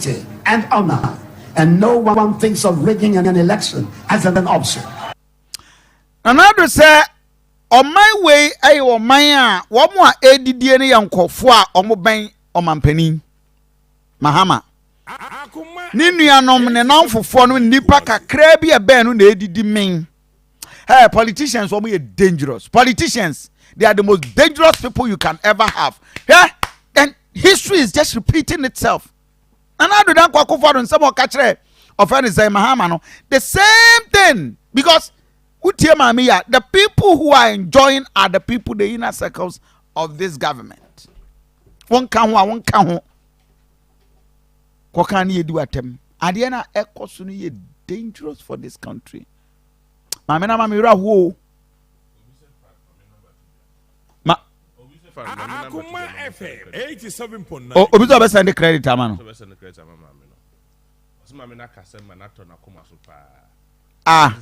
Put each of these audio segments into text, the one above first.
and honor, and no one thinks of rigging an election as an option. Another say, on my way, I or Maya, one more ADDN uncle for Omobain or Mampeni. Mahama. Ninia nomine non for fun nipaka crabby a ben who ADD main. Hey, politicians will be dangerous. Politicians, they are the most dangerous people you can ever have. Yeah, and history is just repeating itself. And I do not go for and some more catch of any say Mahama. The same thing because the people who are enjoying are the people, the inner circles of this government. One can. What can you do at them? Adiana Ekosuni dangerous for this country. Mamena Mamira who Akoma FM 87.9. Oh, Obizo be send credit amano. Ah.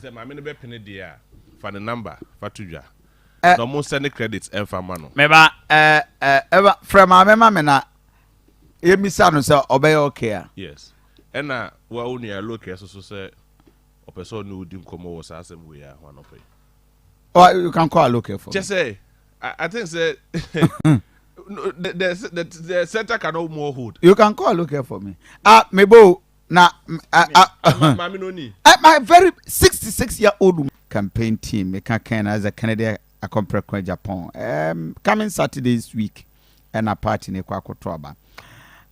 For the number for tuja. No more send credits and for mano. Meba ever from mama mena. You miss out say obey okay. Yes. And we only a look so say a person who didn't come over asem we are one of it. Oh, you can call look for. Just say I think say the center cannot more hood. You can call look for me. Mebo na my very 66-year-old campaign team me can as a Canadian accompany Japan. Coming Saturday's week and a party in Kwakotoba.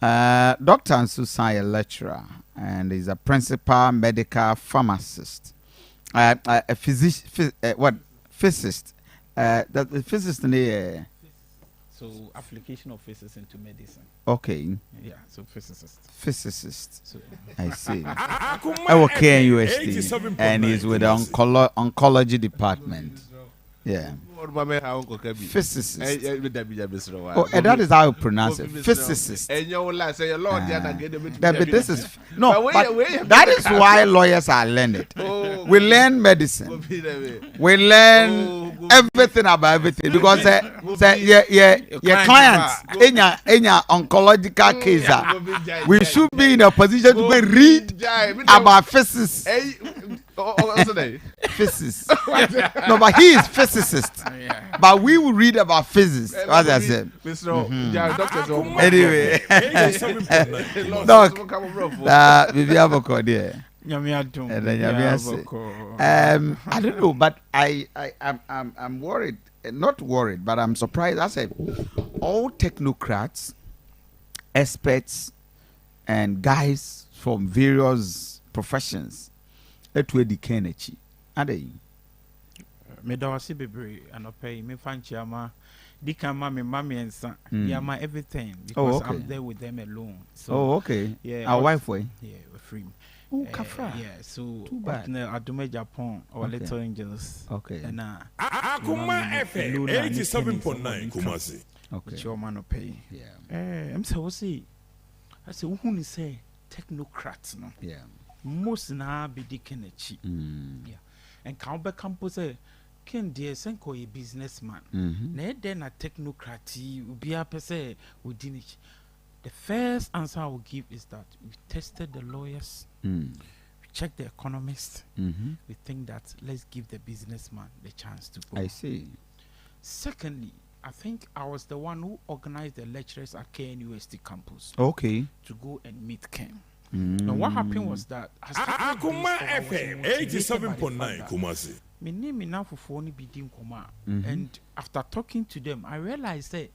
Dr. Ansusan, a lecturer, and is a principal medical pharmacist, a physician, physicist. The physicist so application of physics into medicine. Okay. Yeah, so physicist. So, I see. I work here in USD, and he's with the oncology department. Yeah. Physicist. Oh, and that is how you pronounce it. Physicist. This is no, but that is why lawyers are learned. We learn medicine. We learn everything about everything because your clients in your oncological case, we should be in a position to read about physics. Physicist. No, but he is physicist. But we will read about physics, as I said. Anyway, Doc, we have a code here. I don't know, but I'm worried. Not worried, but I'm surprised. I said all technocrats, experts, and guys from various professions. It will be Kenichi. Are they? Me do see bebre and pay me fanchama. Dikama me mommy and son. Yama everything because I'm there with them alone. So okay. Yeah. Our wife way. Yeah, we're free. Oh, Kafra. Yeah, so too bad. Adume Japan or Little Angels. Okay. And Akoma FM 87.9 Kumasi. Okay. Your man pay. Yeah. I'm so see. I say who say technocrats no. Yeah. Most na be the Kenichi. Yeah. And Kaube Campus can dear Senko a businessman. Ne then a technocrat will be a per se within it. The first answer I will give is that we tested the lawyers, we checked the economists, we think that let's give the businessman the chance to go. I see. Secondly, I think I was the one who organized the lecturers at KNUST campus. Okay. To go and meet Ken. Now what happened was that Akoma FM 87.9 Kumasi. My name is now for phone bidding Koma, and after talking to them, I realized that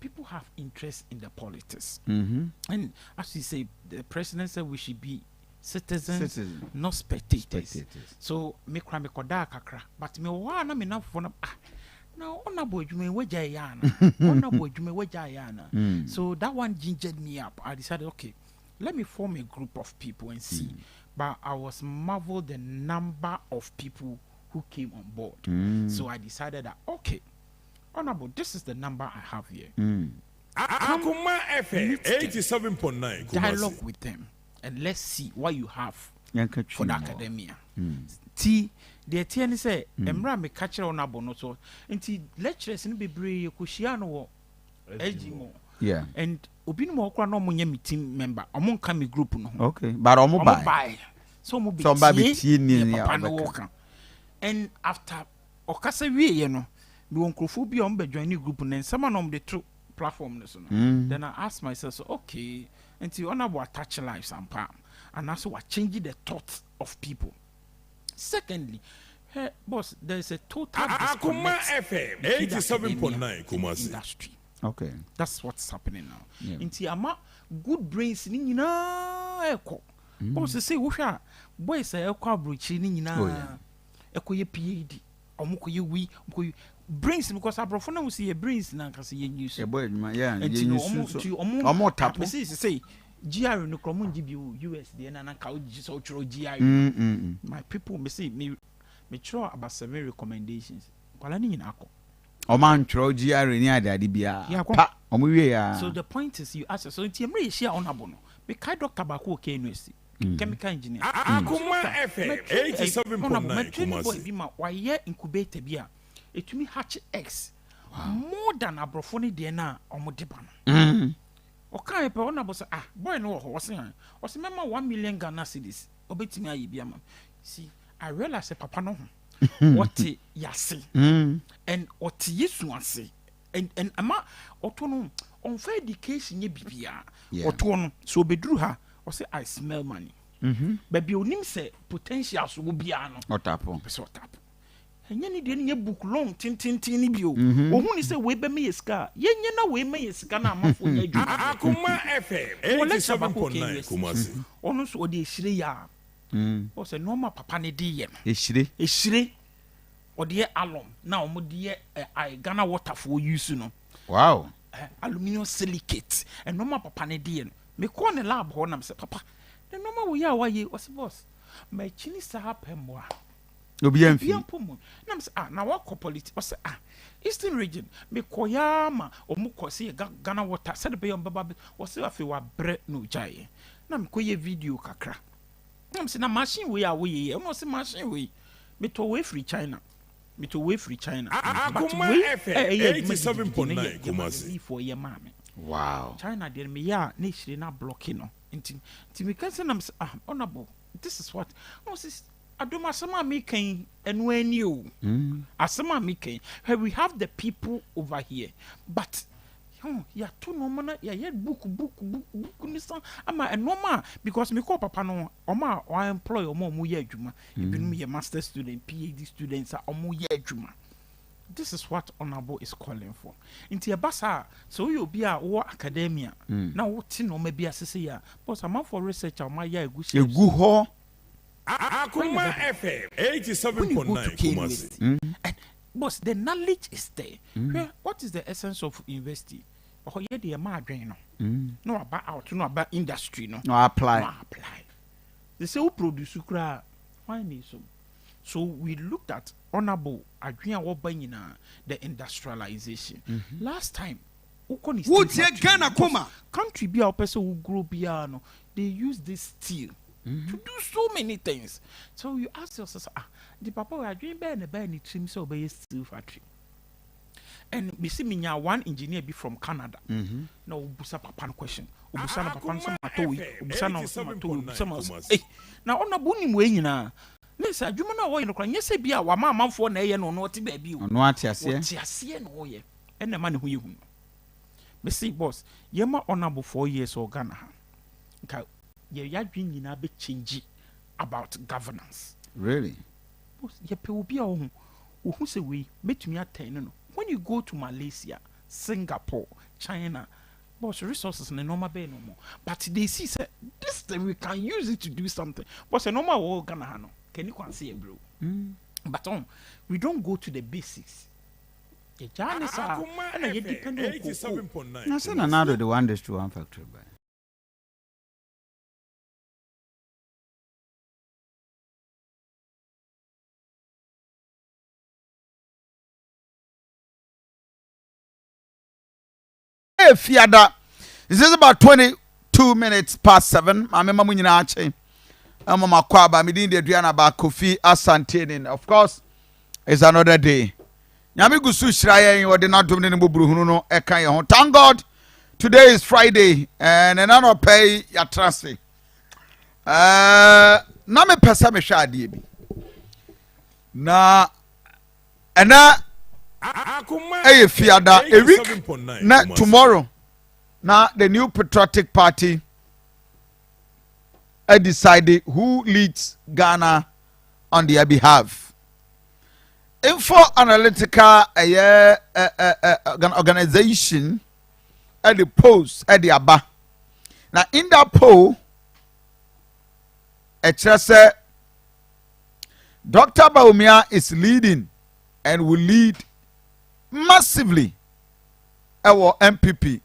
people have interest in the politics, and as you say, the president said we should be citizens, not spectators. So me cry me koda kakra, but me wana me now for now on a boy you may wejayana, on a boy you may wejayana. So that one gingered me up. I decided, okay, let me form a group of people and see. But I was marveled the number of people who came on board. So I decided that, okay, Honorable, this is the number I have here. Akoma FM 87.9. Dialogue with them and let's see what you have for the academia. T the TN say, Emra me catch Honorable no so. And lecturers in Bibri Kushiano Ejimo. Yeah. And obi no mo okra no mo nya me team member omo nka me group no. Okay, but omo buy. So mo be tie ni papa no woka. And after okasa wie ye no me won krofo bi on be join group na nsama no de to platform so no. Then I asked myself, so, okay, until honorable touch lives and also what change the thoughts of people. Secondly, hey, boss, there's a total Akoma FM 87.9 Kumasi industry. Okay, that's what's happening now. Until ama good brains ni nyina eko. Boss say wo hwa boys eko abrochi ni nyina eko ye PhD. Omko ye wi, omko brains because abrofo na see brains na nka say use. E boy yeah, omo tap. Say GR no kromo ngi bi US de na ka o gi so chro GR. My people me say me throw about 7 recommendations. Kwala ni nyina akọ. O man throw GR ni ade bia. Pa omo wie ya. So the point is you ask so nti emre share honorable no. Me kai doctor ba ko okay university. Chemical engineer. Akoma FM 87.9 Kumasi. Bi ma why incubator bi a etumi hatch X more than abrofo ne de na omo de ba no. Okay, pe honorable say boy no ho say mema 1 million Ghana cedis obetimi aye bi ama. See, I realize papa no what yase and what yesu ase and ama oto no on fair education ye bibia oto no so obeduru ha o say I smell money but bi onim say potential so wo bia no otapo so otapo enye ni de ni book long tin ni bio ohun ni say we be me yeska yenye na we me yeska na amafo nya adwuma Akoma FM 87.9 Kumasi onu so de ehire ya o say normal papa ne de ye no ehire o de alum na o mo de Ghana water for use no wow aluminium silicate and normal papa ne de no me call ne lab ho na say papa the normal we ya wa ye o say boss my chini sa hapemwa obi amfi na me say na wa polity o say Eastern region me koyama o mu ko say Ghana water said be on baba o say afi wa bre no jaye na me koye video kakra na me say na machine we ya we ye o say machine we me to we free China Akoma FM 87.9 Kumasi for ye mama wow China there me ya na hire na blocking no nti me can say na me say honorable this is what no sis adoma asema me kan enu ani o asema me kan we have the people over here but ya to no mana ya book ni san ama enoma because me call papa no oma o employ omo mu ye adwuma ebinum ye master student PhD students omo ye adwuma. This is what honorable is calling for. Inti abasa so you be a wo academia na wo ti no ma bi asese ya but am for research o ma ya egu ho Akoma FM 87.9 Kumasi. Boss, the knowledge is there. What is the essence of university? Oh, yeah, the adwen no. No about out, no about industry, no. No apply. They say who produce kra. Why need so? So we looked at honorable adwen wo banyina the industrialization. Last time Ghana country be a person who grow piano, they use this steel to do so many things. So you ask yourself, the papa we are doing better than the trim so by steel factory. And we see me one engineer be from Canada. No, busa papa question. Ubusa na papa some atoi. Ubusa na some. Eh, now on a buni way na. Nessa adwuma na wo ye no kra nyese bia wa ma amanfo na ye no no ti ba bi o. No atiase. Atiase no ye. And the man who you. Me see boss, ye ma honorable 4 years or Ghana. Nka ye yadwin nyina be change about governance. Really? Boss, ye pe obi a wo hu se we metumi aten no. When you go to Malaysia, Singapore, China, boss resources na normal be no more. But they see say this thing we can use it to do something. Boss a normal wo Ghana no. Can you can see bro? But we don't go to the basics. The journalists are and you depend on 87.9. Na say na now the one district one factory by. Fiada. This is about 22 minutes past 7. I remember when you know I'm on my kwaba. Me din the Aduanaba Kofi Asante Ennin. Of course, it's another day. Nyame gusu shiraye yin ode na domne ne boburu hunu no eka ye ho. Thank God today is Friday and I no pay your transfer. Na me pesa me hwa ade bi. Na fiada a week na tomorrow na the new patriotic party I decided who leads Ghana on their behalf. Info Analytica organization at the post at the Aba. Now in that poll, it says Dr. Bawumia is leading and will lead massively our MPP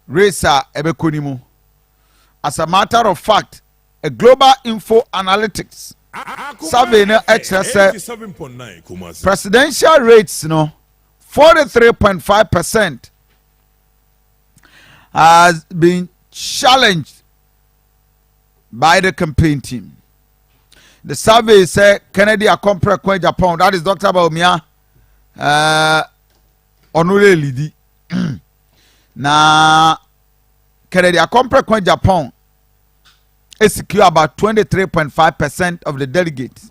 Reza Ebekonimu. As a matter of fact, a global info analytics survey presidential rates 43.5% has been challenged by the campaign team. The survey said Kennedy Akoma Japan, that is Dr. Bawumia Onure Lidi. Na Kennedy Akoma Japan secure about 23.5% of the delegates.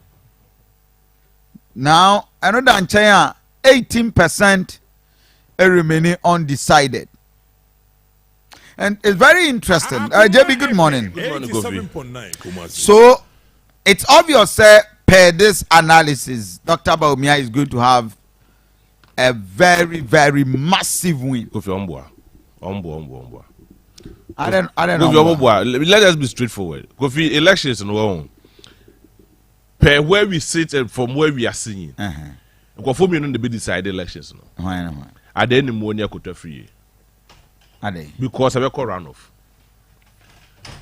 Now, another China, 18% remaining undecided. And it's very interesting. JB, good morning. Good morning, Kofi. So, it's obvious per this analysis, Dr. Bawumia is going to have a very, very massive win. Kofi, Ombwa. I don't Kofi, know. let us be straightforward. Kofi, elections in our per where we sit and from where we are seeing. Kofi, we don't be decided elections. Are there any more near Kota free? Are they? Because I will call runoff.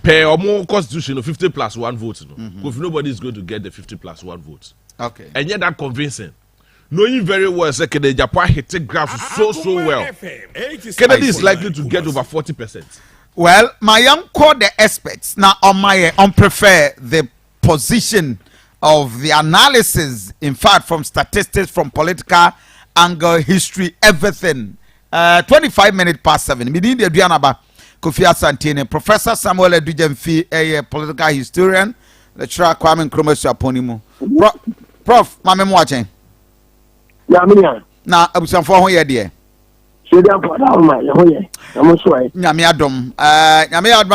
Per or more constitution of 50 plus 1 vote. Kofi, nobody is going to get the 50 plus 1 vote. Okay. And yet that convincing. Knowing very well, Kennedy Japan hit the graph so well. Kennedy is likely to get over 40%. Well, my young call the experts now on prefer the position of the analysis, in fact, from statistics, from political angle, history, everything. 25 minutes past 7. Meaning the Aduanaba, Kofi Asante, Professor Samuel Edujemfi, a political historian, lecturer Kwame Nkrumah Aponimu. Prof, my mem watching. Na abusanfo ho ye de nyame adom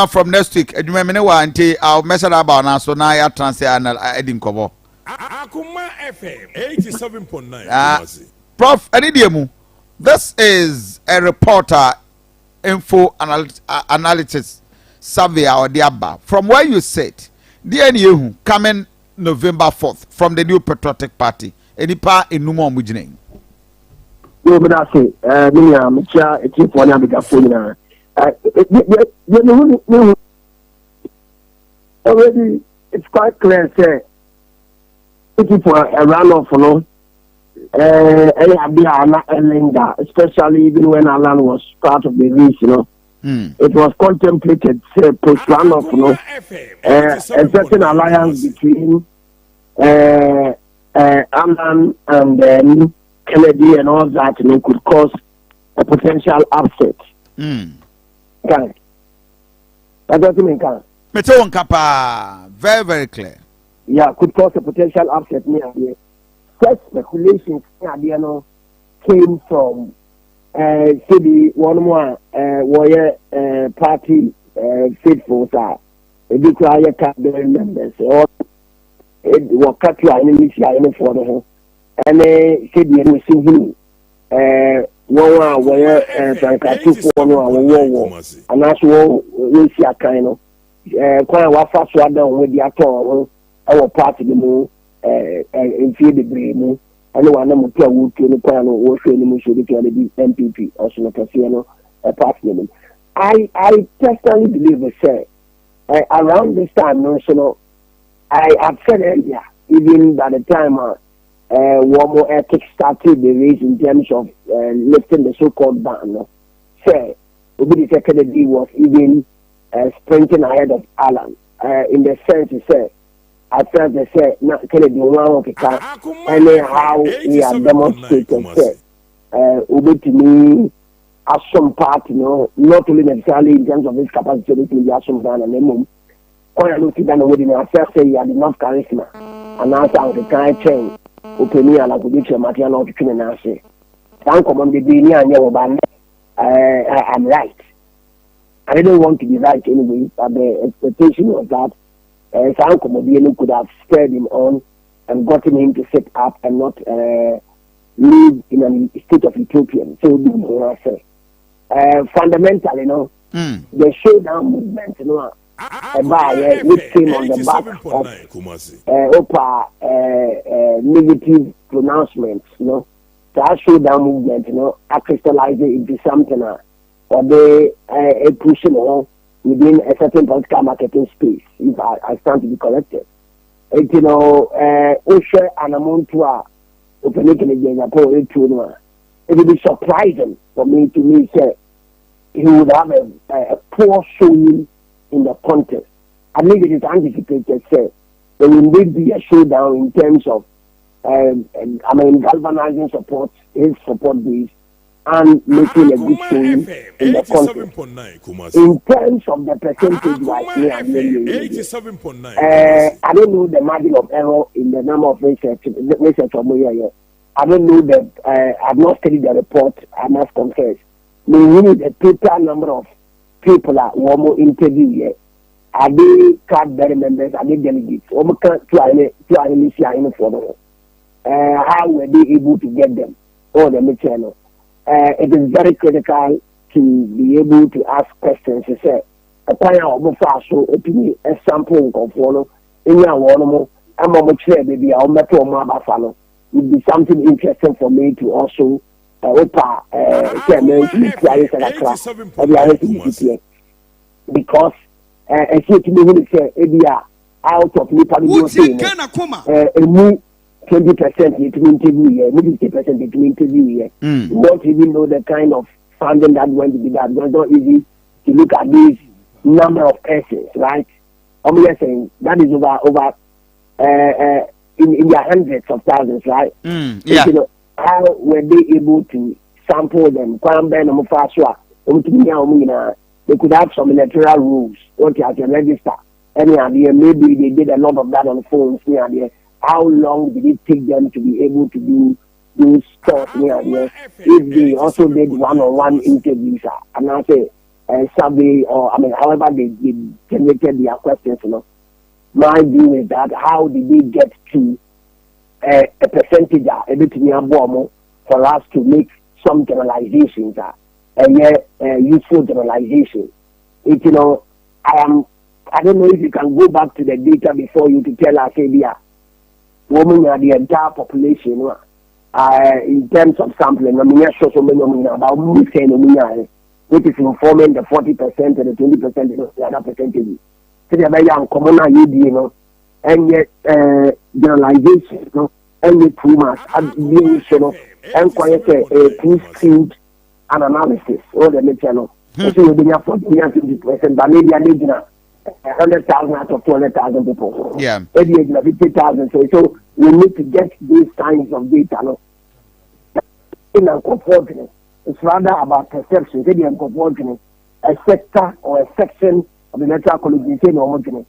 from next week adwuma me ne wa nti I'll message about na so na ya transfer anal edin kobo Akoma FM 87.9 Prof Anidiemu, this is a reporter info analytics survey or diaba from where you sit DNA coming November 4th from the new patriotic party enipa enumo omugine no but I say me am cha e keep one am ga phone na already it's quite clear say looking for a runoff no especially even when Alan was part of the race, it was contemplated say post runoff a certain alliance between Alan and then Kennedy and all that, and it could cause a potential upset. Okay. That's what you mean, very, very clear. Yeah, could cause a potential upset near here. Such speculations came from city one more warrior party faithful sir. A big members or it was cut to an initial for the and city and we see him one where Francatu for war and that's what we see a kind of quite a fast one with the actor our party the more in field the brain and one of them would to the plan or training should be MPP or so Casino a party. I personally believe say around this time no I have said earlier even by the time one more ethics started the race in terms of lifting the so-called ban say Obi Kennedy was even sprinting ahead of Alan in the sense he said I felt they said not Kennedy one anyhow we are demonstrated say Obi to me Asom party, not only necessarily in terms of his capacity to be Asom Ghana and Mum. When I look at the wedding, I first say he had enough charisma. And now I'm the kind of chain, open here, like with your material to train and I say, I'm common the being and I'm right. I didn't want to be right anyway, but the expectation was that Sam Komodiano could have spurred him on and gotten him to sit up and not live in a state of utopian. So, I say. Fundamentally, the showdown movement, which came on the back of negative pronouncements, that showdown movement, I crystallized it into something, or they pushing within a certain political marketing space, if I stand to be corrected. Osha and Amontua, opening again, it would be surprising for me to say he would have a poor showing in the contest. I think it is anticipated, say, there will indeed be a showdown in terms of, galvanizing support, his support base, and making a good showing in the contest. In terms of the percentage, I don't know the margin of error in the number of research I don't know that, I've not studied the report, I must confess. We need a total number of people that were more interviewed yet. Are they card-bearing members? Are they delegates? How were they able to get them? It is very critical to be able to ask questions. You say, a sample of one, would be something interesting for me to also because I see to me out of me 20% it will interview here, maybe 50% it will interview here. Don't even know the kind of funding that went to be done. It's not easy to look at this number of persons, right? I'm just saying that is over in their hundreds of thousands, right? Yeah. How were they able to sample them? They could have some electoral rules, what you have to register. Any idea? Maybe they did a lot of that on phones. Any idea? How long did it take them to be able to do those stuff? Any idea? If they also did one-on-one interviews, and I say survey, or however they generated their questions, my view is that how did they get to a percentage a bit more for us to make some generalizations useful generalization. I don't know if you can go back to the data before you to tell us women are the entire population in terms of sampling. About which is informing the 40% and the 20% the other percentage. So they are very uncommon, and yet generalization, and yet too much, and quite a two-skilled an analysis or the material. So you'll be 40%, but maybe 100,000 out of 200,000 people. Yeah. Maybe 50,000. So we need to get these kinds of data. It's rather about perception. A sector or a section of the electoral college is homogeneous.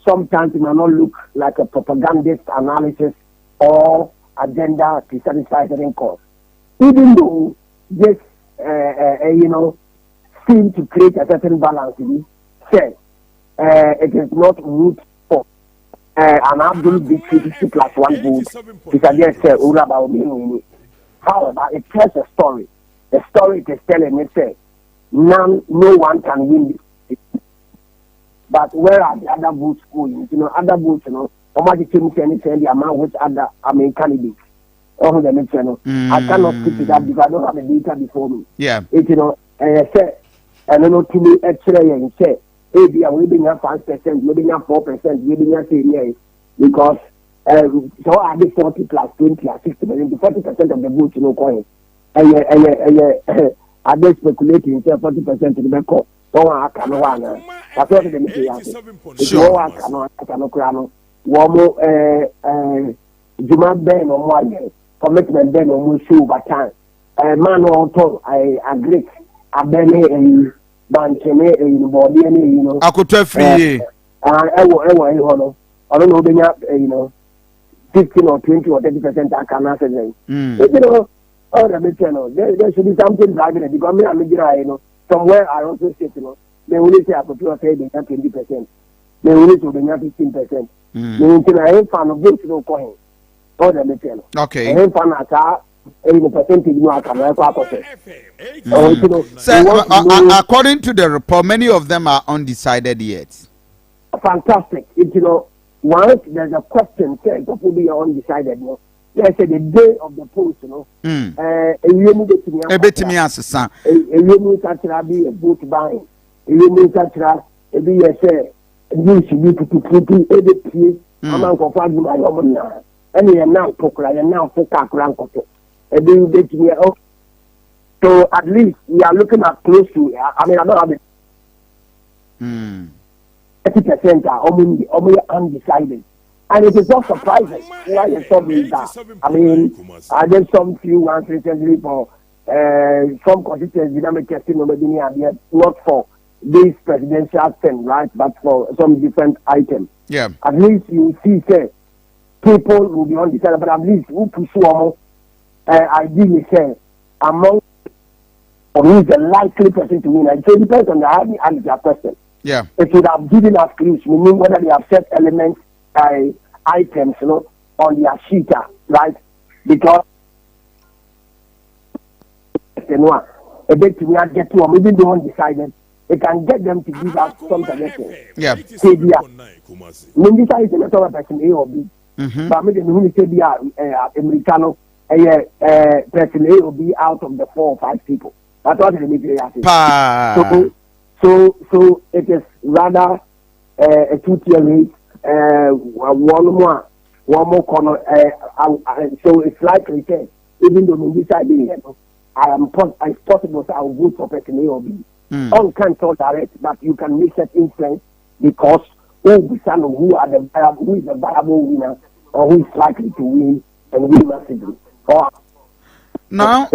Sometimes it may not look like a propagandist analysis or agenda to satisfy certain cause. Even though this, seem to create a certain balance, it is not root for an absolute victory 50 plus 1 vote to suggest however, it tells a story. The story it is telling it says no one can win this. But where are the other votes going? Other votes, the amount which other candidates. I cannot speak to that because I don't have the data before me. Yeah. And then to me, actually, and say, we are maybe not 5%, maybe not 4%, maybe not 10 because so are the 40 plus 20 or 60%, the 40% of the votes, coin. And are they speculating, say 40% to the back up? I cannot. That's what the Juma Ben or 1 year, commitment then almost over time. man auto I agree abene and banchene and body and you know Akoto free. I don't know 15 or 20 or 30% I can answer them. You know, all the channel. There should be something driving it because you know, somewhere I also say, you know, they only say I could say they have 20%. They only say they have 15%. I ain't fan of this no coin. All the channel. Okay. I ain't fan at the percentage no I can according to the report, many of them are undecided yet. Fantastic. You know, once there's a question, say people be undecided, you know. Let's say the day of the post, you know. A bit to me as a son. A be a boat buying. A be a say, you should be to every I'm uncle for my woman now. And you're now Pokra, and now Pokak a be to me. So at least we are looking at close to, I mean, I don't have it. 30% are only undecided. And it is not surprising why you saw me that. I mean, I did some few ones recently for some constituency dynamic testing not for this presidential thing, right? But for some different items. Yeah. At least you see, say, people will be undecided, but at least who push almost ideally say among or who is the likely person to win. And so it depends on the answer question. Yeah. It would have given us clues, meaning whether they have set elements items, you know, on their sheet, right? Because you know, a bit to get to them, even though undecided, it can get them to give us some suggestions. Yeah. Say, when this is a matter of person A or B, but maybe when say they are Americano, person A or B out of the 4 or 5 people. That's what the media says. So it is rather a 2-tier race, one more corner. So it's likely that even though we decide it's possible that I will vote for person A or B. All can't tell direct, but you can make that influence because who is the viable winner or who is likely to win and win massively. Now,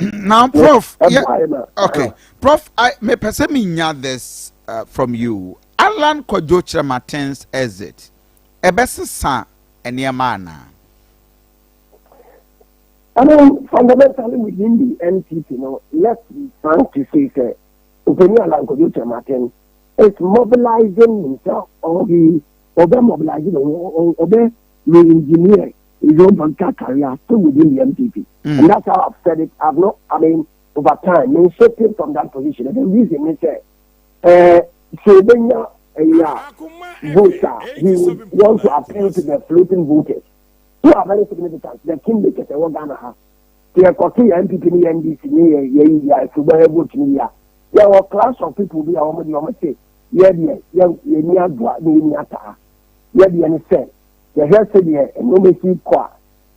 now, Prof. Yeah, okay, Prof. I may perceive this from you. Alan Kojocha Martins exit. Ebessa and Yamana. I mean, fundamentally within the NPP, you know, let's be frank to say, Alan Kojocha Martins is mobilizing himself or mobilizing or the engineer his own political career still within the MPP. And that's how I've said it. Over time, been shifting from that position. And the reason is that, voter, he would want to appeal to the floating voters who are very significant. The kingmakers are all Ghana. They are copying MPP, NDC, vote. There were a class of people who are almost say, the health said, and no message qua,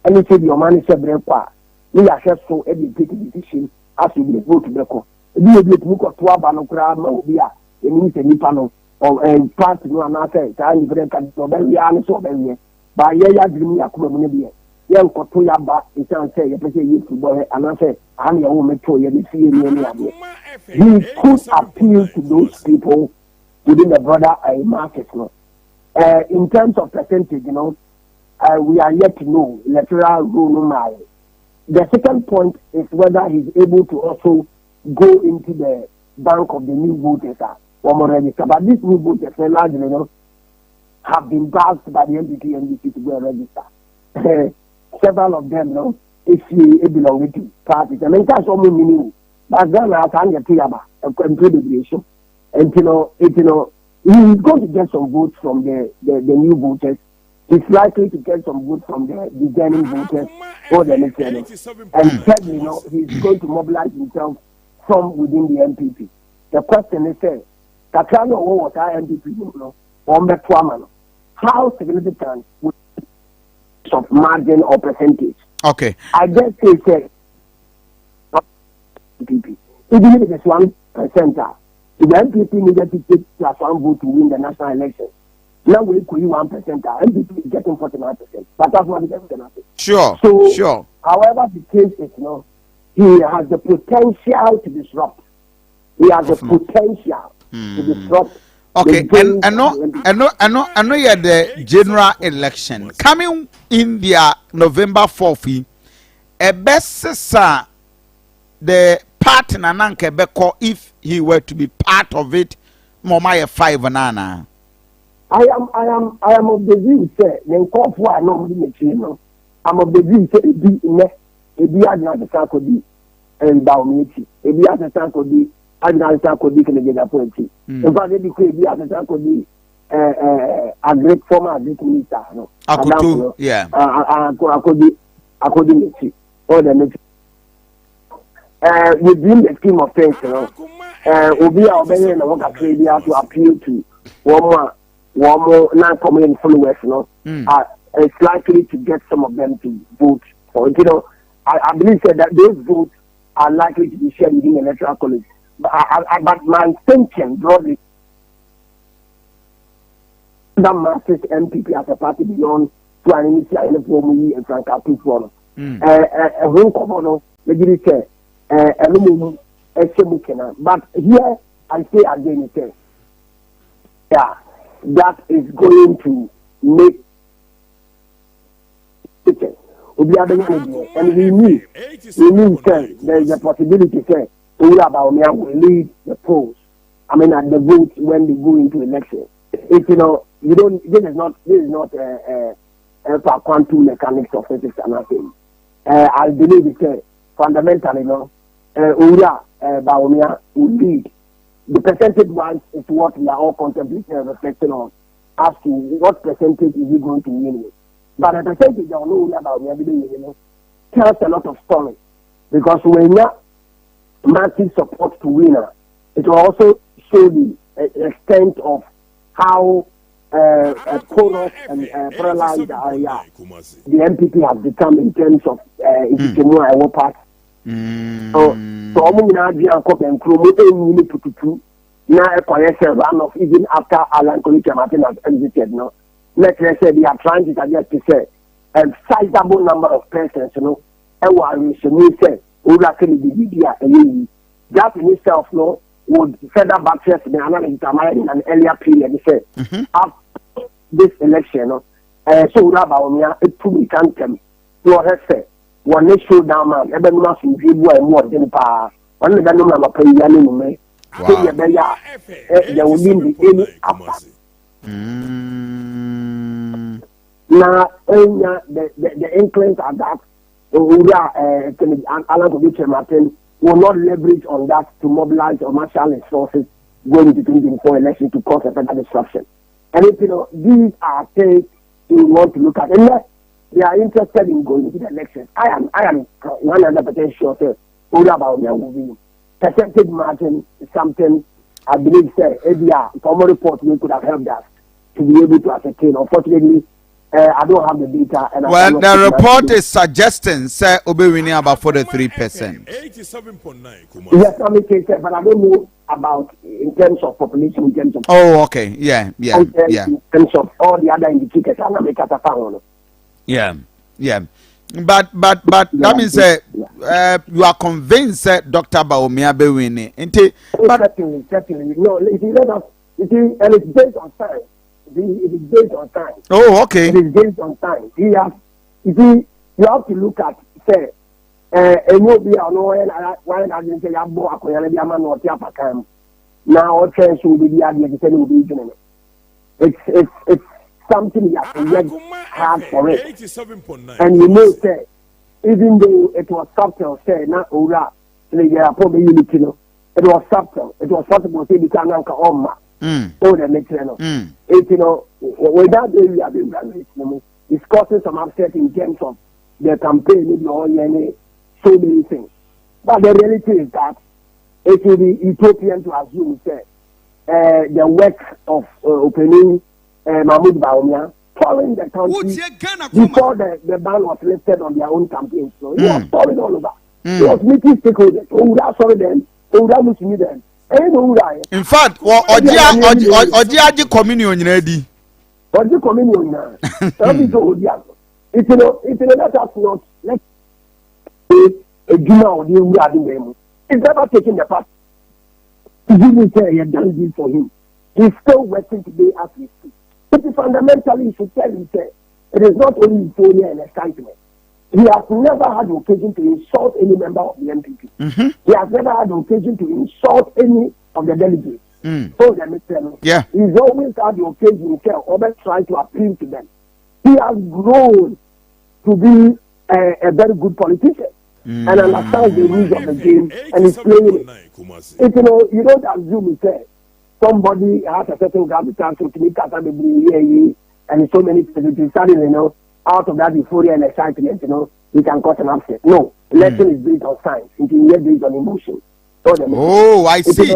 and you said your man is a break qua. We are just so every decision as you vote to the court. Be able to look at Twabano crowd, no, we are in the Nipano or a part no another time, break and so very honest or very. By Yaya Dreamy Akuma, young Kotoya back, it can say, you to boy, and I say, I'm your woman to you, see me. He could appeal to those people within the border market. No? In terms of percentage, you know, we are yet to know electoral rule number. The second point is whether he's able to also go into the bank of the new voters register. But these new voters, largely, you know, have been backed by the MPP and NDC to go and register. Several of them, you know, if you belong to parties. I mean, that's all meaning. But then I can't get to and he's going to get some votes from the new voters. He's likely to get some votes from the beginning voters or the next year. And thirdly, you know, he's going to mobilize himself from within the MPP. The question is, Kakano was our MPP, you know, or how significant would of margin or percentage? Okay. I just say, MPP. Even if it is 1%, if the MPP needed to take +1 vote to win the national election, Now we could 1%, NPP is getting 49%. But that's what it is. Sure. So, sure. However, the case is, he has the potential to disrupt. He has the potential to disrupt. Okay, and I know you're the general election coming in the November 4th. A best the partner Nankebeko if he were to be part of it. Mama 5 nana. I am of the view say Nenkofu are not really I'm of the view say be Adna Sakodi and Baumiti. Be Adna Sakodi, Adna Sakodi can get appointed. In fact, they be Adna Sakodi a great former great minister. Akutu, yeah. Akodi or the next. Within the scheme of things, Obi Obey and Waka Tradia to appeal to one more non-common followers, it's likely to get some of them to vote for it. I believe that those votes are likely to be shared within the electoral college. But my thinking broadly, that masses MPP as a party beyond to an initial uniform and Frank Apple. A home common, maybe say, but here I say again, that is going to make it. And we need there is a possibility say Baumia will lead the polls. I mean at the vote when they go into election. If you don't this is not a quantum mechanics of physics and nothing. I believe it fundamentally Baumia will lead. The percentage wise is what we are all contemplating and reflecting on as to what percentage is he going to win with. But the percentage I know about me, tells a lot of story. Because when you massive support to winner, it will also show the extent of how porous and paralyzed the MPP has become in terms of Ikemua and Wopat. So almost now the Akoma and Kromo pututu now a runoff even after Alan Kolika Martin has exited. Let's say they are trying to suggest to say a sizable number of persons, and what we say, that in itself, would further buttress the analysis in an earlier period. They say after this election, so Rabaumia, it truly can't come. So I say. One issue down, man. Every month you give more than power. One of them are paying me. So there will be any upper. Now, the inklings are that Alan Kofi Martin will not leverage on that to mobilize or marshal his forces going into 2024 election to cause a further disruption. And if these are things you want to look at. And they are interested in going to the elections. I am 100% sure that about their movie. Percentage margin is something I believe former report we could have helped us to be able to ascertain. Unfortunately, I don't have the data. And well, the report is suggesting say Obi winning about 43%. 87.9. Yes, I'm okay, but I don't know about in terms of population, in terms of. Oh, okay, yeah. In terms of all the other indicators, I'm make a found. Yeah. But that means you are convinced that Dr. Baumia be winning. Certainly. No, and it's based on science. It is based on time. Oh, okay. It is based on time. You have to look at, say, and you'll be on why I didn't say I'm more a now all trends will be the idea will be doing it. It's something that we worked hard for it. And say, even though it was subtle, say, not Ura, probably unity, it was subtle. It was possible to say, become Uncle Oma. Oh, the next without the area being run, it's causing some upset in terms of the campaign, so many things. But the reality is that it will be utopian to assume that the work of opening Mahmoud Baumia following the country before the ban was lifted on their own campaign. So he was following all over. He was meeting stakeholders. In fact, Ojiaji communion ready. But the communion now, it's let us not let's a junior or the other. He's never taken the part. He didn't say he had done this for him. He's still working today as we speak. It is fundamentally, you should tell him, it is not only euphoria and excitement. He has never had the occasion to insult any member of the MPP. Mm-hmm. He has never had the occasion to insult any of the delegates. So yeah. He's always had the occasion to always try to appeal to them. He has grown to be a very good politician and understands the rules of the game and is playing it. You don't assume somebody has a certain gravitas to make and so many people suddenly, out of that euphoria and excitement, he can cause an upset. No, election is based on science. It is based on emotion. Oh, I see.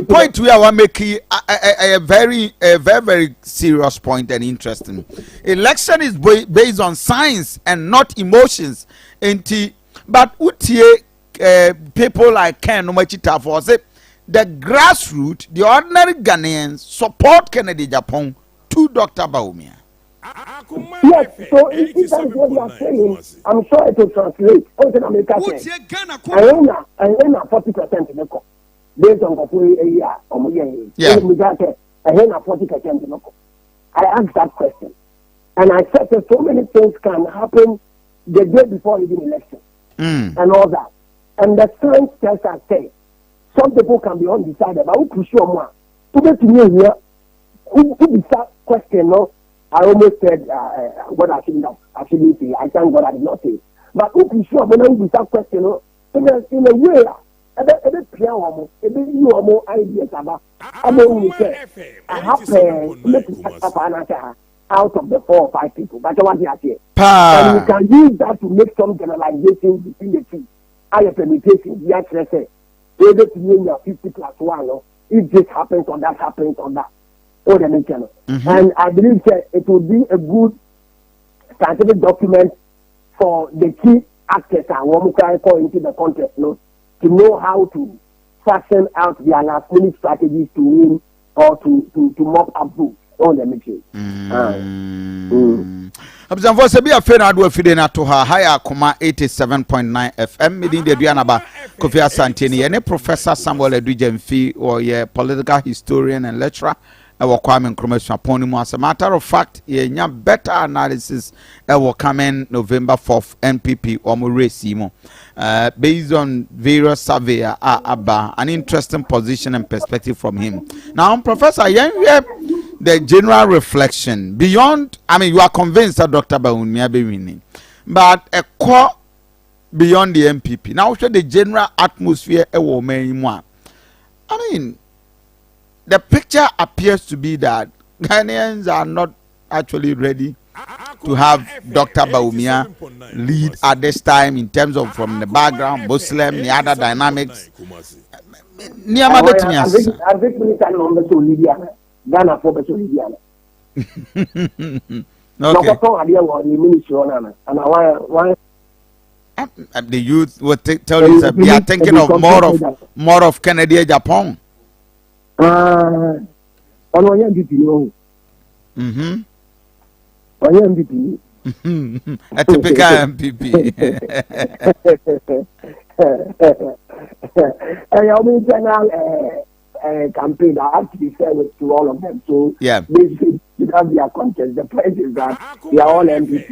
Point we are making a very serious point and interesting. Election is based on science and not emotions. But people like Ken Nomachita for say the grassroots, the ordinary Ghanaians support Kennedy Japan to Dr. Bawumia. Yes, so if that is what you are saying, I'm sure it will translate. I own 40% in the co. Based on the yeah. I own 40% in the co. I asked that question. And I said that so many things can happen the day before the election and all that. And the science tells us, some people can be undecided, but who push you more? Who get to me here? Who decide question, no? I almost said what I shouldn't say. I thank God I did not say. But if you sure when you start question, in a way, a bit piano, a bit more ideas about. I have to out of the 4 or 5 people. But I want to say, and you can use that to make some generalizations between the two. I have permutations. Yes, let's say, able to name 50 plus 1. If this happens or that happens or that. And I believe that it will be a good scientific document for the key actors and one call into the contest, to know how to fashion out their last minute strategies to win or to mop up votes on the meeting. Abzanfo se bia fe na do afide na to ha high Akoma 87.9 FM midin de Aduanaba Kofi Asante ne Professor Samuel Adujamfi or ye political historian and lecturer will come in Chromaswapon. As a matter of fact, ye better analysis will come in November 4th NPP or Muresimo based on various survey an interesting position and perspective from him. Now, Professor, the general reflection beyond, I mean, you are convinced that Dr. Bawumia be winning, but a core beyond the MPP. Now, show the general atmosphere a woman. I mean, the picture appears to be that Ghanaians are not actually ready to have Dr. Bawumia lead at this time in terms of from the background, Muslim, the other dynamics. The youth will tell you that they are thinking of more of Kennedy Japan. On MVP. MVP. A typical MPP. Campaign. I have to be fair to all of them. So yeah, basically, you have their contest. The point is that they are all MPP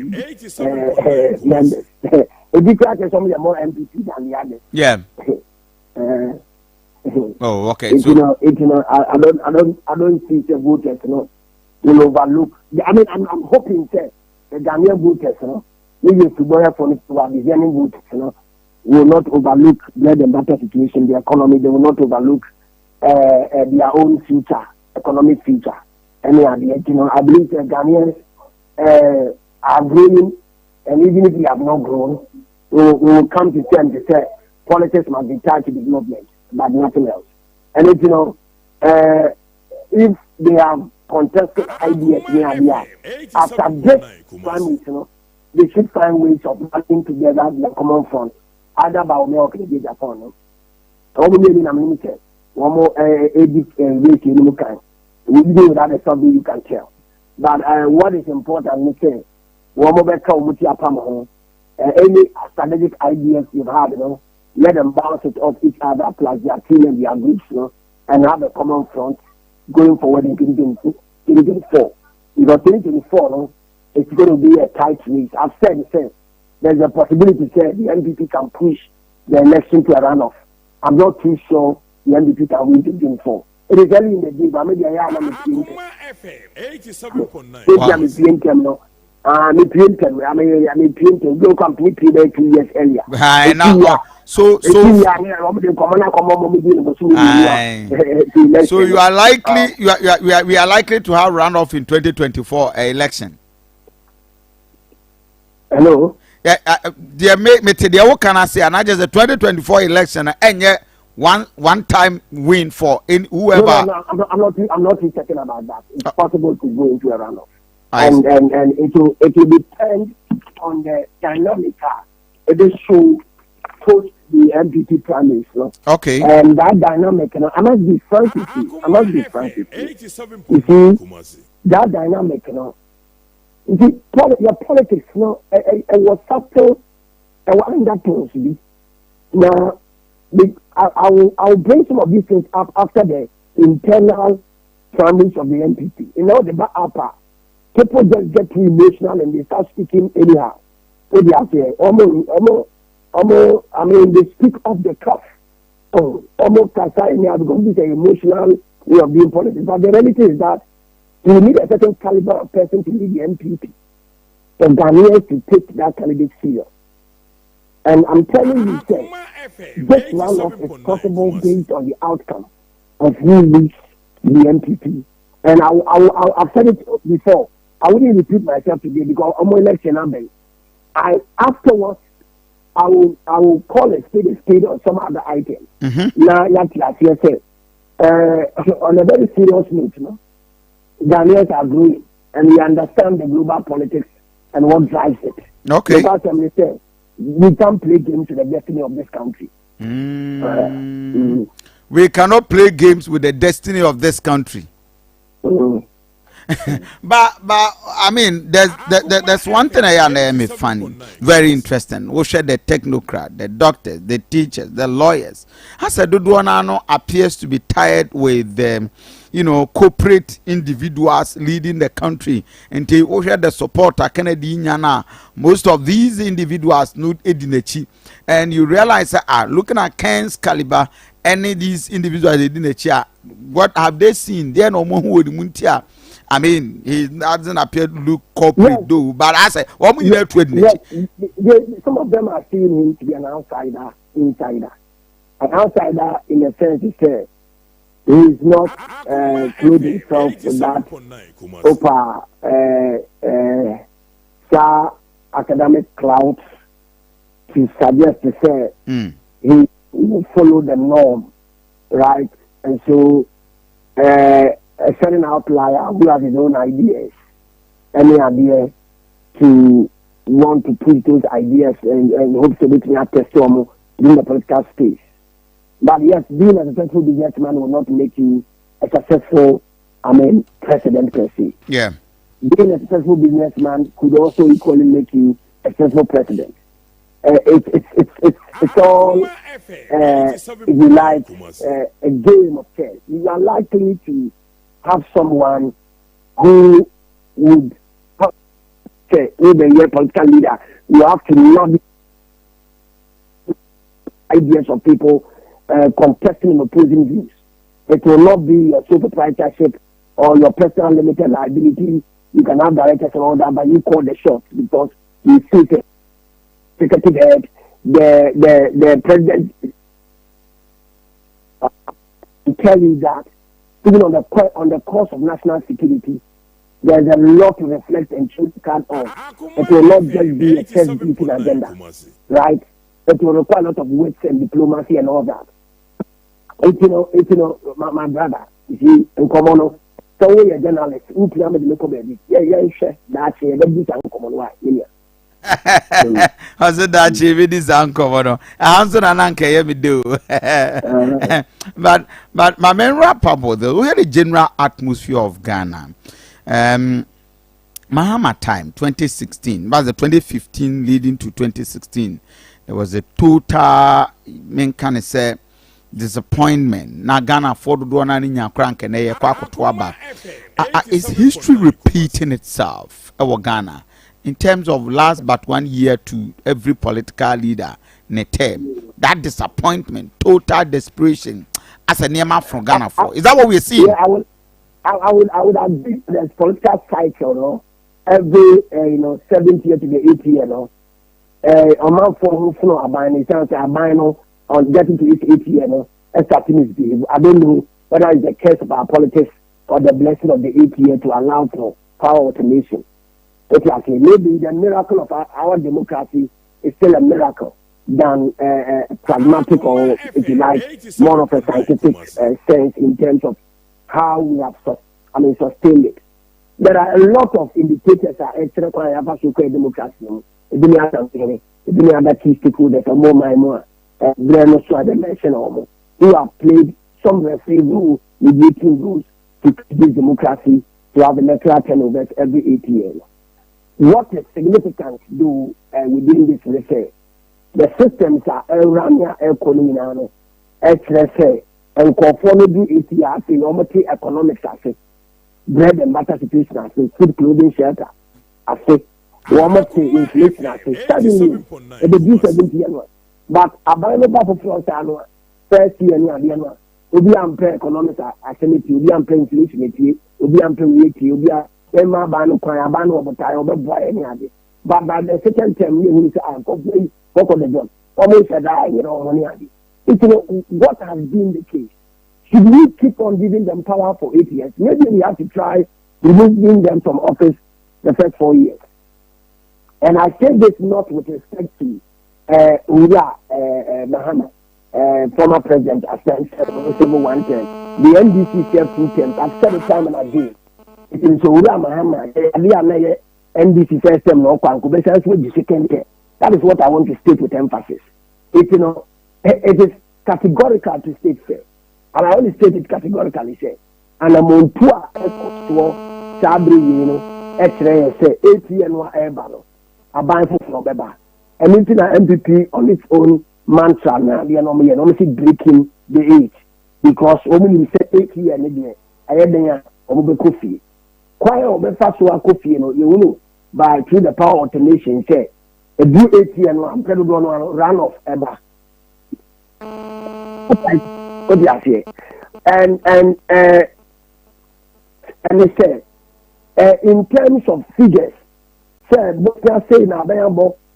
members. If you try to some of them more MPP than the others. Yeah. Oh, okay. I don't see the voters, will overlook. I mean, I'm hoping that the Ghanaian voters, we used to go for the Ghanaian voters, will not overlook bread and butter situation, the economy. They will not overlook their own future, economic future. And I believe the Ghanaians are growing, and even if we have not grown, we will come to terms to say politics must be tied to development, but nothing else. And if they have contested ideas after this time, they should find ways of working together in a common front. Either by Omeo Kennedy Japan, or maybe in a one more edit and race in the kind. We do without a survey, you can tell. But what is important is any strategic ideas you've had, let them bounce it off each other plus their team and their groups, and have a common front going forward in 2024. Because 2024, it's going to be a tight race. I've said there's a possibility that the NDP can push the election to a runoff. I'm not too sure the NDP can win 2024. It is early in the day, but maybe I am a Akoma FM 87.9. I'm a painter. Go company 2 years earlier. So you are likely we are likely to have runoff in 2024 election. Hello. Dear me what can I say? And I just the 2024 election and yet one time win for in whoever. No, I'm not talking about that. It's possible to go into a runoff. And it will depend on the dynamic it is show post the MPP primaries. Okay. And that dynamic, I must be frank with you. You see, that dynamic, you see, your politics, it was subtle, and what that things be. Now, I will bring some of these things up after the internal primaries of the MPP. The upper. People just get too emotional and they start speaking anyhow. So they are saying, they speak off the cuff. Almost anyhow because this is an emotional way of being politics. But the reality is that you need a certain caliber of person to lead the MPP. For Ghanaians to take that caliber serious. And I'm telling you, this runoff is possible based on the outcome of who leads the MPP. And I've said it before. I wouldn't repeat myself today because I'm on election. Afterwards, I will call a spade on some other items. Now, on a very serious note, Ghanaians are growing and we understand the global politics and what drives it. Okay. Because we can't play games with the destiny of this country. We cannot play games with the destiny of this country. but I mean, there's one thing I am funny, very interesting. We share the technocrat, the doctors, the teachers, the lawyers. As a Duduanano appears to be tired with them, corporate individuals leading the country until we share the support. Kennedy Nyana, most of these individuals need Edinechi, and you realize that looking at Ken's caliber, any of these individuals Edinechi, what have they seen? They are no more who would muntia. I mean, he doesn't appear to look corporate, though. But I say, what we have to some of them are seeing him to be an outsider, insider. An outsider in the sense that he is not clothing himself with that academic clout to suggest to say he will follow the norm, right? And so, a certain outlier who has his own ideas, any idea to want to push those ideas and hope to make me a testimony in the political space. But yes, being a successful businessman will not make you a successful, president per se. Yeah. Being a successful businessman could also equally make you a successful president. It's all, if you like, a game of chess. You are likely to have someone who would say, even a political leader, you have to lobby ideas of people contesting and opposing views. It will not be your sole proprietorship or your personal limited liability. You can have directors and all that, but you call the shots because you see the executive head, the president tell you that even on the course of national security, there's a lot to reflect and choose card on. It will not just be a test beating agenda, right? It will require a lot of wits and diplomacy and all that. My brother, you see, in common, so we are journalists, who play with the local baby. Sure, that's it. Let's do some common way. I said that Jimmy is uncovered. I answered an uncle, me do. But my main wrap up with the general atmosphere of Ghana. Mahama time 2016, but the 2015 leading to 2016, there was a total men can say disappointment. Na Ghana for the one in your crank and a quack. Is history repeating itself? Our Ghana, in terms of last but 1 year to every political leader, term, that disappointment, total desperation, as a name from Ghana for. Is that what we're seeing? Yeah, I would agree. There's political cycle, no. Every 7th year to the 8th year, no. A month for who flow a buying, it sounds a buying on getting to its 8th year, no. I don't know whether it's the case of our politics or the blessing of the 8th year to allow for power automation. Okay, maybe the miracle of our democracy is still a miracle than pragmatic or, if you like, more of a scientific sense in terms of how we have sustained it. There are a lot of indicators that extra democracy. Any other key stakeholders or more. Who have played some referee role, mediating rules to this democracy to have electoral turnovers every 8 years. What is significant though within this research? The systems are around economy now. And conform to ETR in normal economics as bread and butter situation as food, clothing, shelter as inflation as suddenly it reduced 70 years. But available for first year no obi ampre economics asenity obi ampre inflation eti obi ampre weti obi a ema ba no kwan aba no obotai obeboa any ade but by the second term you say am Kofi work on the job almost said that money ade it what has been the case. Should we keep on giving them power for 8 years? Maybe we have to try removing them from office the first 4 years. And I say this not with respect to Mahama, former president, Asante, civil 1 term. The NDC served 2 terms. I've said it time and again. It is Mahama, NDC first term, no Kwankubesa, with the second term. That is what I want to state with emphasis. It is categorical to state fair. And I only state it categorically, say. And I'm on tour, Sabri, X-ray, say, 8 years, no air battle. A buy for Beba. And into the MPP on its own mantra, now, the anomaly, and honestly breaking the age. Because only we say 8 years, I had there, Kofi. Quite over fast to Kofi, you know, by through the power automation, say, a do 8 years, I'm going to run off ever. What do you say? And they say, in terms of figures, what they are saying now,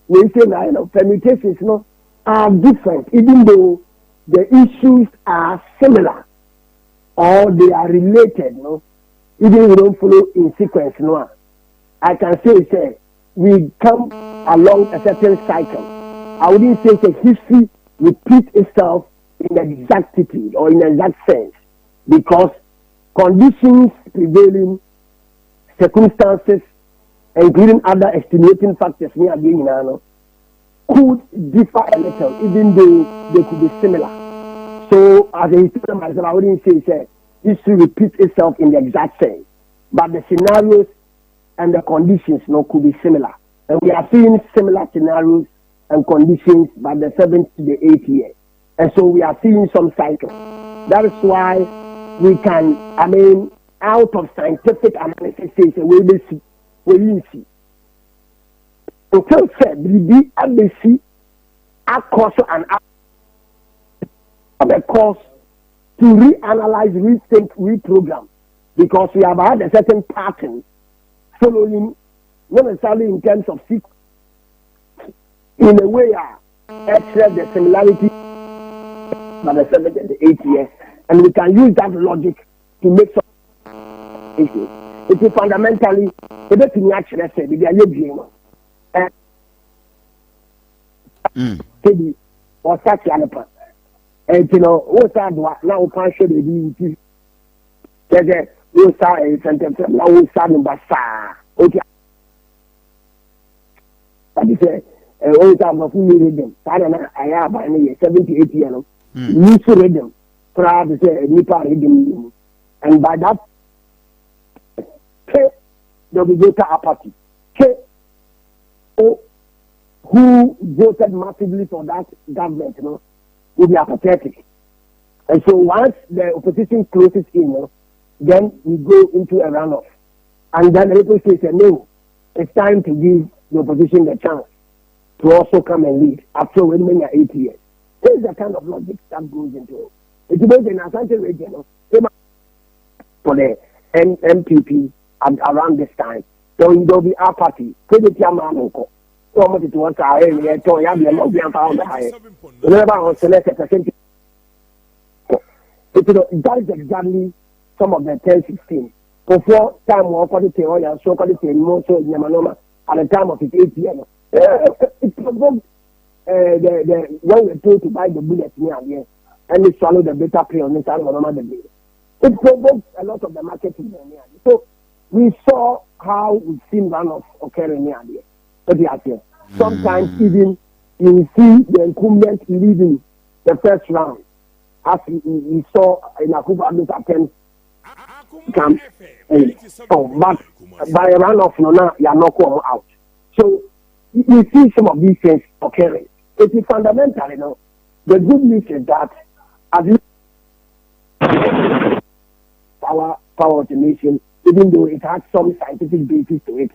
we say now, permutations, are different, even though the issues are similar or they are related, even we don't follow in sequence, I can say, we come along a certain cycle. I wouldn't say the history repeats itself in exactitude or in exact sense, because conditions prevailing, circumstances, including other extenuating factors could differ a little, even though they could be similar. So, as a historian myself, I wouldn't say history repeats itself in the exact sense, but the scenarios and the conditions could be similar. And we are seeing similar scenarios and conditions by the 7th to the 8th year. And so we are seeing some cycle. That is why we can, out of scientific analysis, say, we will see. Until said, we ABC, our course and the course to reanalyze, rethink, reprogram, because we have had a certain pattern following, not necessarily in terms of sequence, in a way, except the similarity. By the 7th and the 8th year, and we can use that logic to make some issues. It is fundamentally a bit in action. I said, we are using and or such an and what's that now? Can't show the there's a sentence now. Starting Bassa. Okay, but he said, all time of who read them. I don't know. I have 78 years. You should read them. Proud to say, and by that, there will be greater apathy. Who voted massively for that government, will be apathetic. And so once the opposition closes in, then we go into a runoff. And then the people say, no, it's time to give the opposition the chance to also come and lead after winning 8 years. This is the kind of logic that goes into it. It's about the Asante region for the MPP around this time. So there will be our party. So much it was our area, so you have the found the high. Whenever I was selected, percentage. That is exactly some of the 10-16. Before time we called it oil, so called it more so in Yamanoma at the time of his 8 years. It provoked the when we told to buy the bullets near here and we swallow the beta play on the side of the day. It provoked a lot of the market in there. So we saw how we've seen runoffs occurring near there. Sometimes even you see the incumbent leading the first round, as we saw in Akuba's attempt to come. But by a runoff, you are not coming out. So you see some of these things occurring. It is fundamental, The good news is that as power automation, even though it has some scientific basis to it,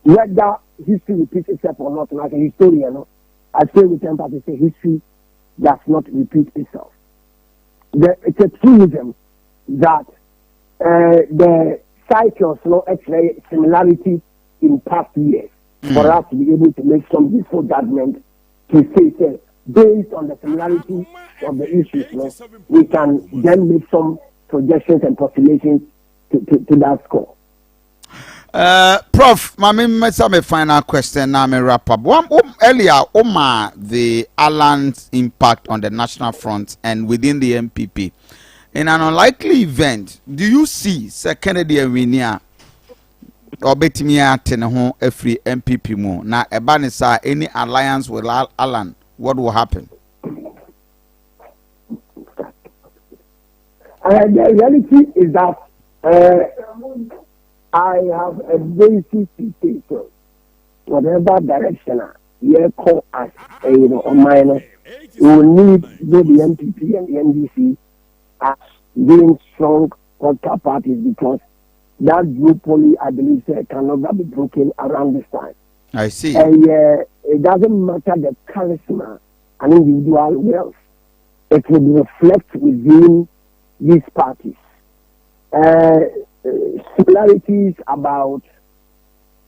whether history repeats itself or not, like a historian, I say with emphasis, history does not repeat itself. It's a truism that the cycles actually similarity in past years for us to be able to make some useful judgment to say, based on the similarity of the issues, we can then make some projections and postulations to that score. Prof, my final question now, me wrap up. Earlier, the Alan's impact on the National Front and within the MPP. In an unlikely event, do you see Kennedy and Winia or Betimia Teneho every MPP mo? Now, Ebanisa, any alliance with Alan, what will happen? The reality is that I have a basic situation. Whatever direction you call us, on minor, we will need both the MPP and the NDC as being strong counterparties because that group poly, I believe, can never be broken around this time. I see. And it doesn't matter the charisma and individual wealth. It will reflect within these parties. Similarities about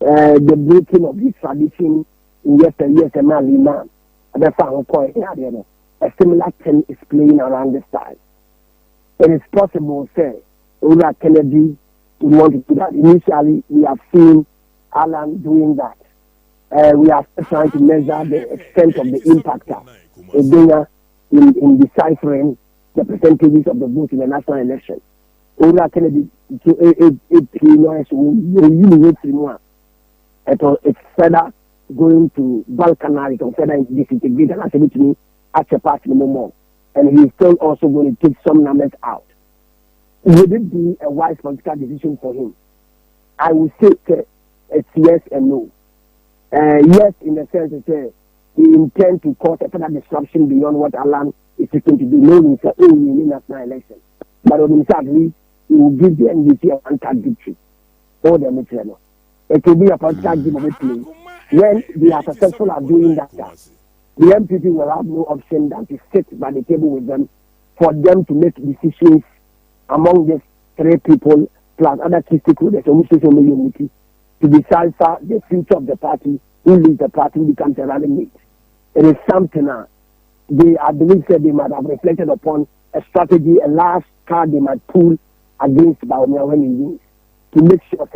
the breaking of this tradition in yesteryears and now, a similar thing is playing around this time. It is possible, say, Ura Kennedy would want to do that. Initially, we have seen Alan doing that. We are still trying to measure the extent of the impact in deciphering the percentages of the vote in the national election. Ura Kennedy it's further going to balkanize or further disintegrate and actually to me at a party no more. And he's still also going to take some numbers out. Would it be a wise political decision for him? I would say it's yes and no. Yes, in the sense that he intends to cause a further disruption beyond what Alan is seeking to do, knowing that he will win national election. But on himself, he will give the NDC a one-card victory. All the material. It will be a political game of play. When they are successful at doing that, the MPP will have no option than to sit by the table with them for them to make decisions among these three people plus other key stakeholders to decide the future of the party, who leads the party, who becomes a running mate. It is something I believe that they might have reflected upon a strategy, a last card they might pull against Baumia when he wins to make sure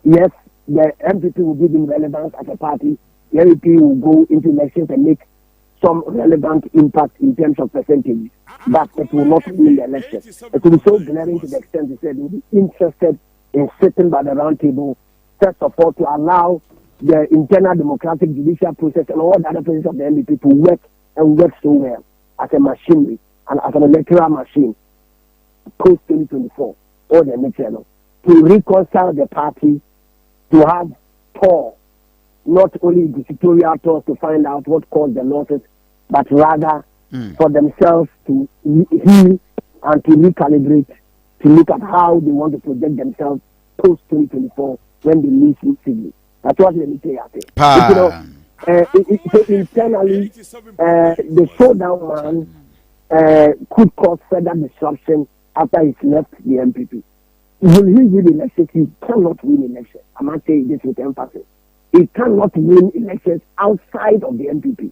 yes, the MPP will give him relevance as a party. The MPP will go into elections and make some relevant impact in terms of percentage, but it will not win the election. It will be so glaring to the extent they said they will be interested in sitting by the round table, first of all, to allow the internal democratic judicial process and all the other processes of the MPP to work and work so well as a machinery and as an electoral machine post 2024 or the next year, to reconcile the party, to have tour, not only inquisitorial tours to find out what caused the losses, but rather for themselves to heal and to recalibrate, to look at how they want to project themselves post 2024 when they lose Sydney. That's what let me say. So internally, the showdown man could cause further disruption after he's left the MPP. Will he win elections? He cannot win elections. I must say this with emphasis. He cannot win elections outside of the MPP.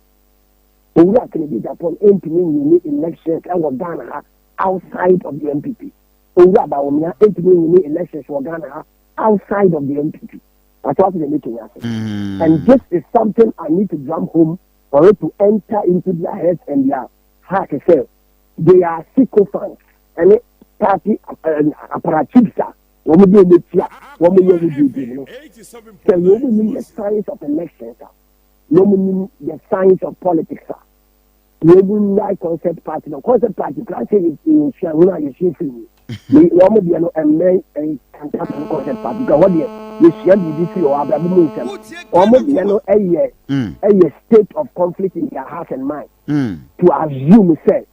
We are going to be Japan win elections and Ghana outside of the MPP. We are about win elections for Ghana outside of the MPP. That's what they're making us. And this is something I need to drum home for it to enter into their heads and their heart itself. They are sycophants. And party apparatchiks. What would you do? What would you do? So you mean the science of elections. No mean the science of politics. You will like concept party. No concept party. Can't say it's in Shangri-La. You see me. You want to be a man and concept party. Because what you share with this or Abraham. Almost a state of conflict in their heart and mind. To assume say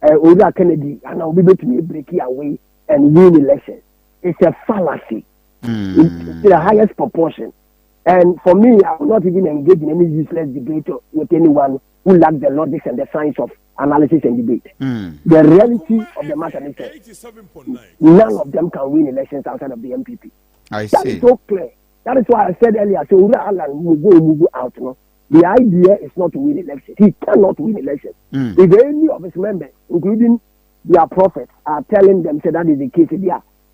Oda Kennedy and I'll be able to break it away and win elections. It's a fallacy. It's the highest proportion. And for me, I will not even engage in any useless debate with anyone who lacks the logic and the science of analysis and debate. The reality of the matter is that none of them can win elections outside of the MPP. That is so clear. That is why I said earlier, so Ura Alan will go out. No? The idea is not to win elections. He cannot win elections. If any of his members, including their prophets, are telling them say that is the case,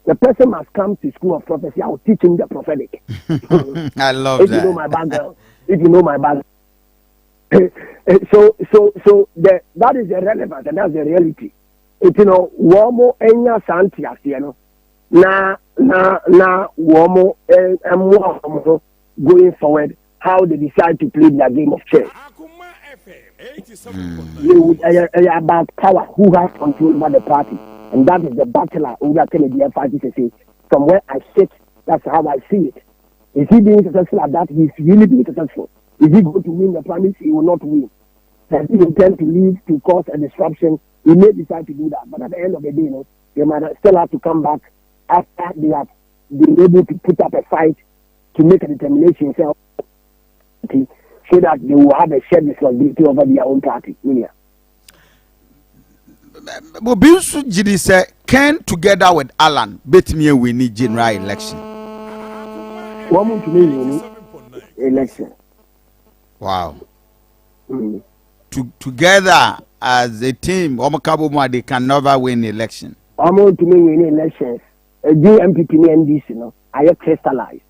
the person must come to school of prophecy. I will teach him the prophetic. I love if that. You know my background. If you know my background. That is the relevance and that's the reality. It's Womo enya Asante asieno. Na Womo going forward, how they decide to play their game of chess. About power, who has control over the party. And that is the battle over Kennedy party to say. From where I sit, that's how I see it. Is he being successful at that? He's really being successful. Is he going to win the primary? He will not win. Does he intend to lead to cause a disruption? He may decide to do that. But at the end of the day, they might still have to come back after they have been able to put up a fight to make a determination so that they will have a shared responsibility over their own party. Mobilsu Jidi said, Ken together with Alan bet me we need general election. One to me election. Wow. Together as a team, they can never win election. I'm to me win elections. Do MPP and NDC, I crystallized.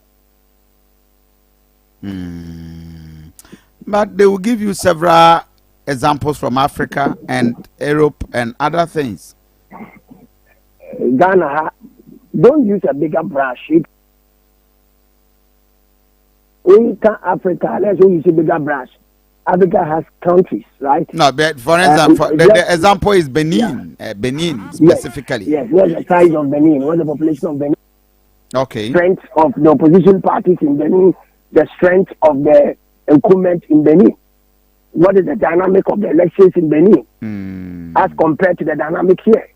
But they will give you several examples from Africa and Europe and other things. Ghana, don't use a bigger brush. In Africa, let's use a bigger brush. Africa has countries, right? No, but for example, the example is Benin. Benin specifically. Yes, what's the size of Benin? What's the population of Benin? Okay. Strength of the opposition parties in Benin, the strength of the incumbent in Benin. What is the dynamic of the elections in Benin as compared to the dynamic here?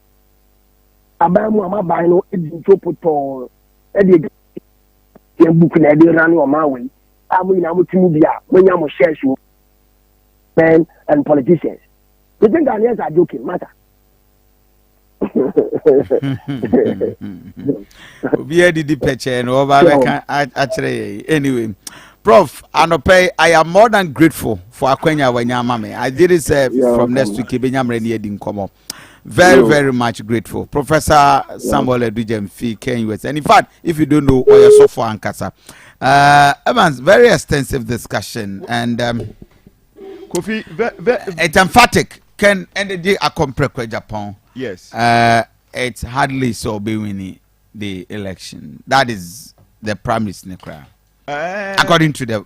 Abamu amabano edinto poto edi book na edi run on my way. Amu ina mutimu bia menya mo shares men and politicians. You think Ghanaians are joking, matter? Anyway, Prof, Anope, I am more than grateful for Akwenya Wanyamame. I did it from next week. Very, very much grateful. Professor Samuel Edujem Fee, KUS. And in fact, if you don't know, or so for Ankasa, Evans, very extensive discussion. And Kofi, it's emphatic. Can end the day accompany Japan? Yes. It's hardly so be winning the election. That is the premise, Nekra. According to the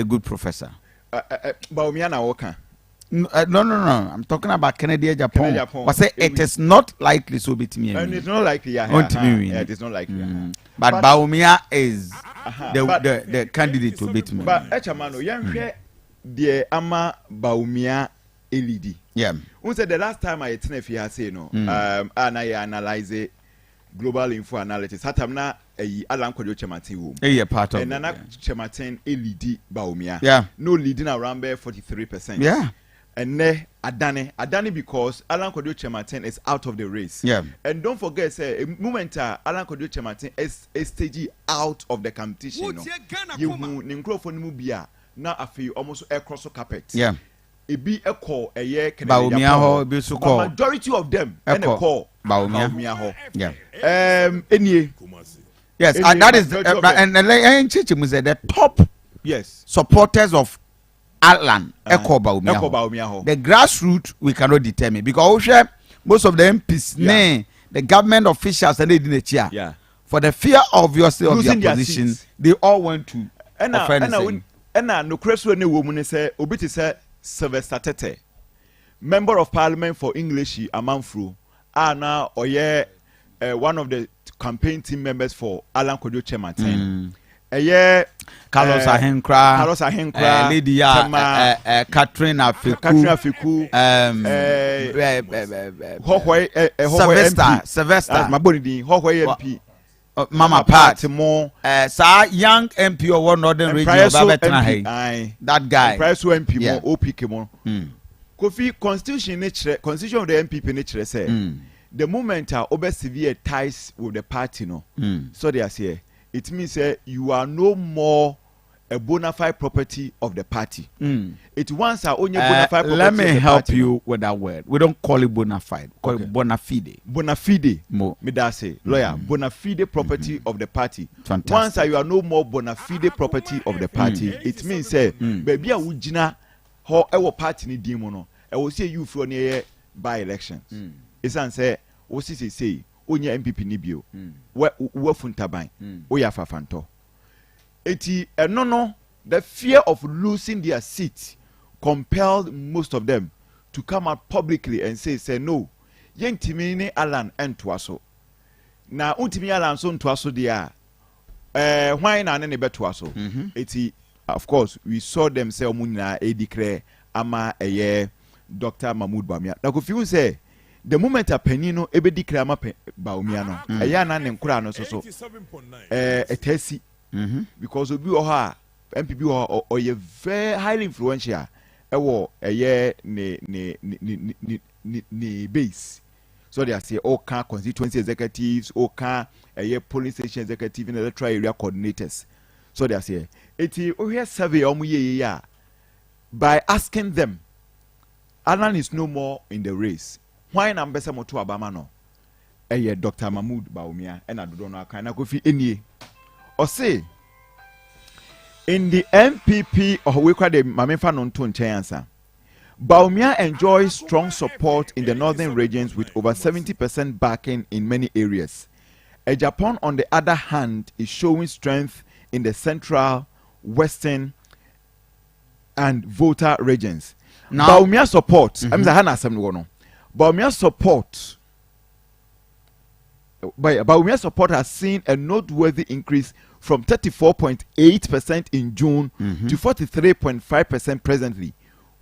good professor. Baumiana Woka. No, I'm talking about Kennedy Japan. Japan. I say it is not likely so bit me. And it's not likely. Yeah, it is not likely. But Baumia is the candidate to beat me. But Echamano, young the Ama Baumia LED. Yeah. Who said the last time I attended here say no. And I analyze global info analytics. Hatamna Alan Kodio Chematin. A part of and Nana Chematin LED Baumia. Yeah. No leading around there 43%. Yeah. And ne Adani because Alan Kodio Chematin is out of the race. Yeah. And don't forget, say a moment Alan Kodio Chematin is stage out of the competition. No. You ninkro for Nimubia now a few almost across the carpet. Yeah. It be a call a year majority of them and a call Baumia. Yeah. Any yes, and that is the top supporters of Alan Echo Baumia. The grassroots we cannot determine because most of the MPs, the government officials, and they didn't chair. Yeah. For the fear obviously of losing their position, they all went to no question any woman say obiti say Sylvester Tete, member of parliament for English Amanfru, now oye one of the campaign team members for Alan Kodio Chematin. Carlos Ahenkra, Lydia, Catherine Afiku, Sylvester, Mabonidi, Hohway MP, Mama Pat, more, young MP or one northern region, that guy, Price MP, more OP more. Kofi constitution of the MPP nature say the moment are over severe ties with the party, no, so they are say. It means you are no more a bona fide property of the party. It once are only bona fide property. Let me help you with that word. We don't call it bona fide. Call it bona fide. Bona fide. Me that say lawyer. Bona fide property of the party. Fantastic. Once you are no more bona fide property of the party, it means baby a wujina how our party ni dimono. I will say you for near by elections. It's answer. What say. Onye MPP nibio we funtaban oya fafanto eti no the fear of losing their seat compelled most of them to come out publicly and say no yentimi ni Alan entwaso na untimi Alan so ntwaso dia hwan na ne betwaso eti of course we saw them say omunina e declare ama Dr. Mahmoud Bawumia na ko feel say the moment a penino ebe declare ama Bawumia no na ne nkura no so etasi because obi o ha MPP o ye very highly influential ewo ne base so they say all can constituency executives all can police station executive and electoral area coordinators so they say eti o here survey omuye ya by asking them Alan is no more in the race. Why na mbese moto abama no? Dr. Mahmoud Bawumia and Adudo no aka na Kofi enie. O say in the MPP or we call the Mamefa no nto nchen ansa. Bawumia enjoys strong support in the northern regions with over 70% backing in many areas. Japan, on the other hand, is showing strength in the central, western, and voter regions. Now, Bawumia support. Bawumia support has seen a noteworthy increase from 34.8% in June to 43.5% presently,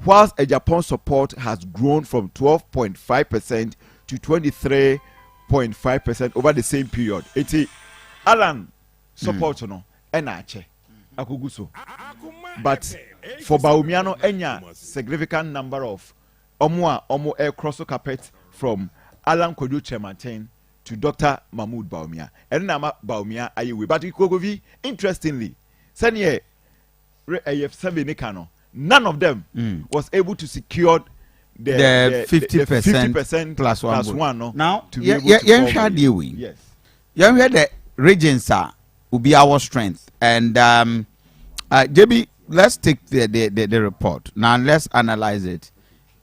whilst a Japan support has grown from 12.5% to 23.5% over the same period. Eti Alan support no enache akuguso, but for Bawumia no enya significant number of omo cross carpet from Alan Kodio Chematin to Dr. Mahmoud Bawumia. And nama Bawumia ayewe. But Kofi, interestingly, senye AF7 Nikano, none of them was able to secure the 50% plus one. No, now, to yes, the regions will be our strength. And JB, let's take the report. Now let's analyze it.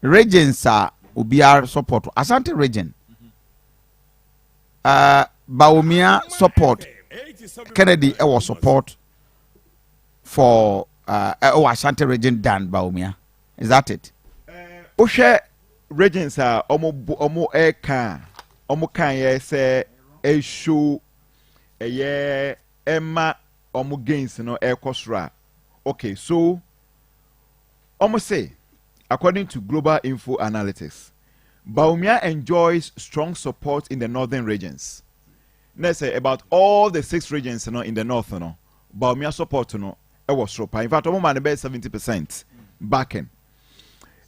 Regions will be our support. Asante region. Bawumia support. Kennedy was support for Asante region than Bawumia. Is that it? Oshe regions are omo eka omo kan ye say e show ye emma omo gains no e kosra. Okay, so almost say, according to Global Info Analytics, Bawumia enjoys strong support in the northern regions. Let's say about all the 6 regions in the north, Bawumia support was in fact, almost about 70% backing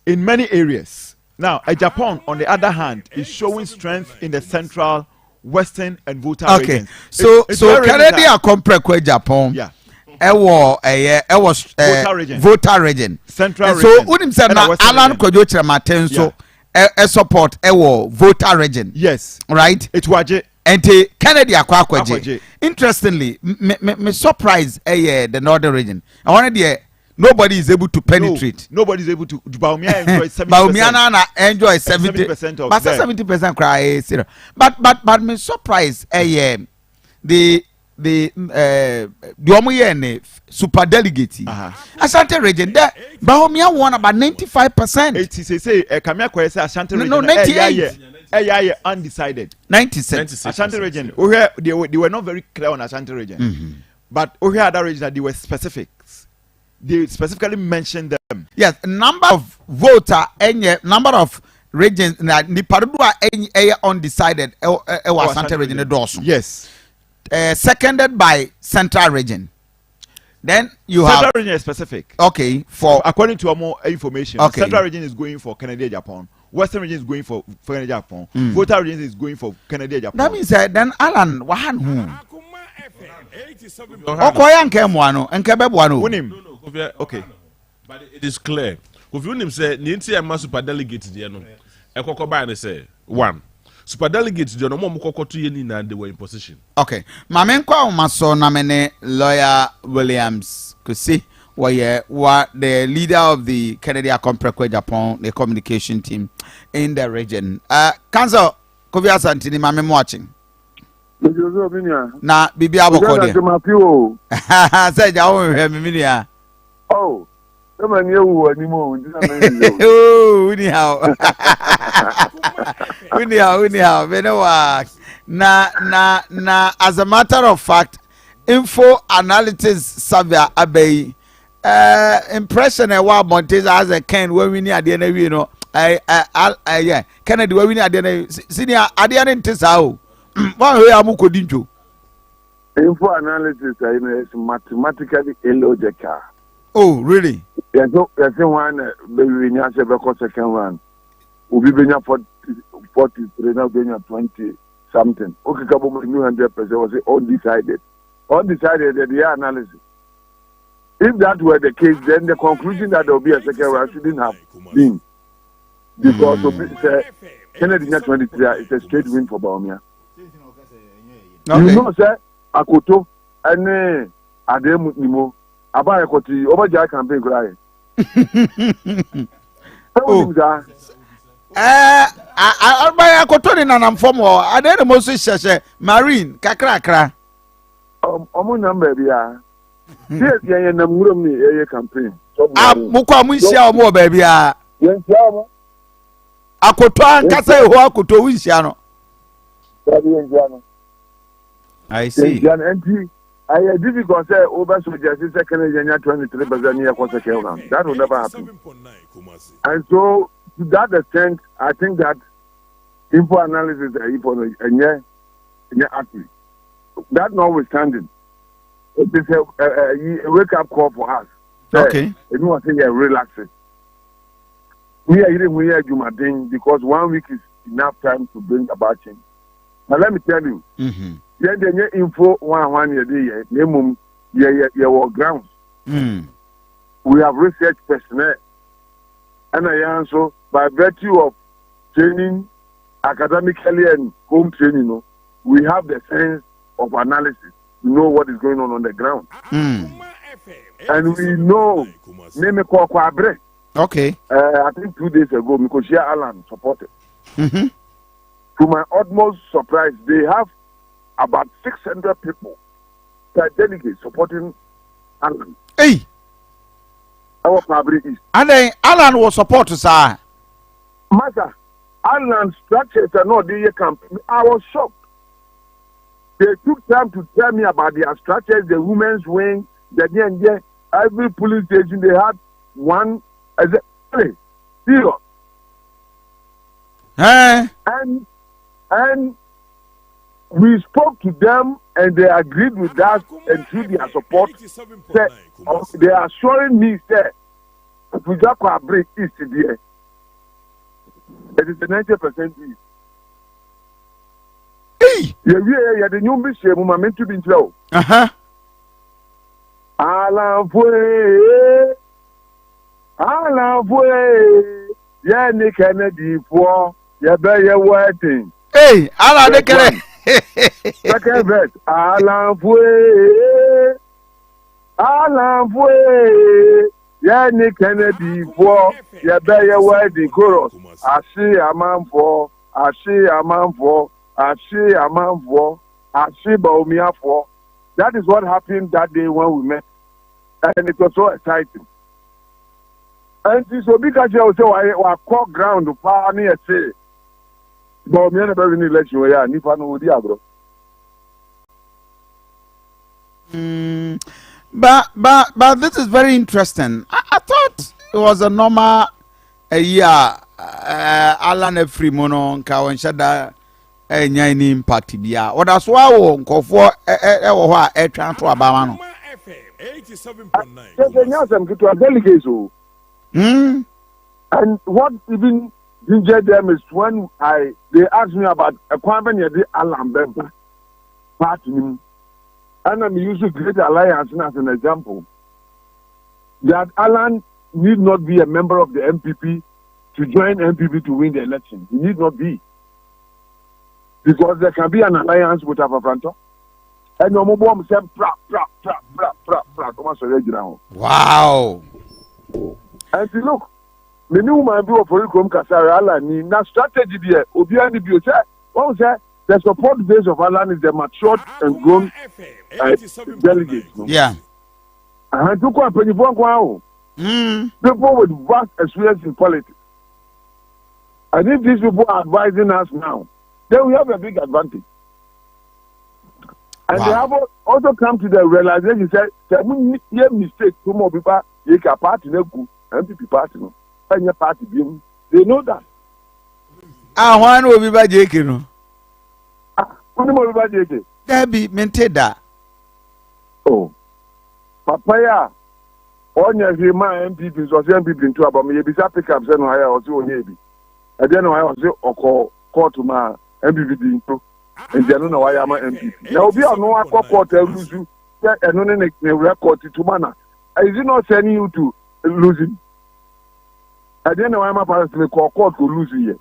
in many areas. Now, Japan, on the other hand, is showing strength in the central, western, and Volta regions. So Canada compare with Japan. Yeah. Volta region. Central so region. So unim say na Alan Kojo Chiramaten so support Volta region. Yes. Right? It waje. And Canada akwaje. Interestingly, me surprise the northern region. I wanted the nobody is able to penetrate. Nobody is able to. Bawumia enjoy 70%. Bawumia enjoy 70% of but them. 70% cry serious. But me surprise the super delegate Asante region there Bawumia won about 95%. It is say Kamia kwese Asante region no 98 undecided 96 Asante region where they were not very clear on Asante region but where other regions that they were specifics, they specifically mentioned them. Yes, number of voter and number of regions na the Padua undecided Asante region Dawson. Yes. Seconded by Central Region. Then you Central have Region is specific. Okay, for according to more information, okay. Central Region is going for Canada, Japan. Western Region is going for Canada, Japan. Volta Region is going for Canada, Japan. That means then Alan wahan who. Akoma FM 87. Okoya nkemwano, nkebebwano. Unim. Okay. But it is clear. Kofi unim say ni nti am super delegate there no. Ekoko ba ne say 1. Super delegates do no mo kokoto ye ni na they were in position. Okay. Mame nkwa umaso na mene lawyer Williams kusi wa the leader of the Canada Compre Japan the communication team in the region. Council Kofi Asante ni mame watching. Na bibi aboko de. Say ja wo hwe miminia. Oh. Come you anymore. Oh, anyhow, na as a matter of fact, info analysis survey abey impression e wa Montez as a Ken when we near the you know yeah Kennedy when we near the senior adian ntisa one way amukodinjo. Info analysis is mathematically illogical. Oh, really? Yes, one baby Nyasha second one. Ubi Benya 43 now Benya 20 something. Okay, couple 100% was undecided. Undecided that the analysis. If that were the case, then the conclusion that there will be a second round shouldn't have been. Because Kennedy 23 is a straight win for Bawumia. Okay. You know, sir, Akoto and Ademu Nimo. Abaya koti obaja campaign cry. Abaya koto ni nanam form o ade de mo so hyehyɛ marine kakrakra. Omo number bia. Yes ye nam ngurom ni ye campaign. Mukwa mu nhia omo ba bia. Ye nhia mo. Akoto ankasa eho akoto wu nhia no. I see. I difficult say over soldiers second 23% near second round. That will never happen. And so to that extent, I think that info analysis and accurate. That notwithstanding, it is a wake up call for us. Okay. You know what I say relaxing. We are Jumadin because 1 week is enough time to bring about change. Now let me tell you. Then the info one year day, minimum your grounds. We have research personnel, and I answer by virtue of training, academically and home training. We have the sense of analysis to know what is going on the ground, and we know. Okay. I think 2 days ago, Mikoshia Alan supported. To my utmost surprise, they have about 600 people per delegate supporting Alan. Hey! Our fabric is. And then Alan was support, sir. Master, Ireland structures are not the campaign. I was shocked. They took time to tell me about their structures, the women's wing, the every police station they had one as a zero. And we spoke to them and they agreed with us and through their support. They are assuring me that if we got to break east there, it is a 90% east. Hey! Yeah, the new mission moment to be slow. Yeah, Nick Kennedy for your better wedding. Hey, Alan de Kere. Second verse. Alan yeah, Nick Kennedy for your better wedding chorus. I see a man for. I see a man for. Baumia for. That is what happened that day when we met. And it was so exciting. And so because you say I call ground to power near say. But me never win election where I nipa no odi agro. But this is very interesting. I thought it was a normal year. Alan Efri mono nka wanshada enya impact bia. What that's why wo nkofo wo ho a transfer abama no. 87.9. And what even gingered them is when they asked me about a company the Alan Bemba party, and I'm using Great Alliance as an example. That Alan need not be a member of the MPP to join MPP to win the election. He need not be. Because there can be an alliance with Afafranto. And no more say wow. And look, the new man do for Rikom Kasara Alan na strategy there. Obiani Bio say, what say the support base of Alan is the matured and grown delegates. Yeah. And to come people with vast experience in politics. And if these people are advising us now, then we have a big advantage. And they have also come to the realization that we make mistake. Two more people, you can party, MPP party, and your party, they know that. One will be by JK. One more by JK. That be maintained that. Oh, Papaya, on your MPP, so MPP into about me, bisa pick up, send higher or so, maybe. And then I was call to my MPP into. And they don't know why I'm an MPP. Now, we are no court lose you, and no record to manner. Is it not sending you to losing? I don't know why my parents may call court to lose you.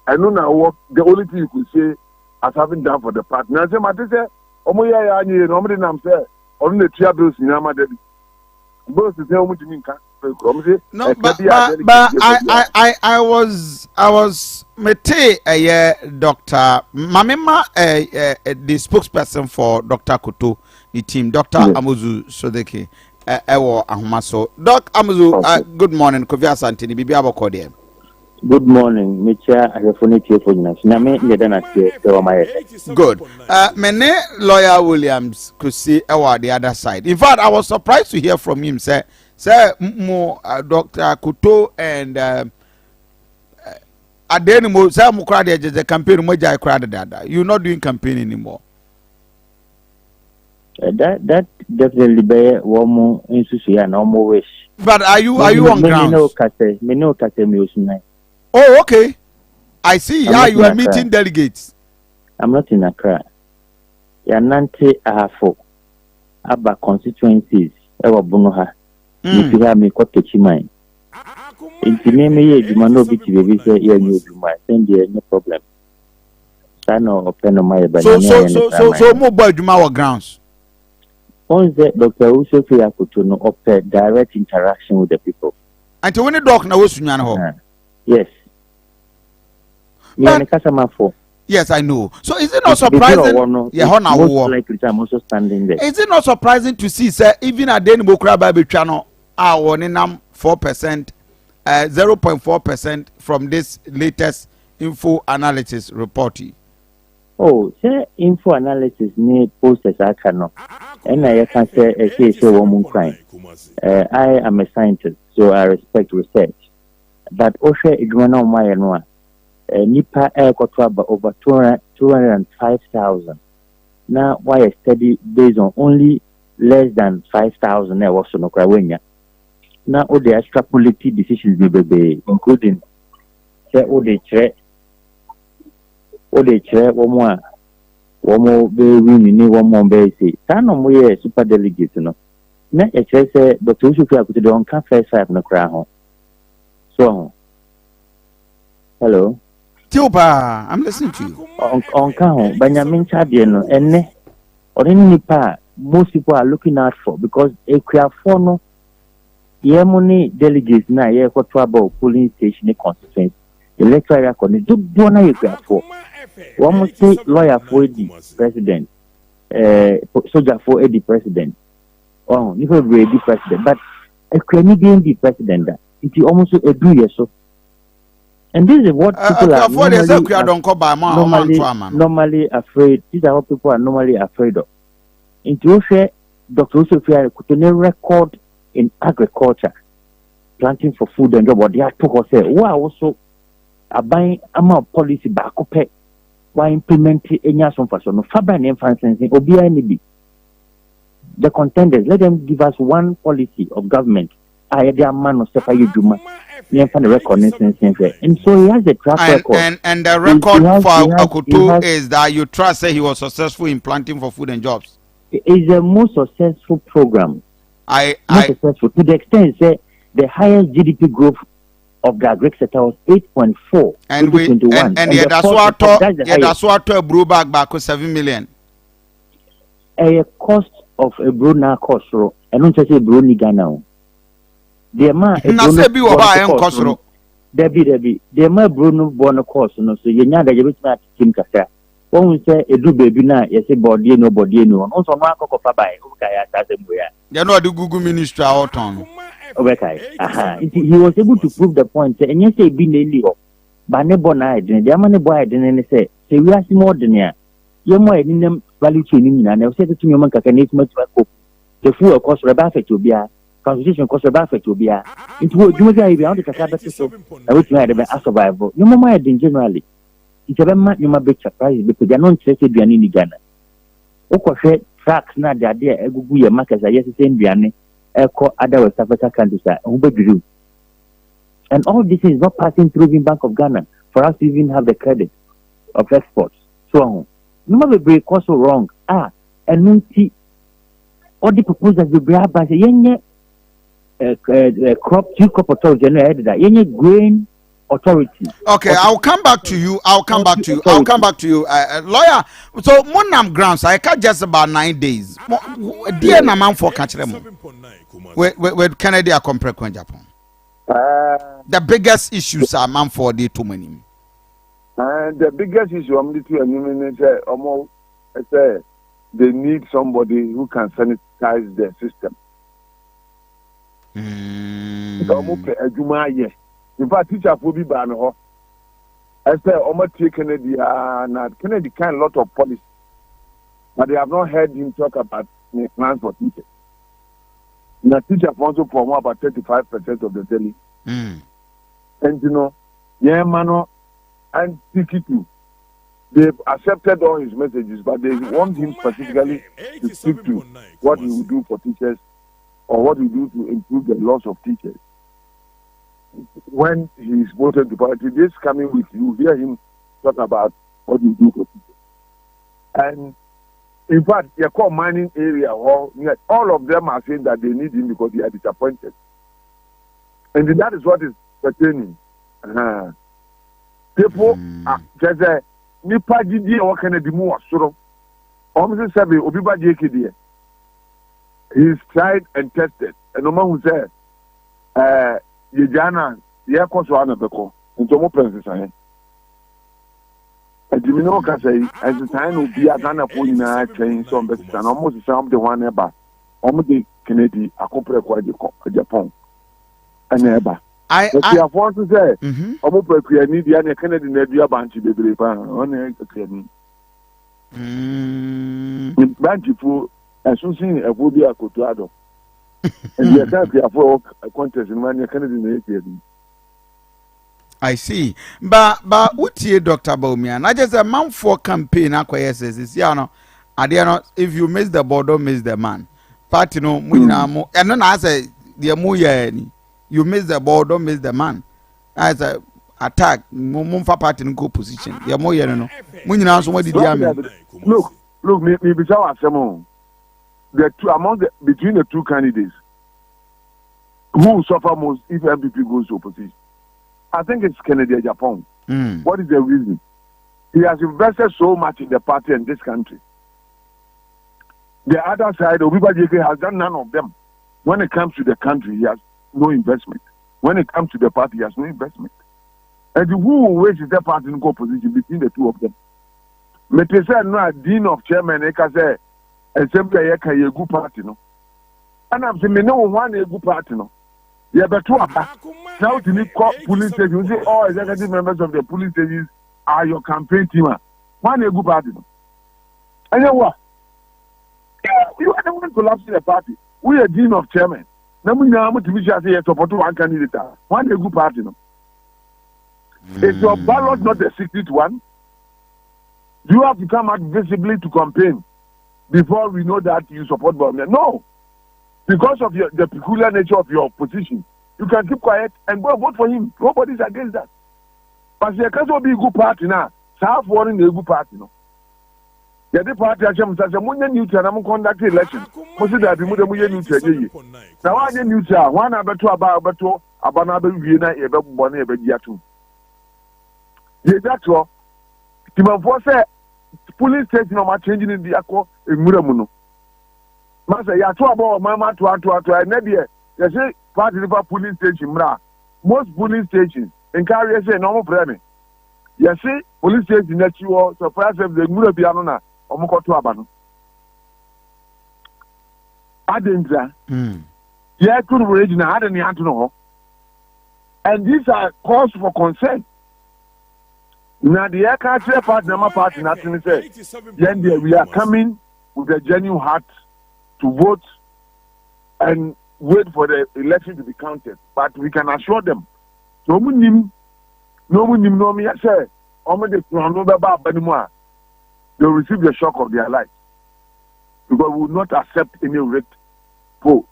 I know now what the only thing you could say as having done for the party. Now, I say, Matisse, Omoya, and normally I'm saying, only the three bills in Yamada. Both the same with me. No, but I was mete Dr. Mamema the spokesperson for Dr. Koto, the team, Dr. Amuzu Sodeke, Ewo Ahumaso. Doc Amuzu, good morning, Kofi Asante, Bibi Abokode. Good morning, Micha. I have phone here for you. Good. Mene lawyer Williams could see the other side. In fact, I was surprised to hear from him say more Dr. Kuto and Adenimo say Mukrade the campaign moja crowded that. You're not doing campaign anymore. That definitely be one more institution and no more wish. But are you on ground? Me no kase. Oh, okay. I see. You are meeting delegates. I'm not in Accra. Yanante Ahafo. Aba constituencies. Ewa Bunoha. If you have me quite catchy mine. If you name me, you might not be to be here. You might send you no problem. So mobile Juma grounds. Once the Dr. Usofi Akutuno offer direct interaction with the people. And to win a doc now was yes. Yes, I know. So is it not surprising? Yeah, most likely I'm also standing there. Is it not surprising to see, sir, even at the Bokra Bible channel, our 4% 0.4% from this latest info analysis report. Oh, say info analysis ni posters aka no. And I can say one crime. I am a scientist, so I respect research. But Osha Idwana Mayanwa, Nipa Air Kotraba over 205,000. Now, why a study based on only less than 5,000 was no Krawenya. Now, all the extrapolated decisions may be, including say, all the chair, one more be winning, one more be say, Tano super delegates, no. Now, a chair say, but you should have put it on first 5 no crown. So, hello. Tiopa, I'm listening to you. On count, Benjamin Chadiano, and or any nipa, most people are looking out for because a clear for no money delegates now, yeah, for trouble polling station constituency. Electoral record, do not you clear for. One must say lawyer for the president, soldier for the president. Oh, you will be the president, but a Canadian the president. It almost a do yes so. And this is what people are normally afraid. These are what people are normally afraid of. Into Dr. Usofia could record in agriculture, planting for food and job. What they are to say, why also a buying amount policy back up, why implementing any some fashion no fabric and financing OBI. The contenders, let them give us one policy of government. I their man of Sefa Juma. And so he has a track record. And the record for Akutu is that you trust that he was successful in planting for food and jobs. It's the most successful program. Successful to the extent say the highest GDP growth of the agri sector was 8.4. And that's what to brew back 7 million. A cost of a brew now cost and not just a brew ni Ghana. The man Nasebi oba en kosro. Debi. The man Bruno born course no so yenya da yebet na team kasa. Won say edu baby na yesi body no. Also no akoko fa bai o ka ya tasem ya. They know the Google ministry out on. Okay. He was able to prove the point say enye say bi na eli ho. Ba ne bo na idin. The man ne boy idin ne say we are more than ya. Ye mo edin value chain ni na na say to me man kaka na etuma ko. The full cost re ba affect obia. Constitution cost about it will be into what you may be on the Casabas so I wish you had a survival. No more than generally. It's a man you might be surprised because they're not interested in Ghana. Oko tracks not the idea a good markets are yes the same Biane, Echo other West African countries who do. And all this is not passing through the Bank of Ghana for us to even have the credit of exports. So no matter be also wrong. And no all the proposals will be up by the crop authority any grain authority. Okay, I'll come back to you. Lawyer, so Monam grounds I can't just about 9 days. Dear Naman for catch them. With Kennedy a compre Japan. The biggest issues are man for the too many. And the biggest issue I'm almost they need somebody who can sanitize their system. In fact, teacher will be banned. I say, Kennedy can a lot of policy, but they have not heard him talk about plans for teachers. Now, teacher wants to promote about 35% of the daily. And Mano and Tikitu, they've accepted all his messages, but they want him specifically to speak to what he will do for teachers. Or what we do to improve the loss of teachers. When he is voted to party, this coming week, you hear him talk about what we do for teachers. And in fact, the core mining area, all of them are saying that they need him because they are disappointed. And that is what is pertaining. People are just Nipa Gidi or Kennedy Moore, so almost say, Obiba JKD. He's tried and tested. And no man who said, Yajana, Yakoswana Beko, and Tomo Princess. And you know, say, as the time will be a Ghana for train some best and almost some the one almost the Kennedy, a compre Japan, and ever. I want to say, Omo Pekuani, the other Kennedy, Nedia Banchi, baby, on a Banchi for associating a Bobia Cotuado. And the country for a contest in one Kennedy. I see. But what you Dr. Baumian? I just a month for campaign acquiesces. If you miss the ball, don't miss the man. Party no, and then I say the you miss the ball, don't miss the man. As a attack, Mumfa party in good position. The more no. When you answer what did you Look, me beside Samo. The two among between the two candidates who will suffer most if MPP goes to opposition. I think it's Kennedy Japan. What is the reason? He has invested so much in the party and this country. The other side, Obibajike has done none of them. When it comes to the country, he has no investment. When it comes to the party, he has no investment. And who will waste the party in opposition between the two of them? Mete say no dean of chairman eka say assembly eka ye good party no. And I'm saying me no one a good party no. You better aba. Now to need police station. You say all executive members of the police stations are your campaign team. One a good party no. And you what? You are the one collapsing the party. We are dean of chairman. Now we know how to be say support one candidate. One a good party no. Is your ballot not a secret one? Do you have to come out visibly to campaign before we know that you support Bawumia? No. Because of the peculiar nature of your position, you can keep quiet and go and vote for him. Nobody's against that. But you can't be a good party now. South warning a good party. No. The party has said, "Munye neutral, I'm conduct election." Most of that, munye neutral. Now, one neutral, one abeto abanabe wiena ebe bone ebe diatu. That's all. Timafo say police station no changing in the akọ emura mu no. Master ya to about mama to na there. You say party river police station mra. Most police stations in carry say no more problem. You say police station that you are surprise if the emura bia no na omo to aba no. Adendra. Yeah, could original had any anto no. And these are cause for concern. Now the air party nothing say. Then we are coming with a genuine heart to vote and wait for the election to be counted. But we can assure them, no me say, they'll receive the shock of their life. Because we will not accept any rigged vote.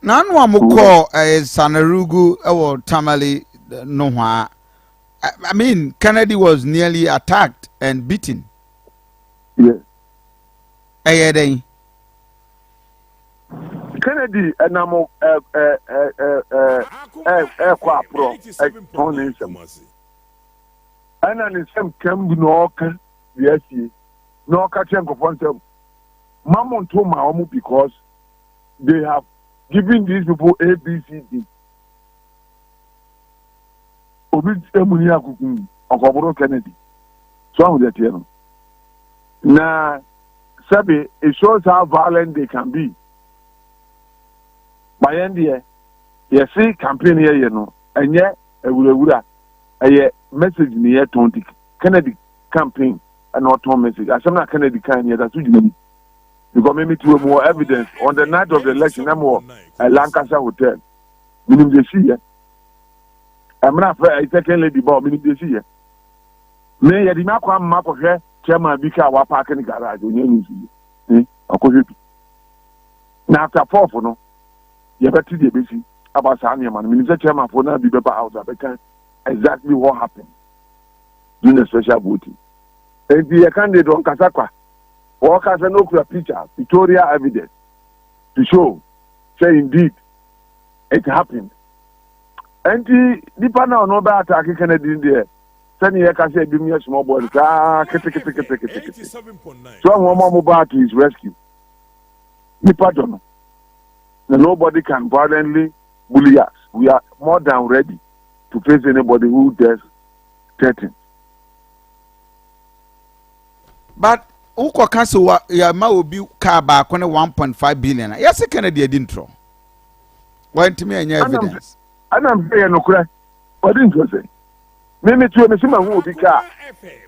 Nanu amuko Sanarugu or Tamale no. I mean, Kennedy was nearly attacked and beaten. Yes. Kennedy and I'm and then some came no yes, no catching of them. Mammon told my home because they have given these people A, B, C, D. Obi emunia kukum okoboro Kennedy. So I'm that you now. Sabi, it shows how violent they can be. By end year, you see campaign here, you know, and yet a message in the year 20 Kennedy campaign and not one message. I some Kennedy can hear that's what you mean. Because maybe to more evidence on the night of the election, I'm more at Lancaster Hotel. Meaning they see it. I'm not a second lady about meaning they see it. May you not come map of her. Chairman Bika wa park in the garage when you see. Now after 4 for no, you better the basic about Sanya man. Minister Chairman for now be better out of exactly what happened during the special voting. And the candidate on Kasakwa, workers and no picture, pictorial evidence to show, say indeed it happened. And the panel no better attack Kennedy in there. Send you can say, give me a small boy. So I'm mobile to his rescue. Nobody can violently bully us. We are more than ready to face anybody who dares threaten. But Uko Kasu, Yama will be car back on 1.5 billion. Yes, Kennedy didn't throw. Why to me and your evidence? And I'm saying, no cry. What didn't you say? Mimi to me, Sima who be car.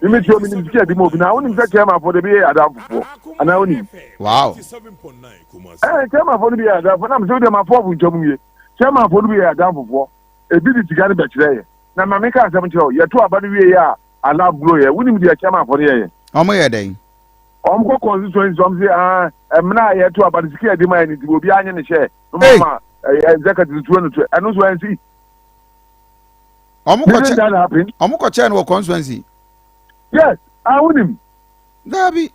Mimi to me, the movie. Now, only the camera for the beer at Ampo. And I only. Wow. Camera for the beer at Ampo. I'm doing my fault with Jomi. Camera for the beer at Ampo. A bit to get a batch there. Now, my maker has come to you. You're 2 about the year. I love Gloria. Wouldn't be a camera for the year. How many day? I'm going to constituency. I'm not here to about the security demand. It will be on the share. No, Mama, executive 22. And also, I see. Didn't that happen? Omuko no constituency. Yes, I would him. Dabi.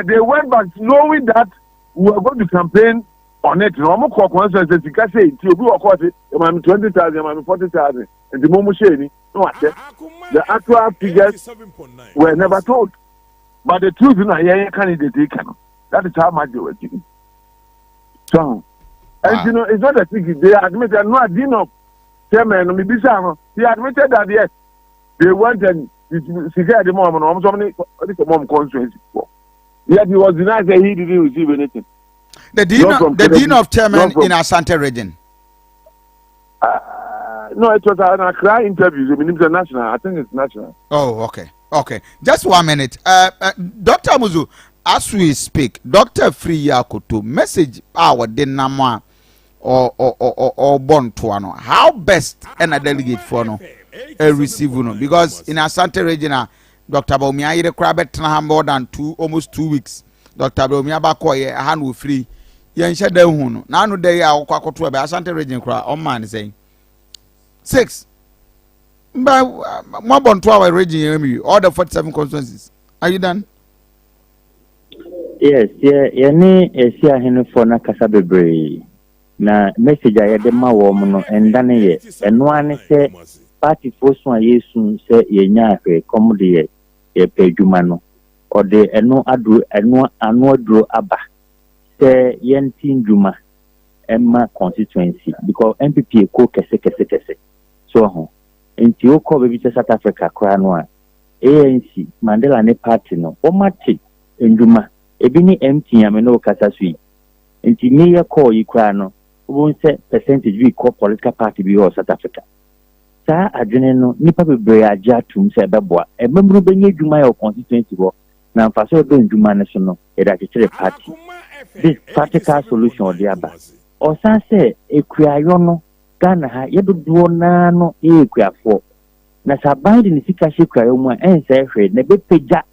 They went back knowing that we were going to campaign on it. Omuko constituency, you can say, to be a quarter, you might be 20,000, you might be 40,000. And the Momo Shani, no, the actual figures were never told. But the truth is, I candidate they can. That is how much they were giving. So, and you know, it's not a thing. They admit that no, I did not. Chairman, he admitted that yes, they went and secured the mom and so mom constituency. Yet he was denied that he didn't receive anything. The dean of chairman in Asante region. No, it was an Accra interview. I mean, it's national. I think it's national. Oh, okay. Okay. Just 1 minute. Dr. Muzu, as we speak, Dr. Free Yakutu, message our denama or born to ano. How best and a delegate for no receive no, because in Asante region, Dr. Baumia ire crabet na more than almost 2 weeks. Dr. Baumia bakoye a hand will free. Yen shed de hunu. Na no dey a kwakoto be Asante region kra on man saying 6. But more than 2 hour region, all the 47 constituencies. Are you done? Yes, yeah, ni for na kasabebre. Na message aye de ma wo no endane ye. Eno ane se party force one yesu se ye nya hwe kom de ye pedwuma no. O de eno adro aba. Se ye ntin dwuma emma constituency because MPP ko kese. So ho. Nti okọ bebi che South Africa kra no a ANC Mandela ne party no o mate nduma ebi ni MT ame no kasa sui nti me ye call yi kra no won se percentage we call political party bi o South Africa sa adwene no nipa bebre agya tum se beboa ememru benye dwuma ya constituency ho na mfaso do nduma ne so no e da kire party this practical solution dey aba o san se ekuayo no Ghana ha yedodo na no ekuafo na sabaidi ni sika shekwa mu ense hwe na bepeja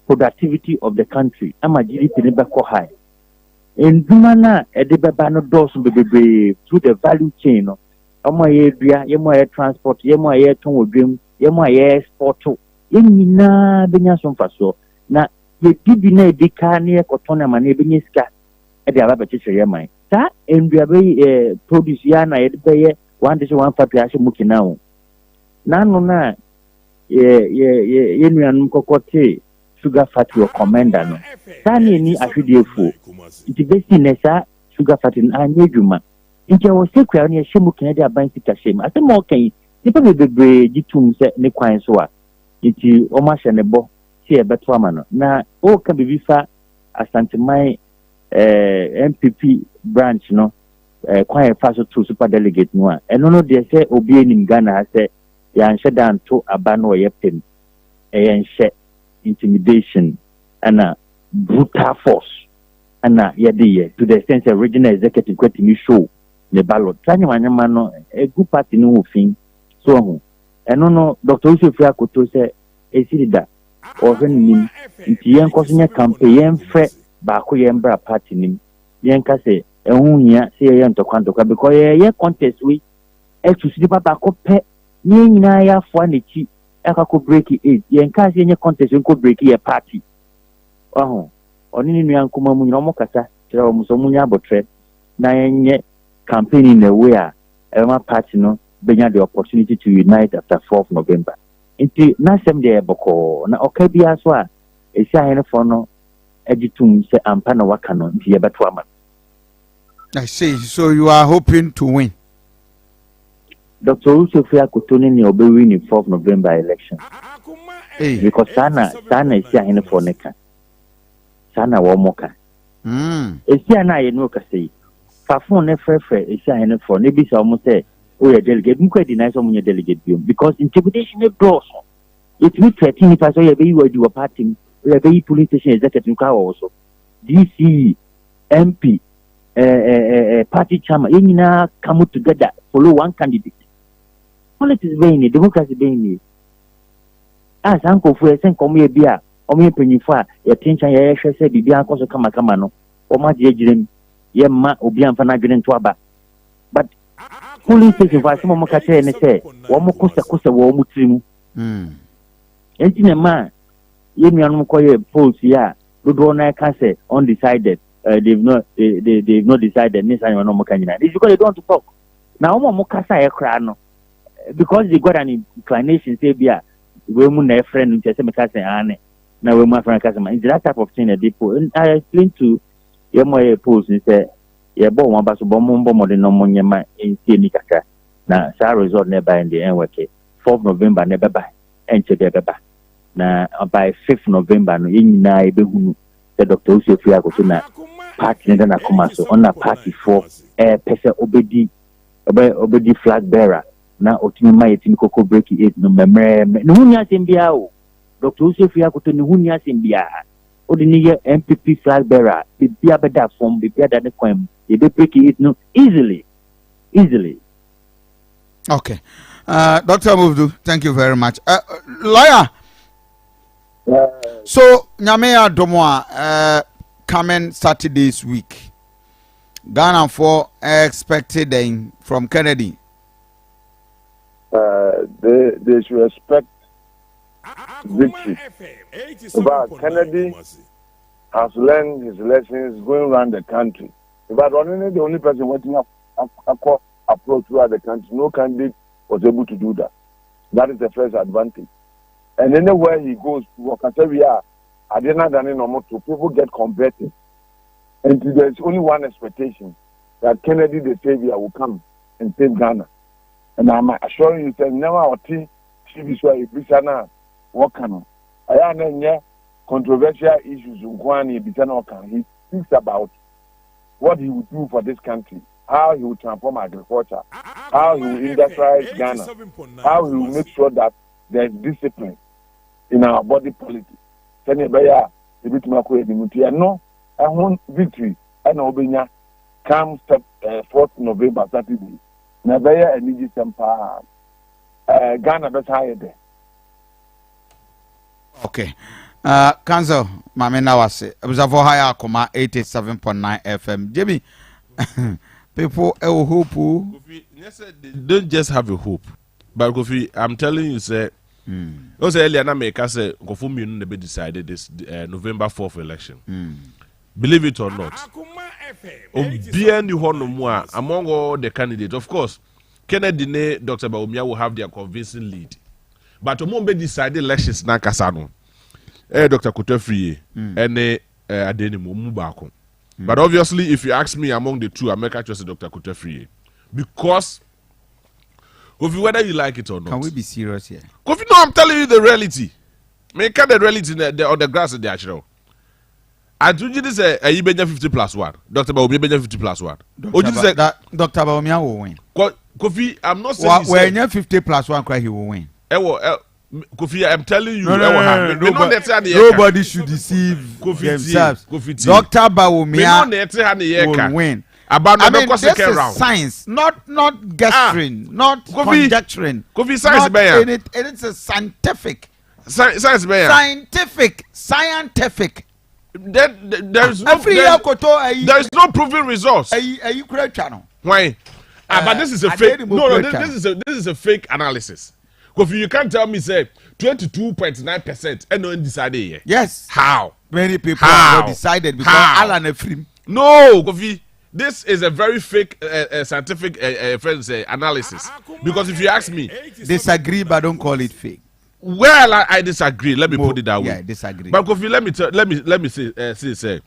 productivity of the country ama GDP ne beko high enduma na edebeba no dosu bebebe through the value chain no omo ye dua ye mo ye transport ye mo ye ton odwem ye mo ye export ye nyina benya so mfaso na ye bibi na edika na ye kotona ma na ebenya sika e de aba bechichire man ta endua be produce ya na ye be 150 ashe mukina o na no na ye nuanum kokote sugar factory or commander no tani ni ahwedefo nti besi nesa sugar factory anye dwuma nti wo sekwa na hye mukina de aban sika shem asem o kan nipa bebre gitum se ne kwan so a nti o ma hye ne bo si e beto ama no na o ka bebi fa Asante mai MPP branch no kwan fa so to super delegate no a eno no de se obi enim Ghana ha se ya nhye dan to aba no ye pem nhye intimidation and brutal force and ye to the extent that regional executive kwetimi show the ballot tanya wanyama no a good party no ofin so ho eno no Dr. Yusuf Akoto se esirida o hwenim nti yen kosonya campaign yen fre ba ko yen bra party nim yen ka se ehun hia se yen ntokwa because ye contest we to see papa ko pe ni nyina ya fo anechi aka ko break it yen ka se yen contest ko break ye party oh oni ni nua nkoma mu nyina mo kasa kira wo so munya abotre na yenye campaign in a way a ema party no benya the opportunity to unite after 4th November nti na sem de boko na okabia so a esi ahene fo no agitum se ampa na waka no nti ye beto ama. I see. So you are hoping to win. Dr. Usofia Kotoni ni obe win in 4th November election. Hey. Because sana isi ahene fo neka. Sana wo moka. Esi ana ye no ka sei. Fafon ne frefre esi ahene fo ne bi sa omo se oh yeah delegate mu kwadi na so mu delegate biom because intimidation is gross it means 13 if so you be you do a party you be police station executive ka also DC MP party chairman nyina come together follow one candidate politics being democracy being as uncle for sen come here bia o me panyifo a ye tension ye hwe se bibia akoso kama no o ma je jirem ye ma obi amfa na dwene nto aba but police station for some ka tell ne say wo mo kosa wo mo tirimu enti na ma ye nuanom koye polls ya do na ka say undecided they've not decided this and no mo kanyina it's because they don't want to talk now mo kasa e kra no because they got an inclination say bia we mu na friend nti say me kasa ane na we mu friend kasa it's that type of thing that people and I explain to ye mo ye polls and say ye bo one baso bo mo de no mo nyema enti ni kaka na sa result never in the end work 4th November never by enche be beba na by 5th November no nyina e be hunu the Dr. Usofi akoso na party na Akoma so on a party for pese obedi flag bearer na otimi ma yetimi koko break it no memre no hunya sembia o Dr. Usofi akoto no hunya sembia odini ye MPP flag bearer bibia beda form bibia da ne kwam e be break it no easily Okay. Dr. Muvdu, thank you very much. Lawyer. So, Nyamea Domoa, coming Saturday's week. Ghana for expected from Kennedy. They should expect victory. But Kennedy has learned his lessons going around the country. But only the only person waiting up approach throughout the country. No candidate was able to do that. That is the first advantage. And anywhere he goes to work, I say we are. I did not done no to people get converted. And there's only one expectation that Kennedy the Savior will come and save Ghana. And I'm assuring you that never or TV show if we are what can I am controversial issues he thinks about what he would do for this country, how he will transform agriculture, how he will industrialize Ghana, how he will make sure that there is discipline in our body politics. Send a bear, the bit of no, I want victory and Obenya come 4th November Saturday. Nabaya and Niji Sempa Ghana that's higher there. Okay. Council, Mamena was it was a higher Akoma 87.9 FM. Jimmy, people hope. Don't just have a hope. But Kofi, I'm telling you, say, also earlier, na make us say, Kofi Minu be decided this November 4th election. Believe it or not, among all the candidates, of course, Kennedy and Dr. Baumia will have their convincing lead. But among be decided elections na kasano, Dr. Kofi and Adenimo Mubako. But obviously, if you ask me among the two, I make choose Dr. Kofi because. Kofi, whether you like it or not. Can we be serious here? Kofi, no, I'm telling you the reality. Make the reality on the grass in the actual. I told you this you been 50+1. Dr. Baumia been 50+1. Dr. Baumia will win. Kofi, I'm not saying when you're 50+1 cry he will win. Kofi, I'm telling you, nobody should deceive themselves. Dr. Baumia will win. I mean, this is science, not guessing, not conjecturing. Kofi, science, it's a scientific. Scientific. There is no proven results. Why? But this is a fake. No, this is a fake analysis. Kofi, you can't tell me say 22.9% and no one decided yet. Yes. How? Many people have not decided because Alan Efrim. No, Kofi. This is a very fake scientific analysis. Because if you ask me, disagree, but don't call it fake. Well, I disagree. Let me put it that way. Yeah, disagree. But Kofi, let me say.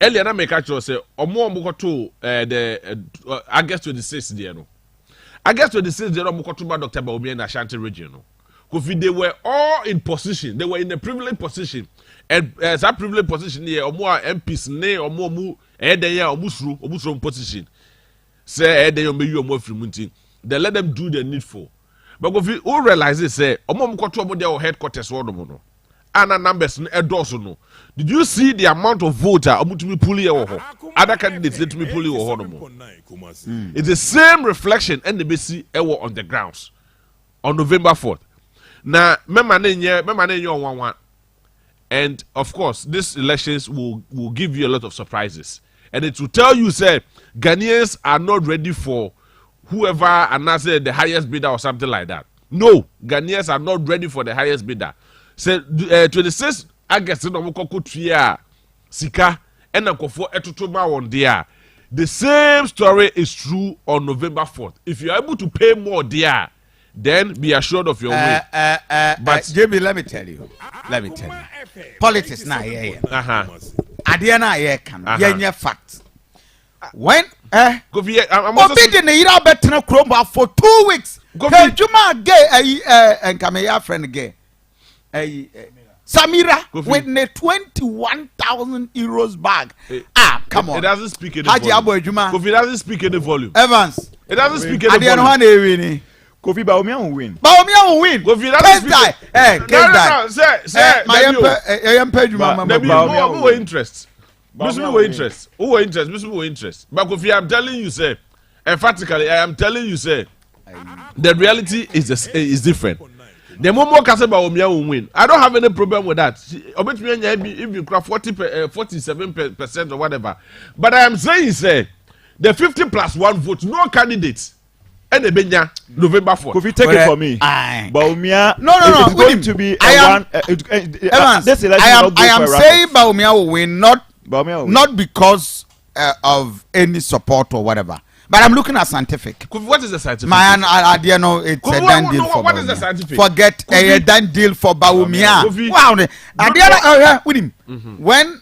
Earlier, I make actually say, Omo to the August 26th there no. August 26th there Omo Dr. Baumia in Ashanti region no. Kofi, they were all in position. They were in a privileged position. And that privileged position here, Omo MPs ne Omo mu there omusru position. Say there you may you Omo Frimunti. They let them do the needful. But if you all realize it, say, Omom Kotomo their headquarters or no. And numbers no. Did you see the amount of voter Omutumi Puli or other candidates let me pull you or It's the same reflection and the BC on the grounds on November 4th. Now, remember, and of course, these elections will give you a lot of surprises. And it will tell you, say, Ghanaians are not ready for whoever announced the highest bidder or something like that. No, Ghanaians are not ready for the highest bidder. Say, 26 August, no Moko Sika, and Nkofo Etutuma on there. The same story is true on November 4th. If you are able to pay more there, then be assured of your win. But JB, let me tell you. Politics na yeah. Adia na yeah can. Yeah fact. When Kofi, I'm Obi ne ira betena kromba for 2 weeks. Kofi Juma gay and Kameya friend gay. Samira Kofi. with a 21,000 euros bag. Come on. It doesn't speak any Haji volume. Juma. Kofi, it doesn't speak any volume. Evans. It doesn't speak any Adia no volume. one Kofi Baumia will win. Baumia will win. Kofi, that Case die. Case die. Say, I am paid you, mama. who interest? Who interest? But Kofi, I'm telling you, say, emphatically, I am telling you, say, the reality is different. The Momo Kaseba Omia will win. I don't have any problem with that. If you craft 47% or whatever. But I am saying, say, the 50+1 vote, no candidates. And the Benya, November 4th. Kofi, take it for me. Baumia, no. It's going to be Evans, this election I am saying Baumia will win, not because of any support or whatever. But I'm looking at scientific. Kofi, what is the scientific? Man, I didn't know it's Kofi, a done deal for what Baumia. is the scientific? Forget a done deal for Baumia. Kofi. Wow, I didn't with him. When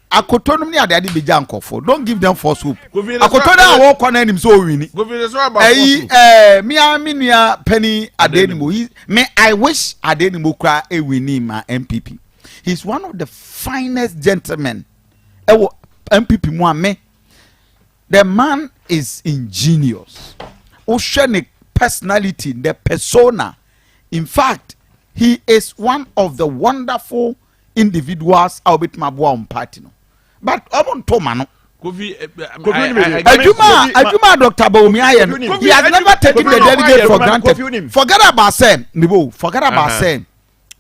Akotonomy are the Bijanko for, don't give them false hope. Akotona walk on him so winning. Miaminia Penny Adenimo. May I wish Adenimo cry a winning my MPP. He's one of the finest gentlemen. MPP Mwame. The man is ingenious. Oceanic personality, the persona. In fact, he is one of the wonderful individuals I'll be my boy party. But I'm on Tomano. Ajuma Dr. Baumia, he has never taken the delegate for granted. Forget about saying, forget about saying,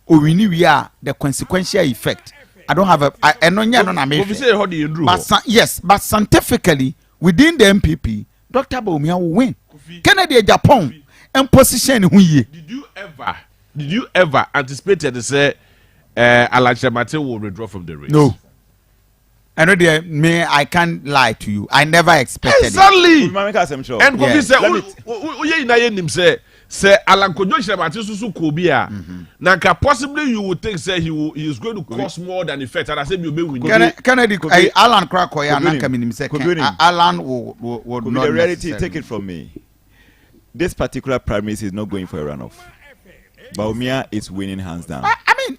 we knew we are the consequential effect. I don't have yes, but scientifically, within the MPP, Dr. Baumia will win. Kennedy Japan and position who ye. Did you ever anticipate to say Alan Shamate will withdraw from the race? No. I can't lie to you. I never expected exactly. it. And Kofi say Alan Kojo Shamate susu Kobia. Nanka possibly you would think say he is going to cost more than effect. And I said you may win. Kennedy Alan Krakoya Nanka minim say Alan would not. The reality, take it from me. This particular premise is not going for a runoff. Baumia is winning hands down. I mean,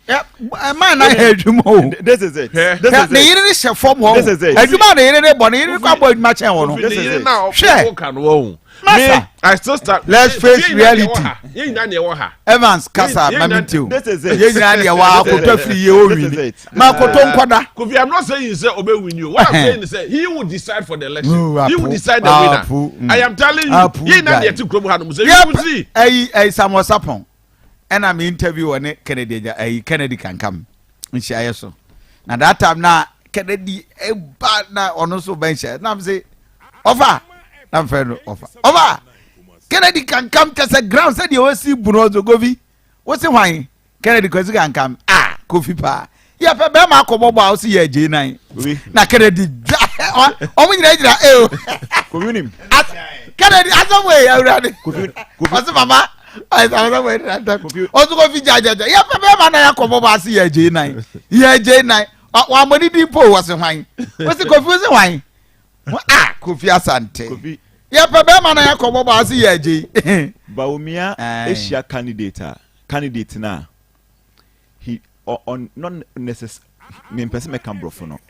man, I heard you more. This is it. This is it. I still start. Let's face reality. Evans Kasa, this is it. Kofi, I'm not saying he said obey win you. What I'm saying is he will decide for the election. He will decide the winner. I am telling you. He not yet to see. Samuel Sapon. And I'm interviewing Kennedy can come. So now that time now Kennedy a bad now on also bench. Now I'm say over. I'm fair over. Kennedy can come to the ground. Said you will see Bunozo Govi. What's the why? Kennedy can come. Kofi pa. Yeah, but Bama Kobo I'll see a J9. Now Kennedy. Kennedy, other way already. What's mama? I also go fi jaja. Yeah, man, I come over see J9. Yeah, J9. One money people was wine. What's the confusing wine? Kofi Asante. Yeah, man, I come over see J. Baumia Asia candidate now. He on non necessary. Me person me can brofo no.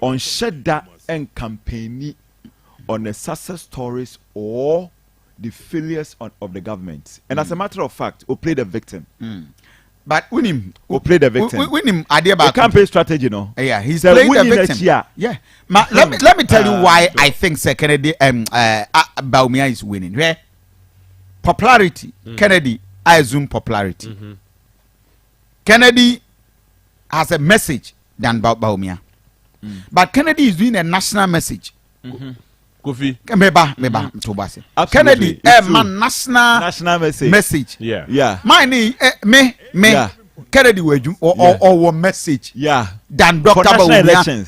On sheda and campaign on the success stories or the failures of the government. And as a matter of fact, we play the victim. But win play the victim. Win him. The campaign strategy, no. Yeah, he's playing the victim. Yeah. Let me tell you why I think Sir Kennedy Bawumia is winning. Yeah. Popularity. Kennedy, I assume popularity. Kennedy has a message than Bawumia. But Kennedy is doing a national message. Kofi. Meba Tobasi. Kennedy, man, national message. Yeah. Mine, me. Yeah. Kennedy or message. Yeah. Than Dr. Bawumia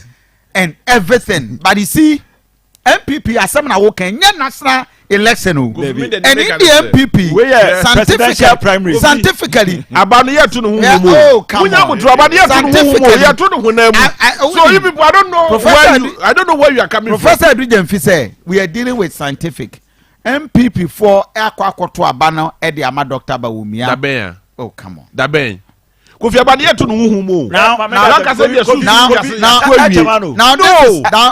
and everything. But you see, MPP are some now working national election. And in the MPP, scientifically, oh, come on. So you people, I don't know where you are coming from. Professor Adrian say we are dealing with scientific. MPP for to abano Eddie Ama Dr. Bawumia. Oh, come on. Daben. Kofi Abaniya to no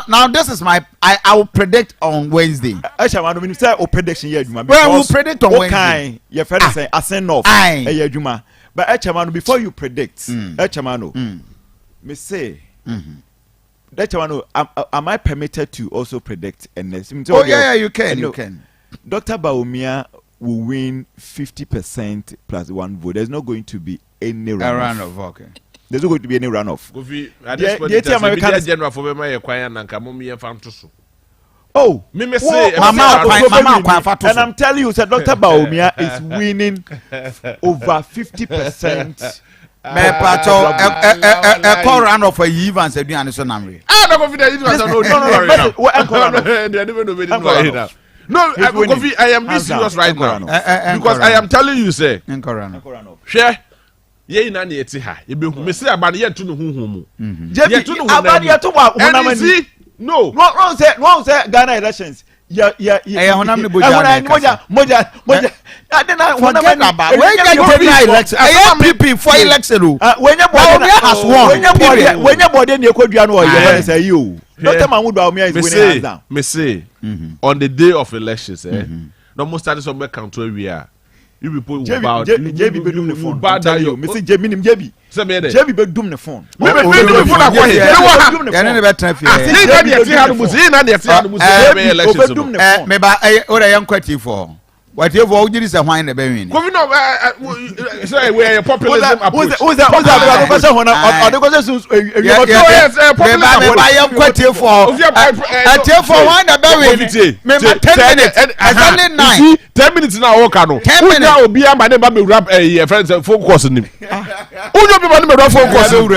now this is my I will predict on Wednesday. Prediction well, we'll predict on Wednesday. Your friend say ascend off. But Echamano, before you predict, Echamano, me say, Echamano, am I permitted to also predict? Oh yeah, you can. You can. Dr. Bawumia will win 50% plus 1 vote. There's not going to be any runoff. Okay. There's not going to be any runoff. Oh, me say, and I'm telling you, Dr. Bawumia is winning over 50%. A call runoff for Evans and Namri. No, Kofi, I am being serious right now because I am telling you, say, share. Ye na ne eti ha. Ebe hu me say abane ye to no huhu mu. Abane ye to wa honamani. No. No say Ghana elections. Yeah. Honam ne moja. Adena honamani. When you get election, MPP for election. When your body has won. When your body ne kodua no ye say you. Dr. Mahmoud Bawumia is winning hands down. Me say on the day of elections, no most started some count to we are. You people about JB bedum the phone. Bad you. Me say JB nim JB. Say me there. JB bedum the phone. Me the phone akwa here. Can you better feel? See na dey see how muzi, na dey see how muzi elections. Me ba o dey yan kwati for. What you for ujiri say hwan na be win. Kofi no say we are populism approach. Who's that question hona o dey question yes, populism. Me ba yan kwati for. Atie for hwan na be win. Me ma 10 minutes. Exactly 9. 10 minutes now work no. Unya obi ama ne ba me rap friends phone calls nim. Unya obi ma ne me rap phone calls nim.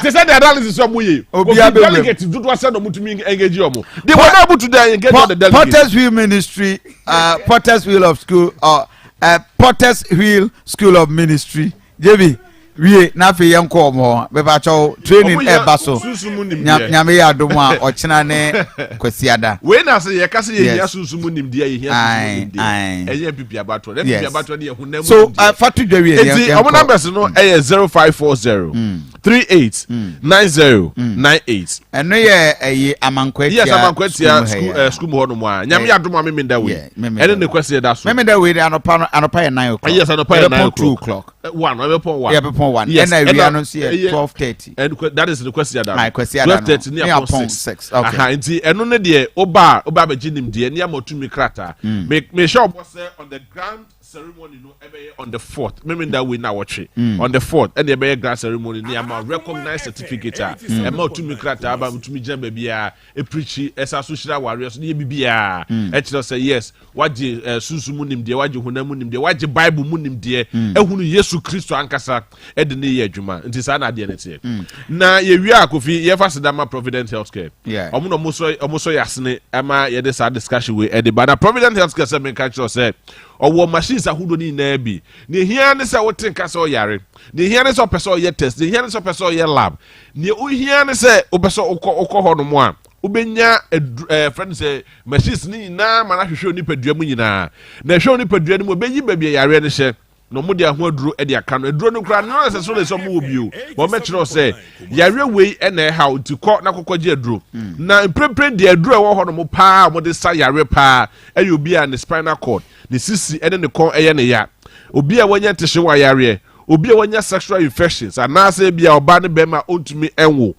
They said the analysis of muye. Obi delegate do say no mutumi engage omo. They were not able to engage on the delegate. Pottersville Ministry, Pottersville of School or Pottersville School of Ministry. JB we na fe yen ko mo be ba cho training e ba so nyame ya adoma o chena ne kwasiada we na say ye kase ye hia sunsumu nim dia ye hia sunsumu dia eye pipi abato na pipi abato ne hunam so fatu dwe ye omo numbers no e 0540 389098 eno ye eye amankwatia yes amankwatia school ho no mo a nyame ya adoma me menda we ene ne kwase da so me menda we anopa ye 9 o'clock yes anopa ye 9 o'clock 1 we pon 1 yeah pon 1 yes and we announce 12:30 and that is the question that my question 12:30 near upon 6 okay nti eno ne de oba be ginim de ne amotumi krata me sure boss on the grand ceremony no ebe on the 4th meaning that we now watch it on the 4th and the grand ceremony near my recognized certificate e ma otumi krata aba mutumi jamba bia e preach esa so shira warriors ne bibia e kire say yes waje sunsumu nim de waje hunamu nim de waje bible mu nim de ehunu Yesu Kristo ankasa e de ne ye adwuma nti sa na de ne tie na ye wi akofi ye fa sedama Provident Healthcare omo no omo so yasne ama ye de sa discussion we e de bana Provident Healthcare say me catch say owo machines ahudo ni na bi ne hia ne se woten ka se oyare ne hia ne se opeso ye test ne hia ne se opeso ye lab ne o hia ne se opeso okọ ho no mo a ubenya friend say machines ni na mana hwehwe oni padua mu nyina na hwe oni padua ni mo benyi babia yare ne hye no mo dia ho aduro e dia ka no aduro no kra no se so le so mo obi o bo me kire say yare we e na ha nti kọ na kokọje aduro na prepare dia aduro e wo ho no mo pa mo de sa yare pa e obi a ne spinal cord ne sisi e ne kon e ne ya obi a wanya tehye wa yare obi a wanya sexual infections anase bia oba ne bema ontumi enwo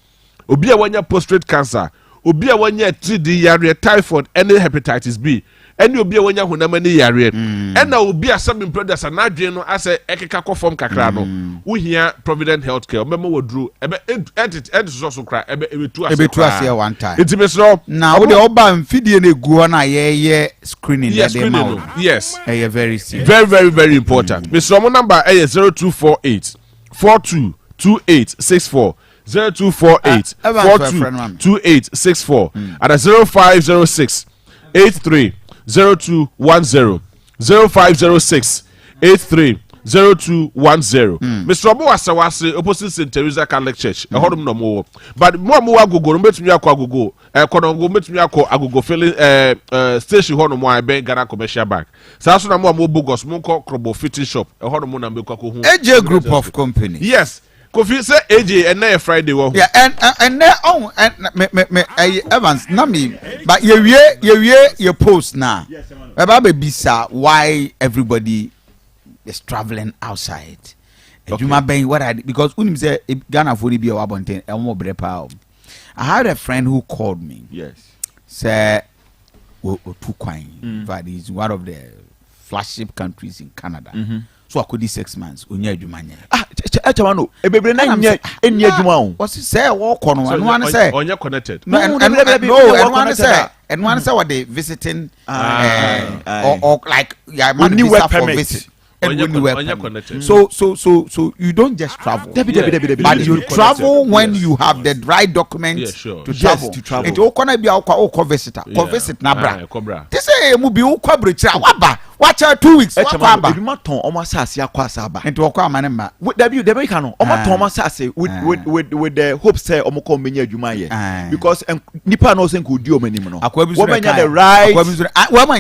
obi a wanya prostate cancer obi a wanya TD yare typhoid and hepatitis B any obi a wanya honama ni yare and na obi a some brothers anadwe no ase ekeka kofom kakra no wo hia Provident Healthcare memo wodru ebe ent so kra ebe ebetu ase one time intime so na wo de oba mfidie na egu na ye screening yes, dey ma yes very serious very important Mr. Mo number 0248 422864 0248 422864 and 0506 830210 0506 830210 Mr. Obo wasawase opposite St. Teresa Catholic Church ehodum no mo but mo agogo no betumi akọ agogo konongo betumi akọ agogo filling station ho no mo ben Ghana Commercial Bank sa so na mo bogos mo kọ Krobo Fitting Shop ehodum na mbekwa ko hu AJ group of companies yes Kofi say AJ and na Friday wo yeah and oh and me Evans na me but you post now about bisa why everybody is traveling outside Juma ben what I because unim say Ghana for be our bonten e mo brepa I had a friend who called me yes say too quine but is one of the flagship countries in Canada so I could 6 months onya adwuma nya Echawano ebebre na nya eni adwuma o what say work on one say onya connected no and one say what they visiting or like yeah man visa for visit and so you don't just travel but you travel when you have the right documents to travel it will gonna be our visitor visit na bra this say mu bi ukwa brechira waba watch 2 weeks wakwa ba ebi maton omo asase akwa asaba enti wakwa amane ma debi kan no omo ton omo asase with the hope say omo ko menya adwuma ye because nipa no say ko di omo nim no wo menya the right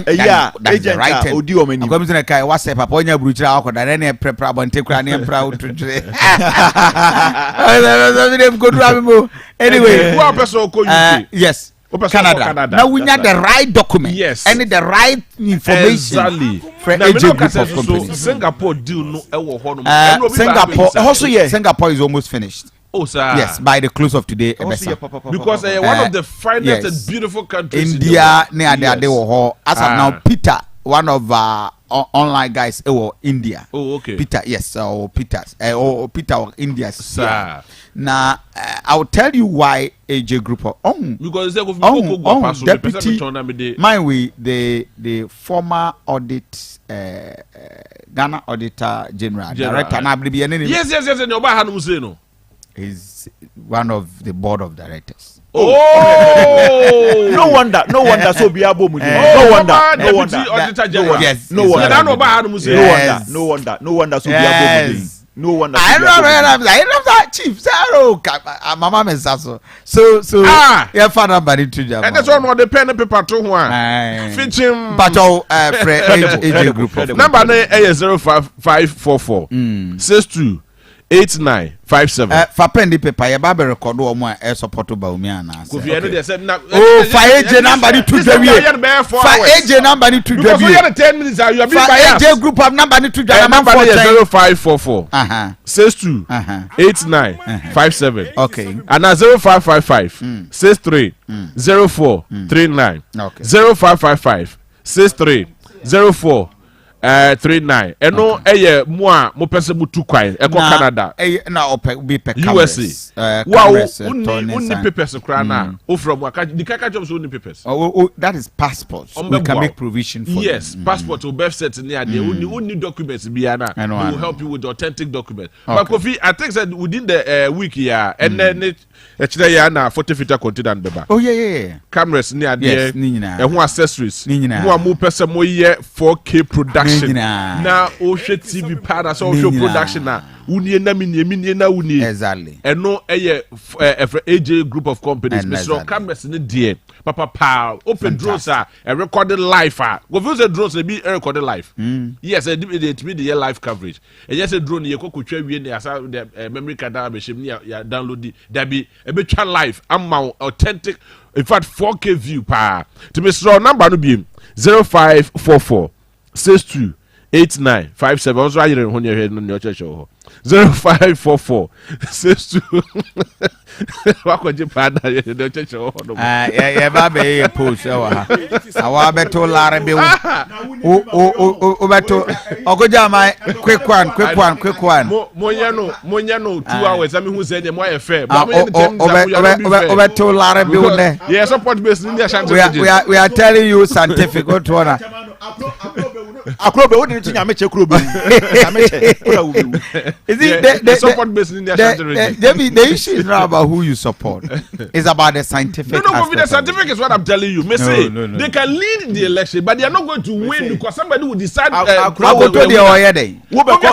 yeah agent odi omo nim akwa bizuna kai whatsapp papa onya bruchira akoda na prepare bonte kra na empra ututire anyway who person ko UK yes Canada. Now we need the right document. Yes. And the right information. Exactly. For AJ group of companies. Singapore deal no Singapore is almost finished. Oh sir. Yes, by the close of today. Because one of the finest and beautiful countries India near the as of now Peter, one of online guys India. Oh okay. Peter, yes, Peter or India. Sir. Now I'll tell you why AJ group of because deputy the former audit Ghana Auditor General Director yes no is one of the board of directors. Oh no wonder so be abo mu no wonder yes no wonder so be abo mu no wonder I know that chief zero mama mesaso so yeah father body to jam and that's one the pen and paper to one fitching but AJ group of number 05544 62 8957 fa pen the paper ya ba be record o mo e support ba omi ana Kofi eno dey say na fa AJ number ni to dwawie fa AJ number ni to dwawie because you have 10 minutes you have been by AJ group of number ni to dwawie number 0544 62 89 57 okay and na 0555 63 04 39 okay 0555 63 04 39 eno mo a mo pese mutu kwan Canada na be USA wow unni papers kra na o from the kaka jobs unni papers that is passports we can make provision for yes passport or birth cert ni ade unni documents bia na will help you with the authentic document but Kofi I think said within the week yeah and then actually ya na 40 feet container beba oh yeah cameras ni ade yes ni nyina accessories mo mo pese mo ye 4K production production na o hwe TV para so o hwe production na unie na minie na unie exactly eno eye AJ group of companies Mr. Cameras ne de papa open drones a recorded live go feel say drones be recorded live yes it be the live coverage and yes a drone ye kokotwa wie ne asa memory card na be shim ya download da be e be twa live amount authentic in fact 4K view pa to Mr. number no be 0544 62 8957 also ayere ho ne hwe no church ho 0544 62 wakoje pada ye no church ho no ye ba be ye post wa ha awa beto lare be o beto ogoja mai quick one monya no 2 hours am hu say dem why fair o beto lare be ne yeah support base in the Asante we are telling you scientific what one akrobe wo de nya meche krobe is it the support base in the Asante the issue is not about who you support it's about the scientific no the scientific is what I'm telling you they can lead the election but they are not going to win because somebody will decide go to the oyede wo be ko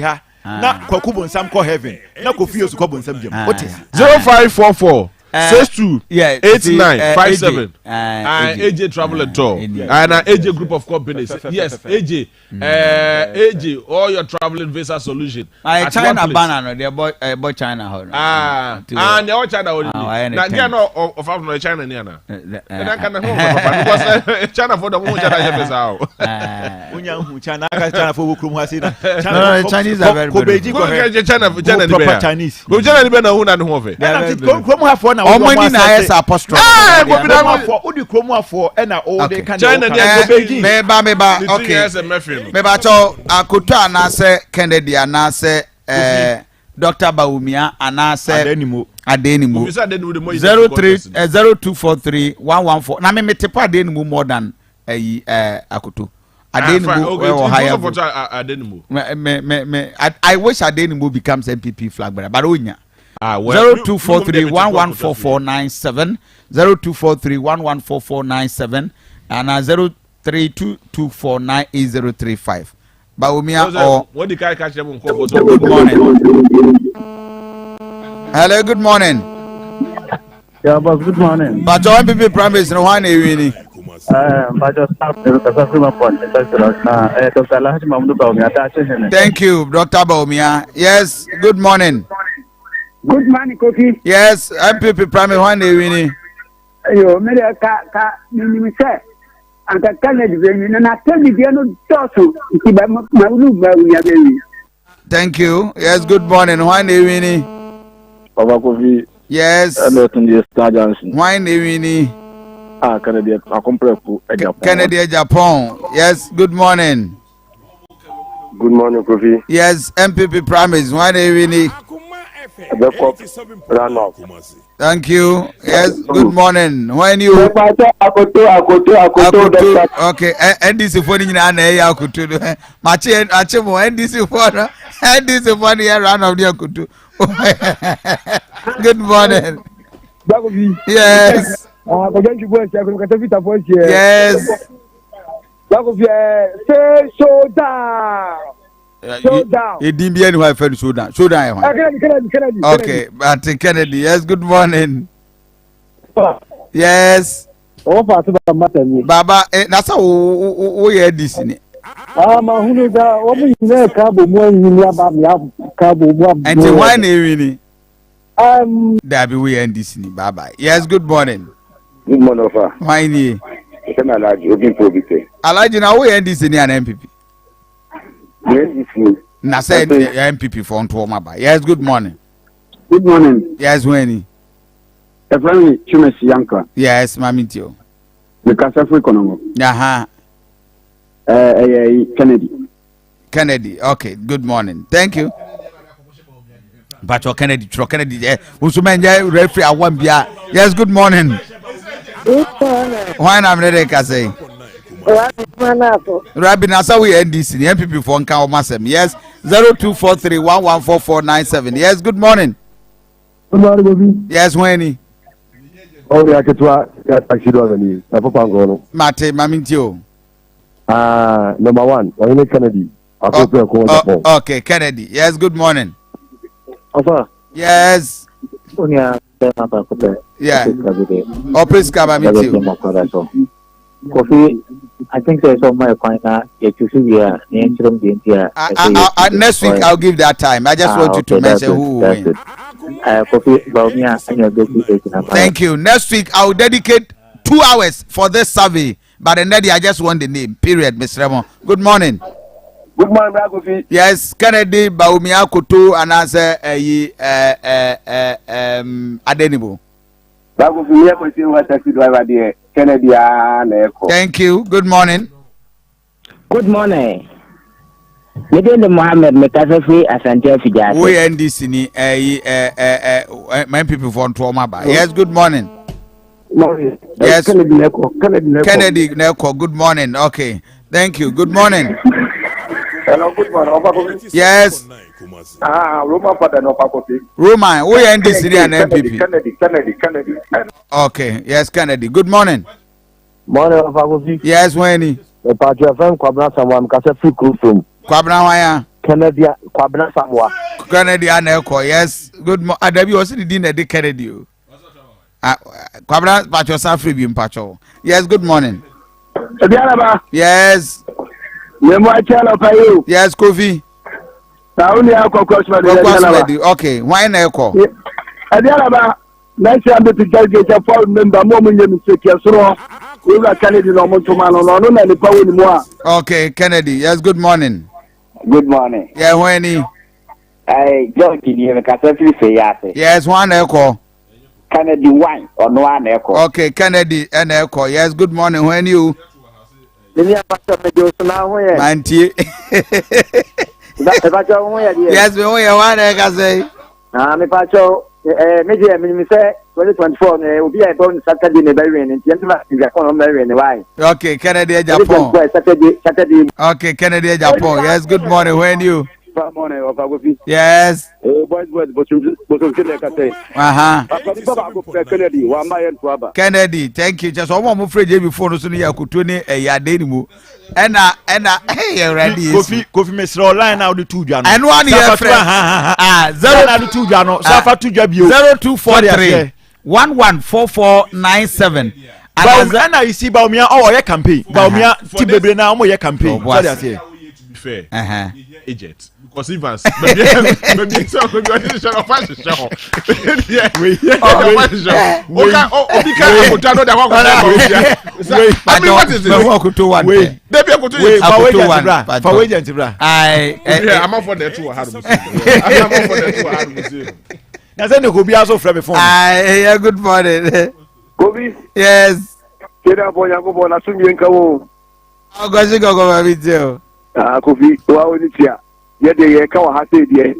ha na kwakubo nsam ko heaven na Kofi yesu ko bo nsam jam ote ha 0544 62 yeah 8957 AJ Travel and Tour and AJ group of companies yes AJ AJ all your traveling visa solution China banana they boy China ho and they all China only na get no of from China near na and can because China for the one China have sao unya hu China ka China for krum ha si na Chinese are very good China proper Chinese go China be na hu na ho fe krum ha for na omoni na yes apostrophe wo di krum ha for e na all they can China dey go Beijing meba okay meba cho akoto anase Kennedy anase Dr. Baumia anase Adenimu 0243 114 na me metepa Adenimu more than akoto Adenimu or higher Adenimu I wish Adenimu becomes MPP flag bearer but onya 0243 114497 0243 114497 and 0322498035 Baumia or what the guy catch them good morning. Hello, good morning. Yeah, boss, good morning. But your MPP promise no one winning. But just Dr. Thank you, Dr. Baumia. Yes, good morning. Good morning, Kofi. Yes, MPP promise one winning. Yo, me ka ni say and ka Kennedy na tell me dey no toso ti ba ma ru ba ya be. Thank you. Yes, good morning. One winning. Baba Kofi. Yes. Hello to the Star Johnson. One winning. Kennedy akomprefu Japan. Kennedy Japan. Yes, good morning. Good morning, Kofi. Yes, MPP promise one winning. Thank you. Yes, good morning. When you okay, NDC for na ya akutu. Machi achemo NDC for here run of the akutu. Good morning. Yes. Yes. Say so down. It didn't be anywhere for Sudan. Sudan. Okay, but Kennedy. Yes, good morning. Yes. Baba, that's how we hear this. And why really? That be we end this. Baba. Yes, good morning. Good morning, sir. Why ni? Alaji now we end this in an MPP. Na said MPP for Ntoma ba. Yes, good morning. Good morning. Yes, Weni. Eframi Chumesi Yanka. Yes, Mamitio. The Kasafri Konomo. Aha. Kennedy. Okay, good morning. Thank you. But your Kennedy, Usumenya referee I want bia. Yes, good morning. Why am ready to say? Rabbi Nasa we NDC, the MPP for Nka Omasem. Yes, 0243 114497. Yes, good morning. Good morning, Bobby. Yes, Weni. Oh, yeah, Ketwa, taxi driver. Mate, Mamintio. Number one, Kennedy. Okay, Kennedy. Yes, good morning. Yes. Yeah. Oh, please come meet you. Kofi, I think there's some my point next week I'll give that time. I just want you to mention who will win. Thank you. Next week I'll dedicate 2 hours for this survey. But then I just want the name. Period, Mr. Ramon. Good morning. Good morning, Kofi. Yes, Kennedy Baumia Kutu and answer Adenibo. Thank you. Good morning. Good morning. Medende Mohammed Mekasafi Asante Fijasi. We NDC ni my people from Tuamaba. Yes, good morning. Morning. Yes. Kennedy Neko. Good morning. Okay. Thank you. Good morning. Hello, good morning. Yes. Roman father no Kofi. Roman, we NDC and MPP. Kennedy. Okay. Yes, Kennedy. Good morning. Morning, Kofi. Yes, Wendy. The party of Kwabna Samwa Mkasa Free Cruise. Kwabna Waya. Kennedy Kwabna Samwa. Kennedy Aneko. Yes. Good morning. Adabi was the dinner de Kennedy. Kwabna Pacho Safri Bim Pacho. Yes, good morning. Aduanaba. Yes. Yes, Kofi. Okay, why na eko? Aduanaba, next time to get a phone member, Kennedy no. Okay, Kennedy. Yes, good morning. Good morning. Yeah, when John Kini Mekasafi Fiyasi. Yes, one eko. Kennedy wine or no one echo. Okay, Kennedy and echo. Yes, good morning. When you Manti. Yes, we only one I can say. Me pacho media me say 2024 will be a bonus Saturday in Bahrain and gentlemen in the Bahrain. Why? Okay, Kennedy Japan. Saturday. Okay, Kennedy Japan. Yes, good morning. When you Morning, yes. Boys, but Kennedy, thank you. Just one more phrase before so you could tune a yadenimu. And hey, ready. Kofi Mesro line out the 2 Jano. And 1 year friend. 2 Jano. Safa 2 Jabio. 0243 114497. Baumia you see Baumia or campaign. Baumia Tibebre now more campaign. What I say. Fair. Agent. Because even maybe so maybe I show yeah what is it? I'm for the 2 na say no go be also from phone. Yeah, good morning. Kofi. Yes. Keda boy yango na sumi nka wo. Ogozi gogo ma video. Kofi, wa oni tia. Ye de ka wa ha say de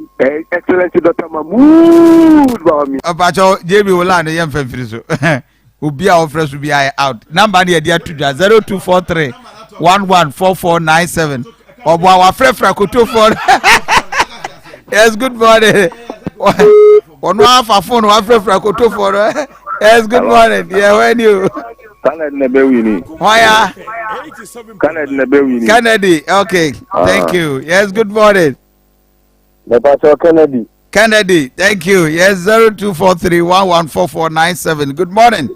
excellent Dr. Mahmood ba mi. Obacho JB wola no yem famfiri so. Obi a ofre so bi out. Number na dia 0243 114497. Obo wa frefra koto for. Yes, good morning. One half a phone wa frefra koto for. Yes, good morning. Yeah, when you Kennedy, okay. Thank you. Yes, good morning. Kennedy, thank you. Yes, 0243114497. Good morning.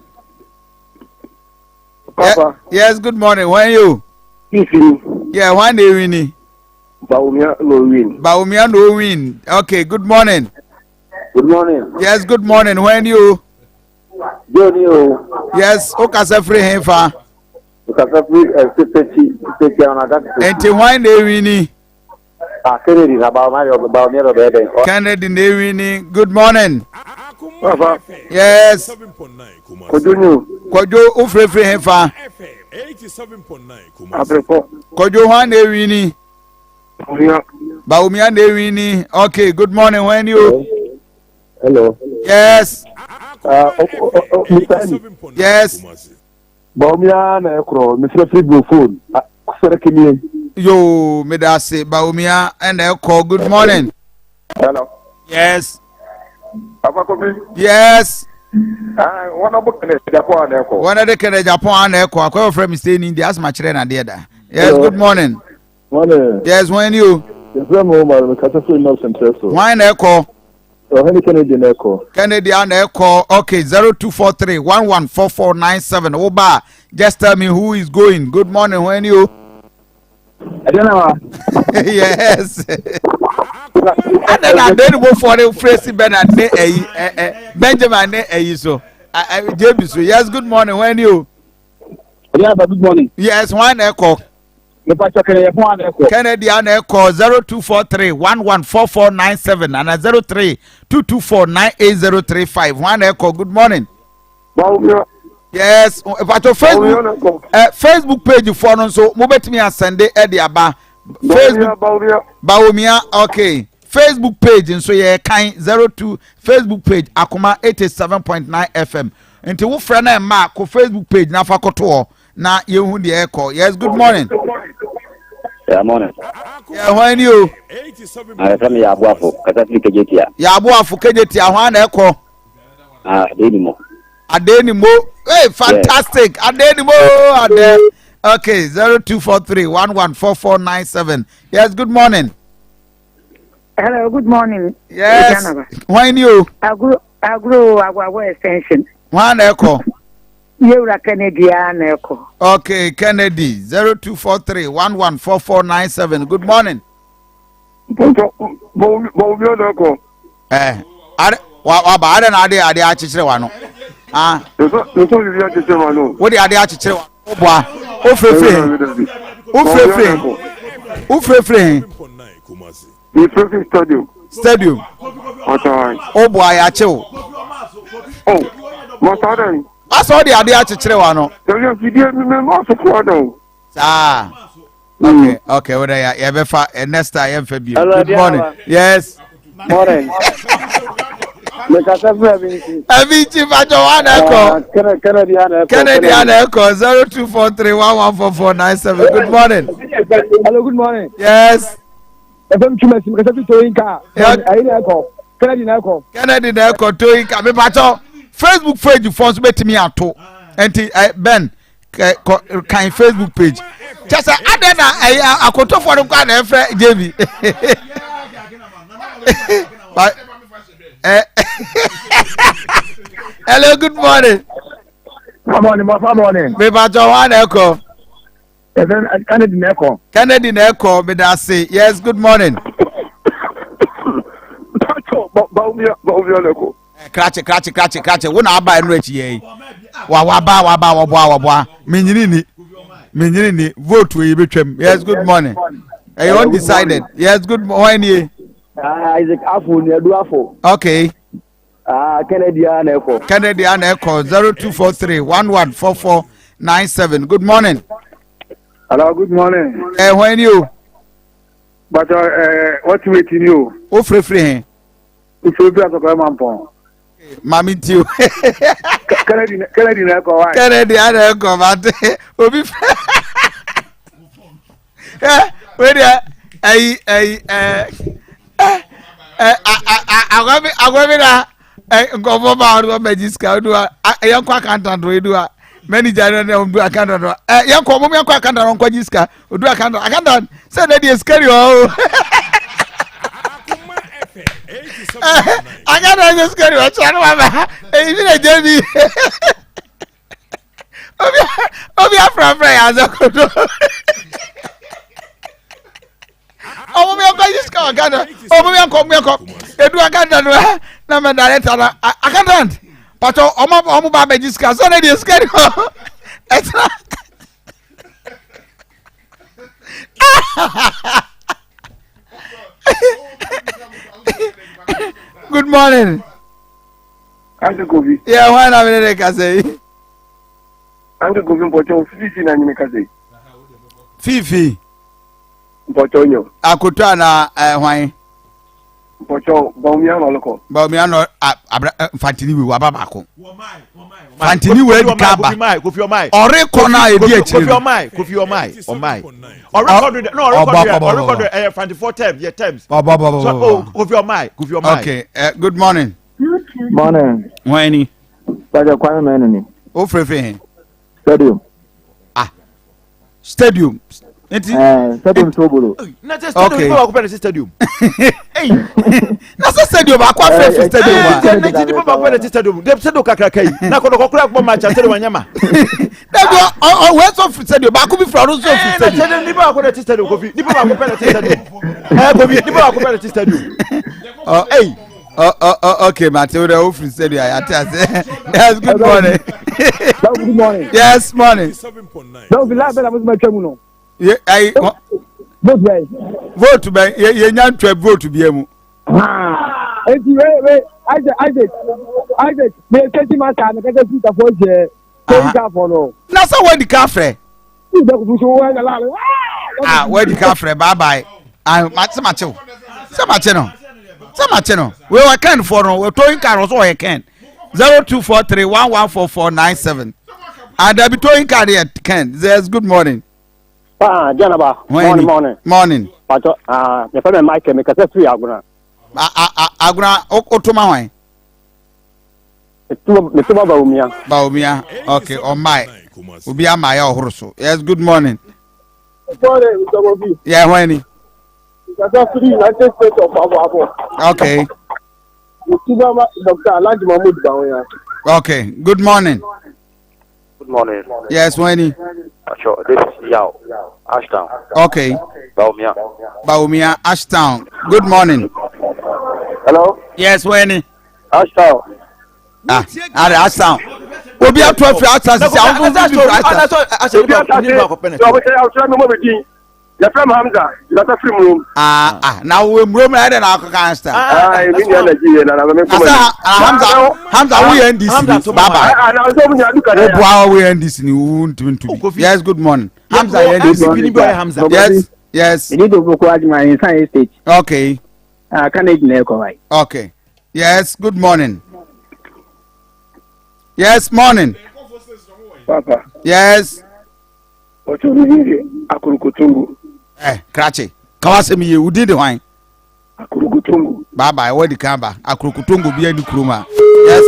Papa. Yes, good morning. When you? Yeah, one day winning. Baumia no win. Okay, good morning. Good morning. Yes, good morning. When you? Johnny. Yes, Okasa free hefa. Okasa free safety on that. Enti wine dey winning. Kennedy na Baumia bebe. Kennedy dey winning. Good morning. Papa. Yes. Kojo ufre free hefa. 87.9 Kojo wine dey winning. Baumia dey winning. Okay, good morning. When you? Hello. Yes. Yes. Baumia na ekro, Mr. Frigo phone. Kusere Yo, me da say Baumia and call. Good morning. Hello. Yes. Papa Kofi. Yes. One of the Japan echo. One of the Japan echo. I call from staying in the asthma train and the other. Yes, good morning. Morning. Yes, when you? Yes, I'm Omar. I'm Katafri North Central. Why echo? Oh, Henry Kennedy Echo. Kennedy and echo. Okay, 0243 114497. Oba, just tell me who is going. Good morning, when you? Aduanaba. Yes. And then I didn't go for the phrase Benjamin so. James, yes, good morning, when you? Aduanaba, good morning. Yes, one echo. Kennedy and echo 0243 114497 and 0322498035. One echo, good morning. Yes, but your Facebook page for no so mobet me and send it Ediaba. Facebook Baumia, okay. Facebook page and so yeah kind 02 Facebook page Akoma 87.9 FM. Until wo friend and mark ko Facebook page na fa koto na yehu the echo. Yes, good morning. Yeah, morning. Yeah, when you? I from Yabuafo, Katafri Kejetia. Yabuafo Kejetia, one echo. Adenimo. Adenimo. Hey, fantastic. Yes. Adenimo. Ade. Okay, 0243 114497. Yes, good morning. Hello, good morning. Yes. When you? Agro extension. One echo. You're Kennedy and echo. Okay, Kennedy 0243 114497. Good morning. Ade achichere wa no. Ah. Wo de ade achichere wa. Oboa. Ofrefre. Stadium. Oboa ya chew. Oh, Mother. I saw the idea achichere wa no. Okay, whether you be fa next time February. Good morning. Yes. Morning. Abichi Fajo one echo. Kennedy and echo 0243 114497. Good morning. Hello, good morning. Yes. FM Chumesi Katafri Toyinka. Echo. Kennedy echo. Kennedy echo Toyinka. Me pacho Facebook page for so betimi ato. Enti Ben kan Facebook page. Just adena akoto for the kwa na efre JB. Hello, good morning. Good morning. Me pacho one echo. Kennedy echo. Kennedy echo me da say. Yes, good morning. Krache. Wo na aba enu echi yi. Wa. Menyini ni vote we betwem. Yes, good morning. Are you undecided? Yes, good morning. Isaac Afo ni Aduafo. Okay. Kennedy and echo. 0243 114497. Good morning. Hello, good morning. When you? But what waiting you? Ofrefre. If you be at the Mami too. Kennedy echo. Kennedy echo, but obi. Wait there. Agwabira ngofo ba ro magiska do yanko accountant do do manager no do accountant yanko mo yanko accountant on kwajiska do accountant say na dey scary o agada dey scary o chanu mama e bi na jebi obi afra ya zakodo omo mi akọ yis ka Ghana omo mi akọ edu Ghana no na me director na accountant pato omo ba be jiska so na dey scary etra Good morning. Ande Kofi. Yeah, why na me dey ka say Ande Kofi mpocho Fifi na nyime ka say Fifi Mpochonyo. Akoto na hwan. Mpocho Baumia Maloko. Baumia no Fantini we waba bako. Fantini we di kaba. Kofi omai. Ore kona e di akire. Kofi omai. Or record no 24 terms, yeah terms. So Kofi omai. Okay, good morning. Morning. Wani. Baja kwa na nini? O frefre. Stadium. Stadium. Stadium Sobolo. Na just stadium ba ko pe stadium. Na stadium ba ko fe stadium wa. Na ti ba ko pe stadium. De stadium kakra kai. Na ko kura ko match stadium anyama. Dago we so stadium ba ko bi fra no so stadium. Stadium ni ba ko pe stadium Kofi. Ni ba ko pe stadium. Kofi ni ba ko pe stadium. Hey. Okay, Matilda, who free said yes, good morning. Good morning. Yes, morning. 7.9. Don't be like that. I was my chairman. Yeah, I Vote by. vote to be ye nyan to vote to be emu. Wait. Isaac. Me keti ma ka na kete fit for je. Take that for no. Na so where the cafe? Where the cafe? Bye bye. Macho. Samacheno. We were can for no. We towing car also we can. 0243114497. And I be towing car here can. Yes, good morning. Janaba. Morning. But the fellow Mike me kete free aguna. Aguna otoma wan. Metuma Baumia. Okay, on my. Ubi amaya ohoroso. Yes, good morning. Good morning, Mr. Kofi. Yeah, when That's free United States of Abo. okay. Dr. Alhaji Mahmoud Bawaya. Okay, good morning. Good morning. Yes, Wenny. Sure, this is Yao, Ashtown. Okay. Baumia, Ashtown. Good morning. Hello? Yes, Wenny. Ashtown. Ashtown. We'll be up to a few hours. You're from Hamza. You're not from room. Now we're room and I can't stand. Hamza, we end this. Bye. We end this. Yes, good morning. Hamza, yes. You need to go to my science stage. Okay. Can I go? Okay. Yes, good morning. Yes, morning. Papa. Yes. What you mean? Akurukutungu. Krache. Kawasemi ye udi de hwan. Akurukutungu. Bye where the kamba. Akurukutungu bi eni kuruma. Yes.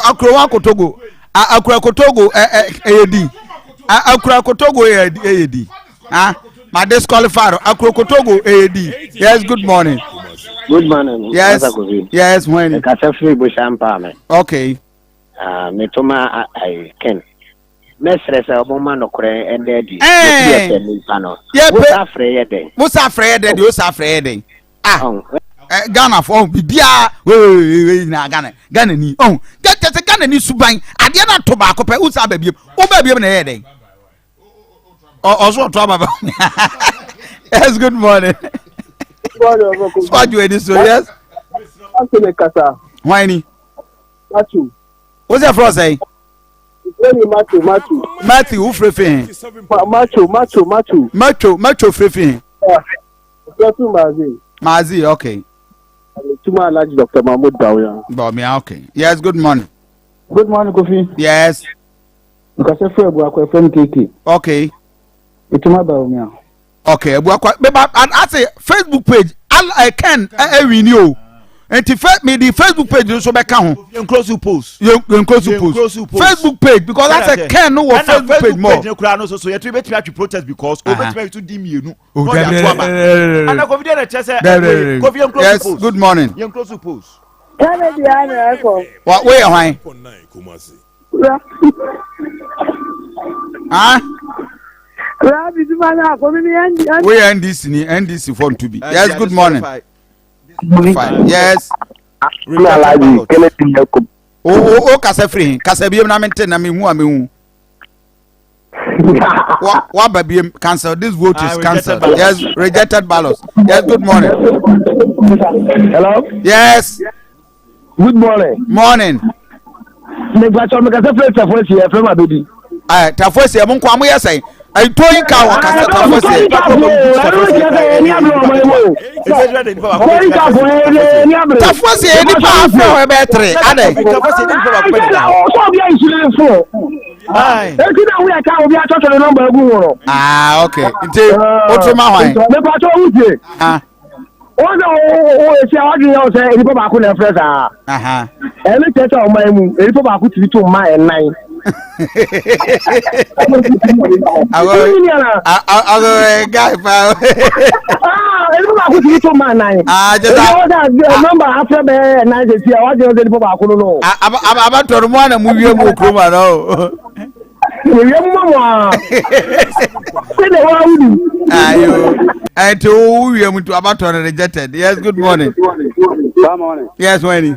Akuruwa kotogo. Akurukotogo eyedi. Akurukotogo eyedi. My disqualifier. Akurukotogo eyedi. Yes, good morning. Good morning. Yes. Yes, when. Kasafri bushampa me. Okay. Metoma I can. Mestre se oboma no kore endedi. What's afraid Ghana for bibia we na Ghana ni get Ghana ni suban ade na to ba ko pe usa ba biem o ba biem na ye den also to baba. Yes, good morning. What you ready so yes Asante kasa why ni Matthew what's your first say Matthew who frefe Matthew frefe Mazi okay Tuma Alhaji Dr. Mahmoud Bawaya. Okay. Yes, good morning. Good morning, Kofi. Yes. Because I feel like friend KK. Okay. Tuma Bawaya. Okay, but I say Facebook page I can renew. And to me the Facebook page so back home. You close to post. You close to post. Facebook page because I say can no Facebook page more. So you try to protest because over to dim you. Yes, good morning. You close to post. What way am I? We NDC phone to be. Yes, good morning. Fine. Yes. Oh, kasa free. Kasa biem na mente na me hu. What baby cancel? This vote is cancelled. Yes, rejected ballots. Yes, good morning. Hello? Yes. Good morning. Morning. Tafosi ya mungu amu yasai. I told you how kasa tafosi. Tafosi eni pa afro we betre. Ade. Ah, okay. Nti otuma hwan. I guy pa. Just number after the night is here. What do you think about Kuno? About to one and move your Mukuma. And to we are to about to rejected. Yes, good morning. Good morning. Yes, Wendy.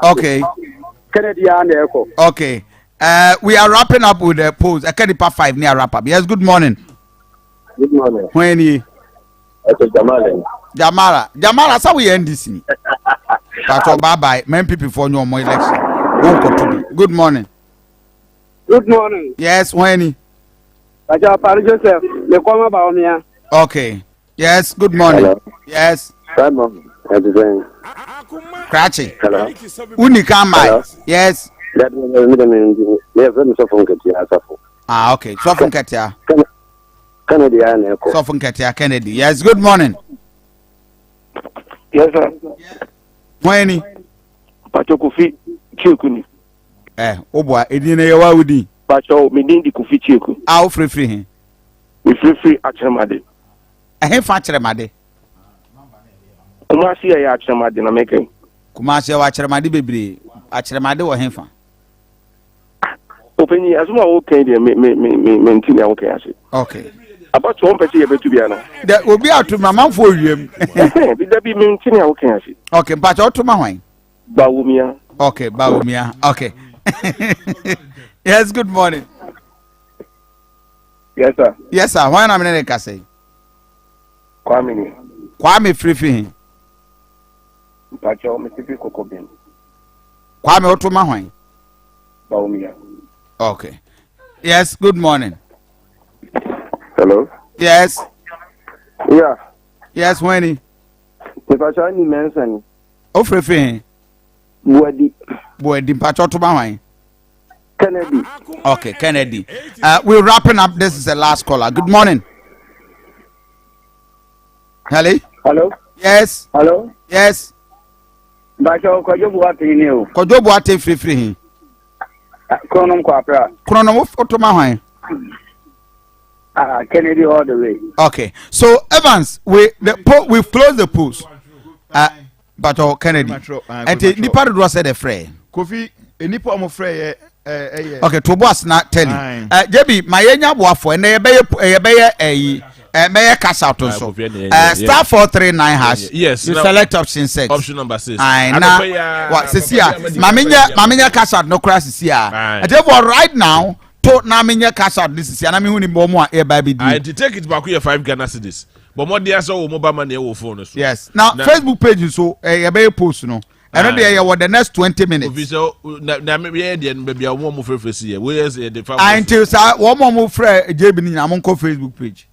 Okay. Okay. We are wrapping up with the polls. I can't part 5 near wrap up. Yes, good morning. Good morning. Wendy. Jamala, so we end this. Bye bye. Many people for no more election. Good morning. Good morning. Yes, Wendy. Joseph, the Akoma Baomia. Okay. Yes, good morning. Hello. Yes. Good morning. Cratchy. Hello. Unikama. Yes. Okay. Sofun Katia. Kennedy. Sofun Katia Kennedy. Yes, good morning. Yes, sir. Wendy. Pacho Kofi Chikuni. Obwa, Edina Yawudi. Pacho, Medindi Kofi Chiku. I'll free him. We free Achamade. I have Fachamade. Kumasi ya Achamade na making. Kumasi wa Achamade baby. Achamade or Henfa. Open as well, okay, maintain okay. Okay. About 1 person to be ana. That will be out to my mom for you. Did that be maintaining okay? Okay, but out to my wine. Baumia. Okay, Baumia. Okay. Yes, good morning. Yes, sir. Yes, sir. Why am I not say? Kwame free. Pacho, Mississippi Kokobin. Kwame out to my wine. Baumia. Okay. Yes, good morning. Hello. Yes. Yeah. Yes, Winnie. If I try any mention. Oh, free. Boy, Pacho to my wine. Kennedy. Okay, Kennedy. We're wrapping up. This is the last caller. Good morning. Hello. Yes. Hello. Yes. Bacho Kojo Boate free. Chronom Quapra. Chronom to my wine. Kennedy all the way. Okay. So Evans, we've closed the polls. But Kennedy. And the nipa do say the fray. Kofi, nipa am fray okay, to boss not tell you. JB, my enya boafo and may cash out also. Star 439 hash. Yes. You select option 6. Option number 6. I what Cecilia. Maminya cash out no crash is here. And therefore right now, to Naminya cash out this is here. I mean when more air baby. I take it back here 5 Ghana cedis. But more dear so mobile money or phone. Yes. Now Facebook page so a bay post no. And then there were the next 20 minutes. So now maybe a warm move for here. Where's the until one more move for JB among Facebook page.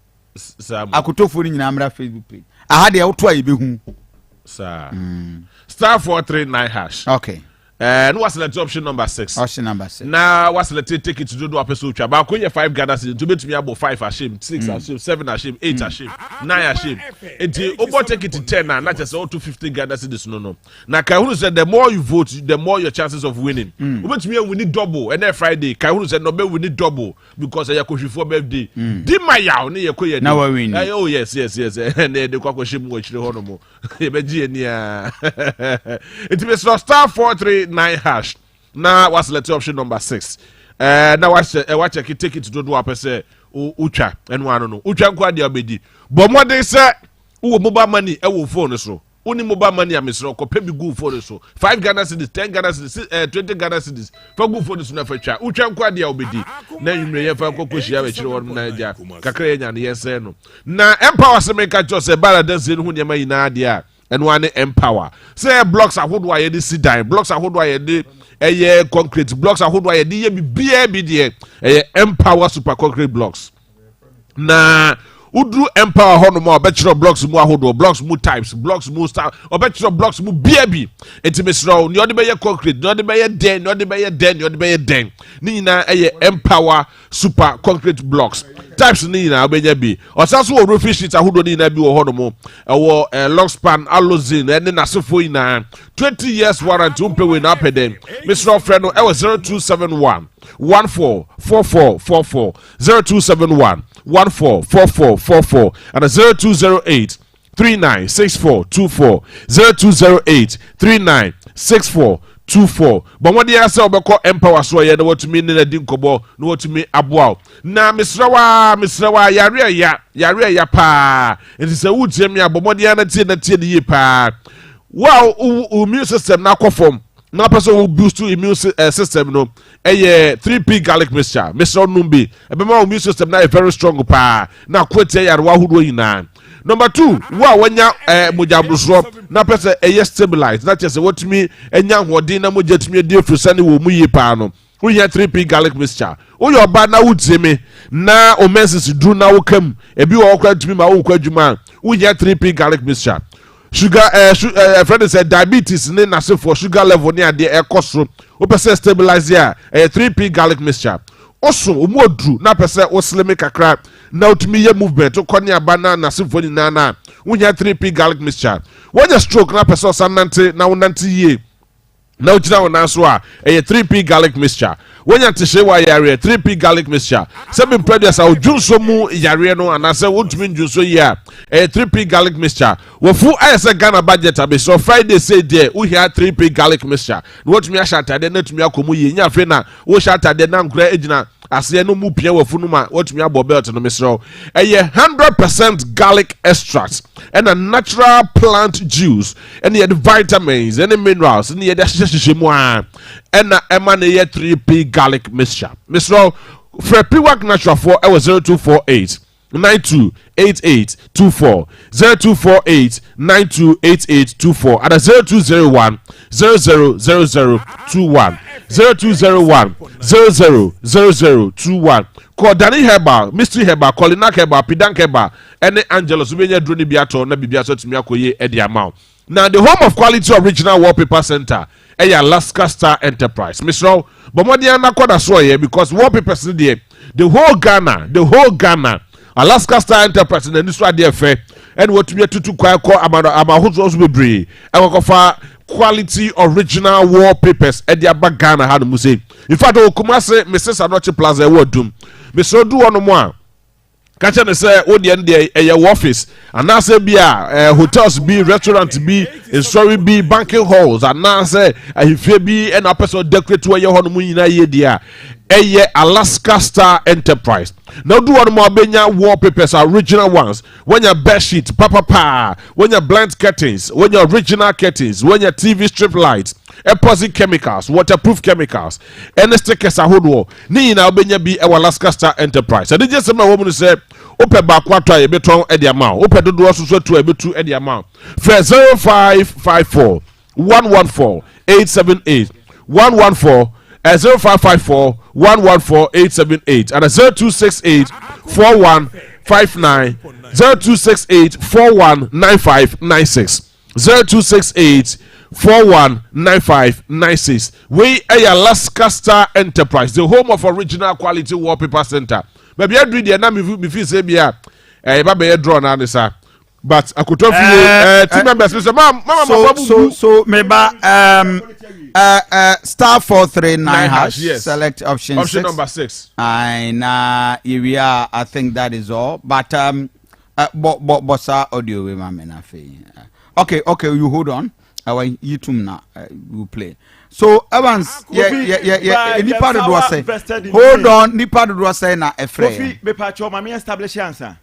I could talk for in Amra Facebook page. I had the outward be sir. Star 439 hash. Okay. And what's the option number 6? Option number 6. Now what's the take it to do episode? But when you 5 Ghana to bet me about 5 ashim, 6 ashim, 7 ashim, 8 ashim, 9 ashim. Until over take it to 10 now, not just all 250 Ghana cedis. No. Now Kaihunu said the more you vote, the more your chances of winning. Bet me we need double. And then Friday, Kaihunu said no, we need double because I Kofi for birthday. Di maya ni yakoye. Now we win. Oh yes. And the Kwakoshim watch the honomo. Ebeji enia. It is star 439 hash. Now what's the option number 6? Now watch take it to do up say ucha and one no ucha kwa dia obedi but more they say mobile money e wo phone so uni mobile money am so ko pay bi go phone so 5 Ghana cedis 10 Ghana cedis 20 Ghana cedis for go phone so na fa twa ucha kwa dia obedi na yimre ye fa kokoshia be kire won na ja kakra nya ne yese no na empower se make just say balance hu ne mai na dia and one empower say blocks ahodo aye de sidan blocks ahodo aye de concrete blocks ahodo aye de ye bi bia bi de empower super concrete blocks na Udu empower hono bachelor blocks mu ahodo blocks mu types blocks mu style bachelor blocks mu biabi enti mesro ni ode be concrete ni ode be den ni ode be den ni ode be den ni nyina eye empower super concrete blocks types ni nyina obenya bi osaso wo roof sheet ahodo ni nyina bi wo hono mu ewo long span allozine ene nasefo nyina 20 years warranty umpe we na peden mesro friend no ewo 0271 144444 0271 144444 and a 0208 396424 0208 396424 but what the answer obeko empower so ye na watumi ne di nkobo na watumi aboa na misrawa yare ya pa it is a wood me abomode na tie ne ye pa wow immune system na kwofom na person who boost to immune system no 3p garlic mixture Mr. Numbi ebema immune system na very strong pa na kwete yarwa hudo yina. Number 2 wa wanya mojabruso na person stabilize na chese wotumi enya hodin na mojetumi de frusane wo mu yi pa no we 3p garlic mixture o yo ba na wutime na o menses dru na wo kam ebi wo kwa tumi ma wo kwa djuma we 3p garlic mixture. Sugar friend said diabetes ne nase for sugar level ne ade ekosro o pese stabilize ya 3p garlic mixture oso omodru na pese o slim kakra na otumi ye movement o kone abana nase for ni na wonya 3p garlic mixture wonya stroke na pese osanante na wonante ye na ujina wona so a 3p garlic mixture wonya tishe wa yare 3p garlic mixture seven previous a ojunso mu yare no anase wotumi njunso ye a 3p garlic mixture wo fu ayese Ghana budget abe so Friday say there we hear 3p garlic mixture no wotumi ashatade na tumi akomu ye nya fe na wo shatade na nkura ejina ase no mu pia wafu no ma wotumi abo belt no misro 100% garlic extract and a natural plant juice and the vitamins and the minerals and the shishemu and na emane 3p garlic mixture misro for Piwak natural for 0248 928824 0248 928824 and 0201 000021 0201 000021 call Danny Herbal, Mystery Herbal, Colina Herbal, Pidank Herbal, and Angelo Subenia Droni Biato, Nabibiaso Timiakoye, Eddie Amount. Now, the home of quality original wallpaper center, Alaska Star Enterprise. Miss Row, but what the Anakoda Soye, because wallpapers in the whole Ghana, Alaska Star Enterprise in the new idea fair, and what to be a tutu kwako amahozo bebre, and offer quality original wallpapers at the Ghana had museum. In fact, Okumase, Mrs. Anoche Plaza, what doom. Miss Rodu on one. Catch and say, oh, the end a your office, and now say, be hotels, be restaurants, be in sorry, be banking halls, and now say, if you be an episode decorate to your home in a year, Alaska Star Enterprise. Now do one more benya wallpapers, original ones. When your bed sheet, when your blind curtains, when your original curtains, when your TV strip lights, epoxy chemicals, waterproof chemicals, and stickers are hoodwo. Ni na benya be Alaska Star Enterprise. And just some woman say, open back what try a bit on at the amount. Open the doors to a bit to at the amount. For 0554 114 878 114 0554 114 878 and 0268 4159 0268 419596 0268 419596. We are Alaska Star Enterprise, the home of original quality wallpaper center. Maybe I do the name if you say, yeah, a drawn answer. But I could talk to you, team members. So maybe star 439 hash. Yes. Select option number 6. I think that is all. But bossa audio we okay, you hold on. Our YouTube now will play. So Evans, nipa do do say. Hold on, nipa do do say na efre. Kofi me pacho mama establish answer.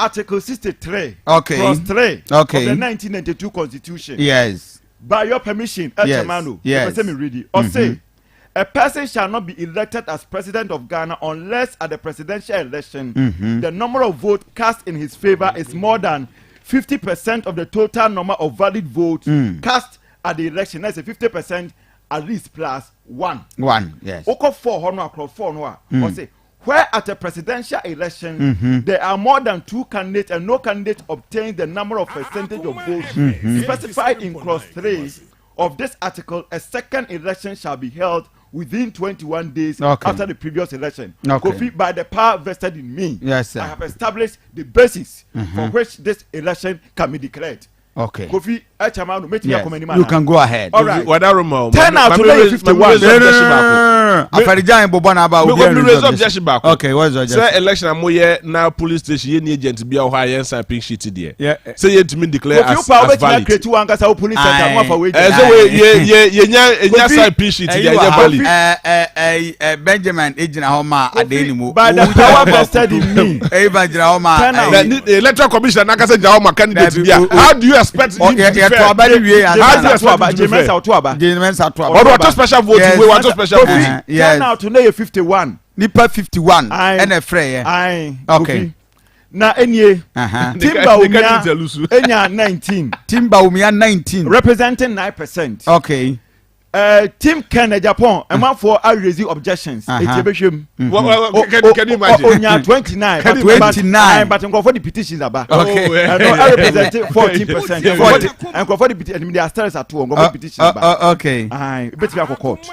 Article 63 clause 3 of the 1992 Constitution. Yes. By your permission, Echamano, yes. Let me read it. Or say, a person shall not be elected as president of Ghana unless at the presidential election the number of votes cast in his favor is more than 50% of the total number of valid votes cast at the election. That's a 50% at least plus 1. Yes. Oko 4 across 4 no. Or say where at a presidential election there are more than 2 candidates and no candidate obtains the number of percentage of votes specified in clause 3 of this article, a second election shall be held within 21 days after the previous election. Kofi, by the power vested in me, yes, sir. I have established the basis for which this election can be declared. Okay. Kofi, yes. You can go ahead. All right. Turn out to 51. Okay, what's the objection? Say election amoye na police station ye agent bia ho high sign pink sheet there. Say ye to me declare as valid. Create one case police center mo for we. So ye nya sign pink sheet there ye valid. Benjamin ejina ho ma adeni mu. By the power vested in me. Ejina ho ma. The electoral commission na kase ja ho ma candidate bia. How do you expect him to be fair? How do you expect him to be fair? Or what special vote we want special vote. Turn out to know 51. Nipa 51 and a frey. Okay. Na enye Timba Umia 19. Timba Umia 19 representing 9%. Okay. Team Kenya Japan a man for raising objections. Can you imagine? Onya 29. 29. But for the petitions about. Okay. I represent 14%. And for the petitions, they are stars at 2 petitions about. Okay. I bet you have court.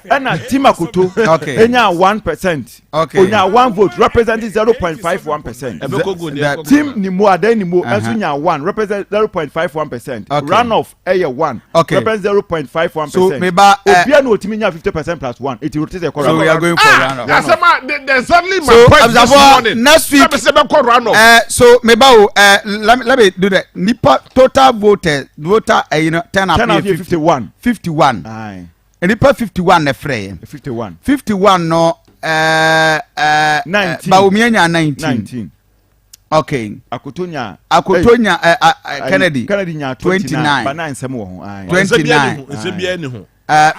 And Timakuto. Okay. Enya 1%. Okay. Onya 1 vote representing 0.51%. Team Nimo Adenimo Asunya 1 represent 0.51%. Runoff Aya 1 represent 0.51%. So Obia no Timinya 50% plus 1. It rotates a so we are going for runoff. There's only my point this morning. Next week. So Mebao let me do that. Nipa total voter 10 up 51. 51. Aye. Nipa 51 na frey. 51 no 19. Baumia 19. Okay. Akotonya Kennedy nya 29. Ba 9 nsem wo ho. 29.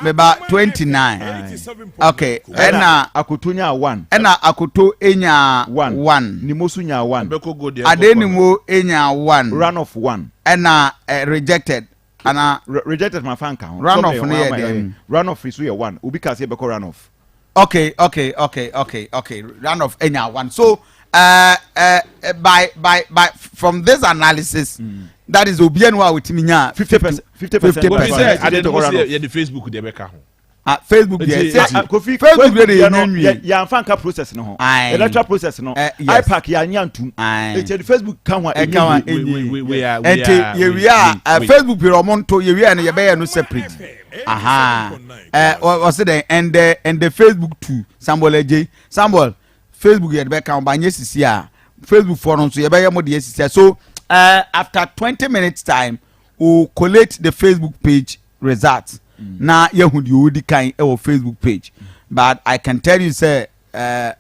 Meba 29. Okay. Ena Akotonya 1. Ena Akoto enya 1. Nimosu nya 1. Adenimo enya 1. Runoff 1. Ena rejected. Ana rejected my fan count. Runoff no ye runoff is 1. Obi ka say be runoff. Okay. Runoff enya 1. So by from this analysis, that is Obianwa with Minya 50%. 50%. I didn't the Facebook de beka ho. Facebook Kofi ya fanka process no ho. Electoral process no. IPAC ya nyantum. The Facebook kan wa we are Facebook be romonto ye we na ye be no separate. Was it and the Facebook too. Sambol Facebook ye be kan ba nye sisi a Facebook for no so ye be ye mo de sisi. So after 20 minutes time we collate the Facebook page results. Na yehu di odi kan our Facebook page. But I can tell you say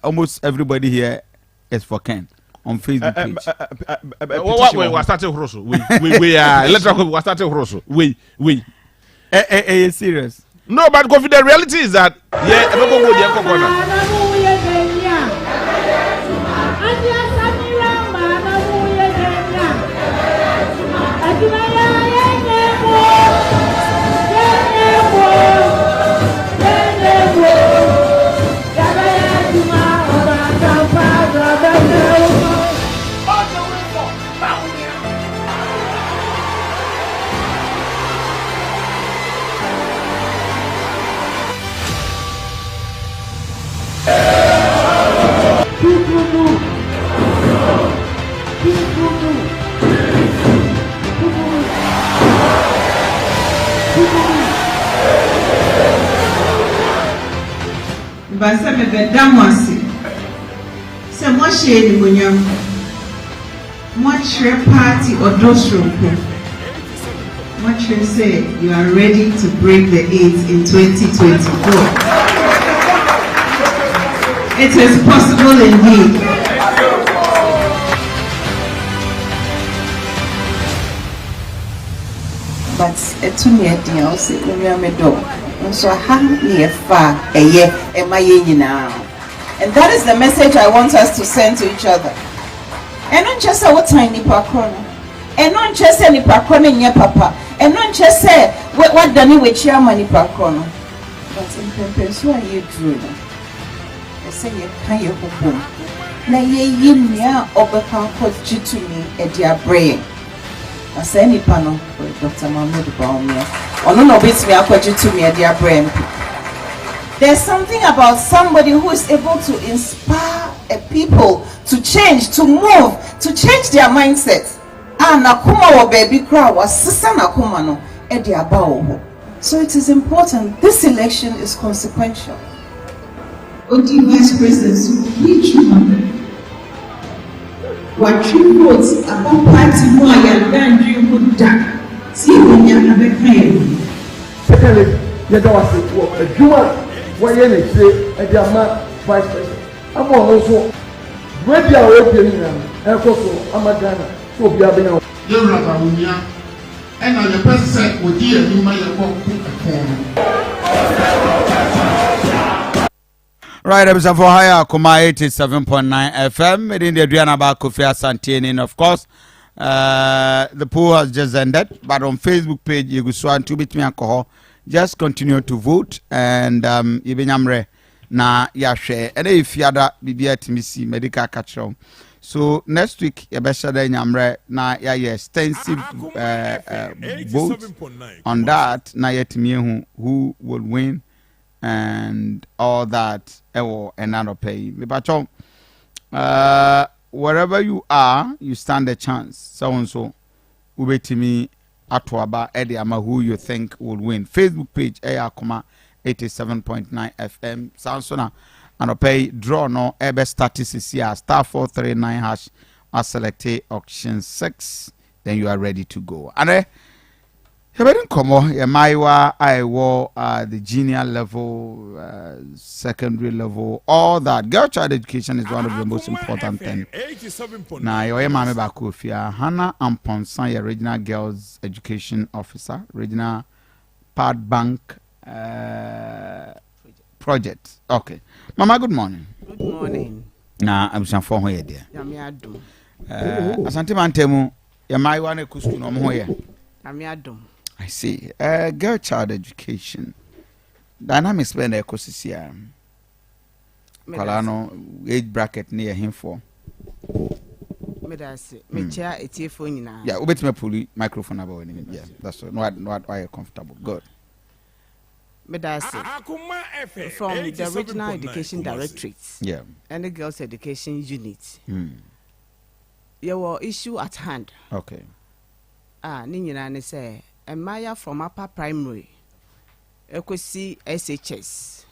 almost everybody here is for Ken on Facebook page. We started Rosso. We are electoral we started Rosso. We serious. No, but Kofi, the reality is that yeah, go there corner. Basa me bedamwasi se mo share ni monyam mo chere party odosrompo mo chere say you are ready to break the 8 in 2024. It is possible indeed. But etumi edia o se unwame do so ha ne fa eye emaye nyina. And that is the message I want us to send to each other. And not just what tiny pakron. And not just any pakron in your papa. And not just say what done with chairman pakron. But in purpose, why you drew? say ye can ye home. Na ye yimia obepa kochi to me e dia brain. I say any panel Dr. Mahmoud Baumia. Ono no bit me akwaji to me e dia brain. There's something about somebody who is able to inspire a people to change, to move, to change their mindset. Ah, Akoma wa baby cry was sister Akoma no e dia bawo. So it is important. This election is consequential. Odi Vice President, which one? What you votes about party more than you would die. See when you have a claim. Secondly, you don't want to work. A Juma, what you say, a Jama Vice President. I'm also ready away and also I'm a Ghana. So we are being out. You're a and on the person would hear you might have walked Right, episode for higher Akoma 87.9 FM. Within the Aduanaba Kofi Asante Ennin, of course. The poll has just ended, but on Facebook page you go swan to bit me alcohol. Just continue to vote and Ibinyamre na ya share. And if you ada bibia timisi medical catch. So next week, you better than Yamre na ya extensive vote on that. Na yet me who will win and all that. Another play. But wherever you are, you stand a chance. So and so, ube to me Atuaba Eddie Ama who you think will win. Facebook page Akoma 87.9 FM. Sansona. And pay draw no ebe statistics here star 439 hash or select auction 6, then you are ready to go. And you come on maiwa I war the junior level, secondary level, all that. Girl child education is one of the most important things. Now your mama Kofi Hannah Amponsan, your regional girls education officer, regional part bank project. Okay. Mama, good morning. Good morning. Nah, I'm some for here, dear. Yamiadum. Asante mantemu, yamai wane kusku no mo here. Yamiadum. I see. Girl child education. Dynamics when the ecosystem. Kalano age bracket near him for. Me say, me chair a phone na. Yeah, ubet me pull microphone about him. Yeah, that's not why you're comfortable. Good. From the Regional Education Directorate, yeah, and the Girls Education Unit, there were issue at hand. Okay. Ninyina say, a Maya from upper primary, Equisi SHS,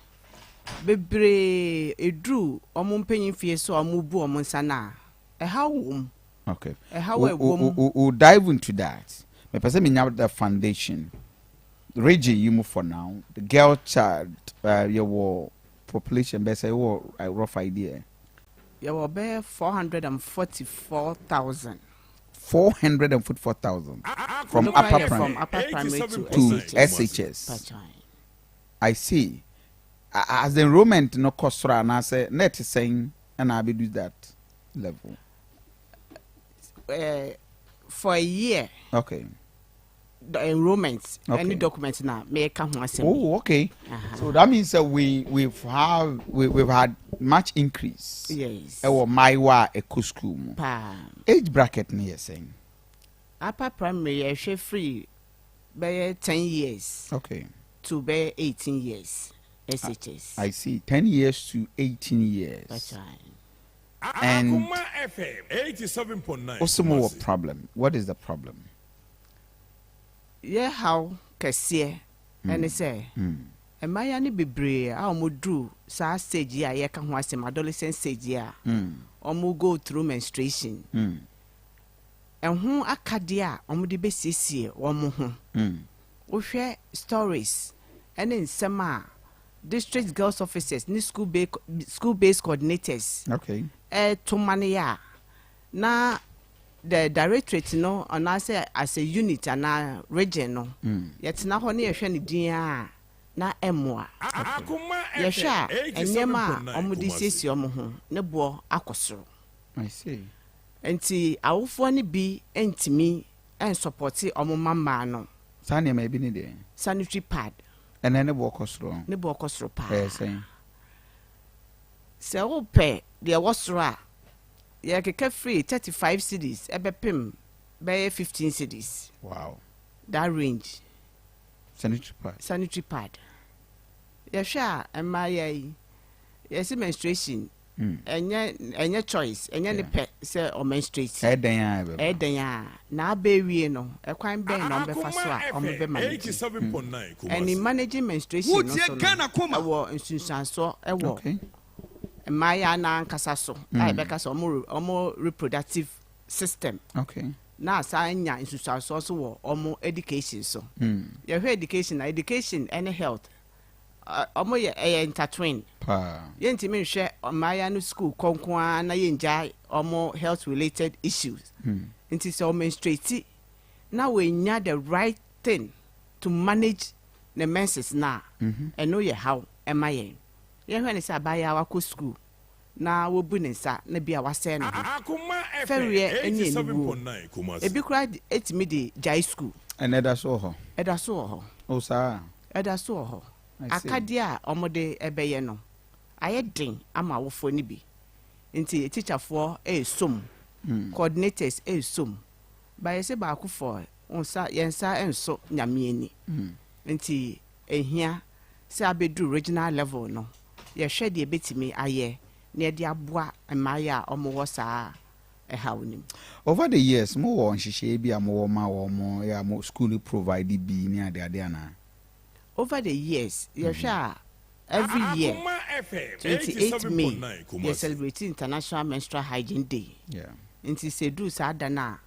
Bebre, a drew, or Mumpenny Fies or Mubu or Monsana, a how womb. Okay. A how a woman. We'll dive into that. My person mean out the foundation. Region you move for now. The girl child, your population, best say, a rough idea. You will bear 444,000. 444,000 from upper primary to SHS. I see. As the enrollment no cost and I say net is saying, and I will do that level. For a year. Okay. The enrollment, any documents now may come once. Oh, okay. So that means that we've had much increase. Yes. Our Maiwa eco school. Age bracket near saying. Upper primary, share free by 10 years. Okay. To be 18 years. SHS. I see. 10 years to 18 years. That's right. And FM 87.9. what's the more problem? What is the problem? Yeah, how Cassia and say, and my any be brave, I would do sa stage ya, ye can watch some adolescent stage ya, or mo go through menstruation. And who Acadia, or mo the basis here, or mo we share stories, and in summer, district girls officers, new school based coordinators, okay, to mania na. The directorate no and I say as a unit and a region no yet na ho na ehwe ne din a na emwa ye sha enyema omudi sisi omo ne bo akosoro. I see. Enti awofo ne bi entimi en support omo mama no sane ma bi ne de sanitary pad ene ne bo akosoro pad say se wo pe de wo soro a ye keka free 35 cedis ebepem be 15 cedis. Wow. That range. Sanitary pad. Yehwa emaye yes menstruation. Enye choice enye ne pe say o menstruate. Edan na abewie no ekwan ben no be fa so a o be manage. 87.9 and managing menstruation no so no. Ewo nsunsanso ewo. Okay. Maya na nkasa so ai be ka so omo reproductive system. Okay. Na asanya nsunsanso so wo omo education so. You hear education and health. Omo ye intertwine. Yenti me hwe maya no school konkwa na yenja omo health related issues. Nti so menstruate na we nya the right thing to manage the menses na. And know ye how am I? Ye hwe ni say abaya wa school na wo bu ne nsa na bia wase no. Akoma Ferie enye nugo. Ebi kura etimi de jai school. Eda so ho. O sa. Eda so ho. Akadia omode ebeye no. Aye den ama wofo ni bi. Nti teacher for som. Coordinators som. Ba yese ba akufo onsa yensa enso nyame ani. Nti ehia se abedu regional level no. Ye hwe de betimi aye na de aboa emaya omo saa ehawnim. Over the years mo won hihye bi amo ma wo mo ya mo school provide bi ni ade ana. Over the years ye hwe every year 28 May we celebrate International Menstrual Hygiene Day. Yeah. Nti se do sa dana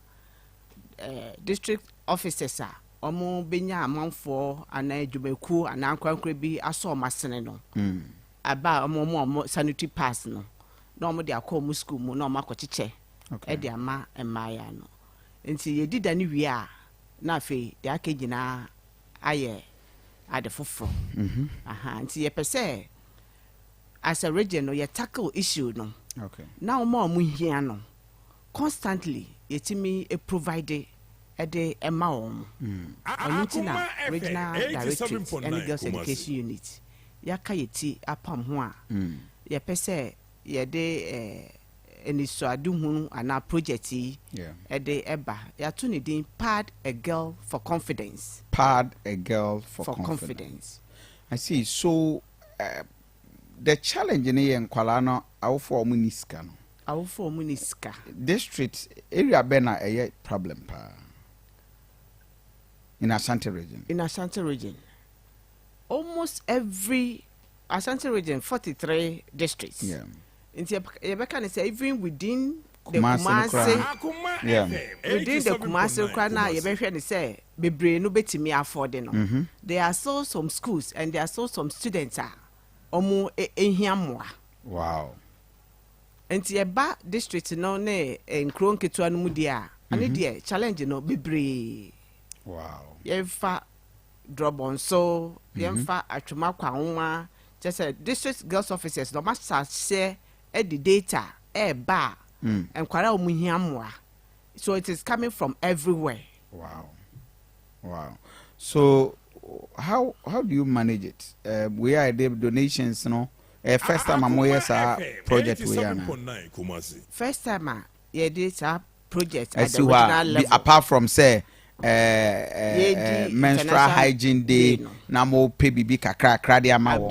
district officers a omo benya amanfo ana adwumaku ana kwankra bi aso masene no. Aba omo sanitary pass no. No omo de akọ school mu no omo akochiche. Okay. Edi ama emaya no. Nti ye dida ni wi a na afi de akegina aye ade foforo. Nti ye pese as a region no ye tackle issue no. Okay. Now omo hia no. Constantly yetimi provide ede ema om. Onitina regional directorate and girls education unit. Yaka yeti apam ho a. Ye pese ye de enisoadu hu ana project yi ede eba ya to ne din pad a girl for confidence. Pad a girl for confidence. I see. So the challenge in here nkwala no awofo omuniska no. Awofo omuniska. District area bena a problem pa. In Asante region. In Asante region. Almost every Asante region 43 districts. Yeah. Nti yebeka say even within the Kumasi within the Kumasi kwa na yebehwe ne say bebre no betimi afford no. There are still some schools and there are still some students omo ehiamoa. Wow. Nti yeba district no ne nkro nketua no mu dia ane dia challenge no bebre. Wow. Yemfa drop so yemfa atwuma kwa nwa just district girls officers no must share the data ba and kwara omuhiamwa. So it is coming from everywhere. Wow. So how do you manage it? We are the donations no first time amoye sa project we are now. First time ye did sa project at the regional level. Apart from say menstrual hygiene day na mo pay bibi kakra dia ma wo.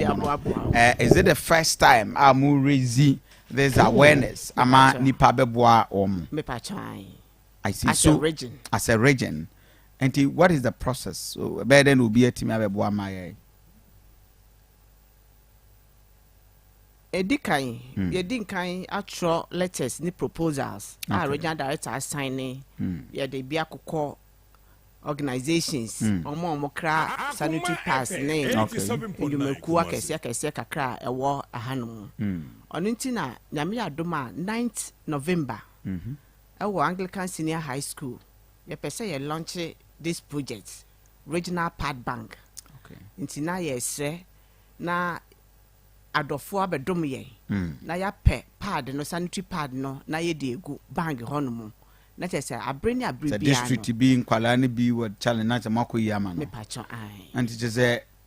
Is it the first time amu raise this awareness ama nipa beboa me pa chan? I see. As a region and what is the process? So better than will be a team beboa ma Edikan ye dinkan atro letters ni proposals regional director signing ye de bia kokọ organizations omo kra sanitary pass name ndwumaku akese kakra ewo ahanum ono ntina nyame adoma 9th November ewo Anglican Senior High School ye pese ye launch this project regional pad bank ntina ye sre na adofo abedom ye na ya pe pad no sanitary pad no na ye de egu bank honum na say abreni abribia no district being kwala ne bi what challenge na makoyi ama no me pacho ai and it is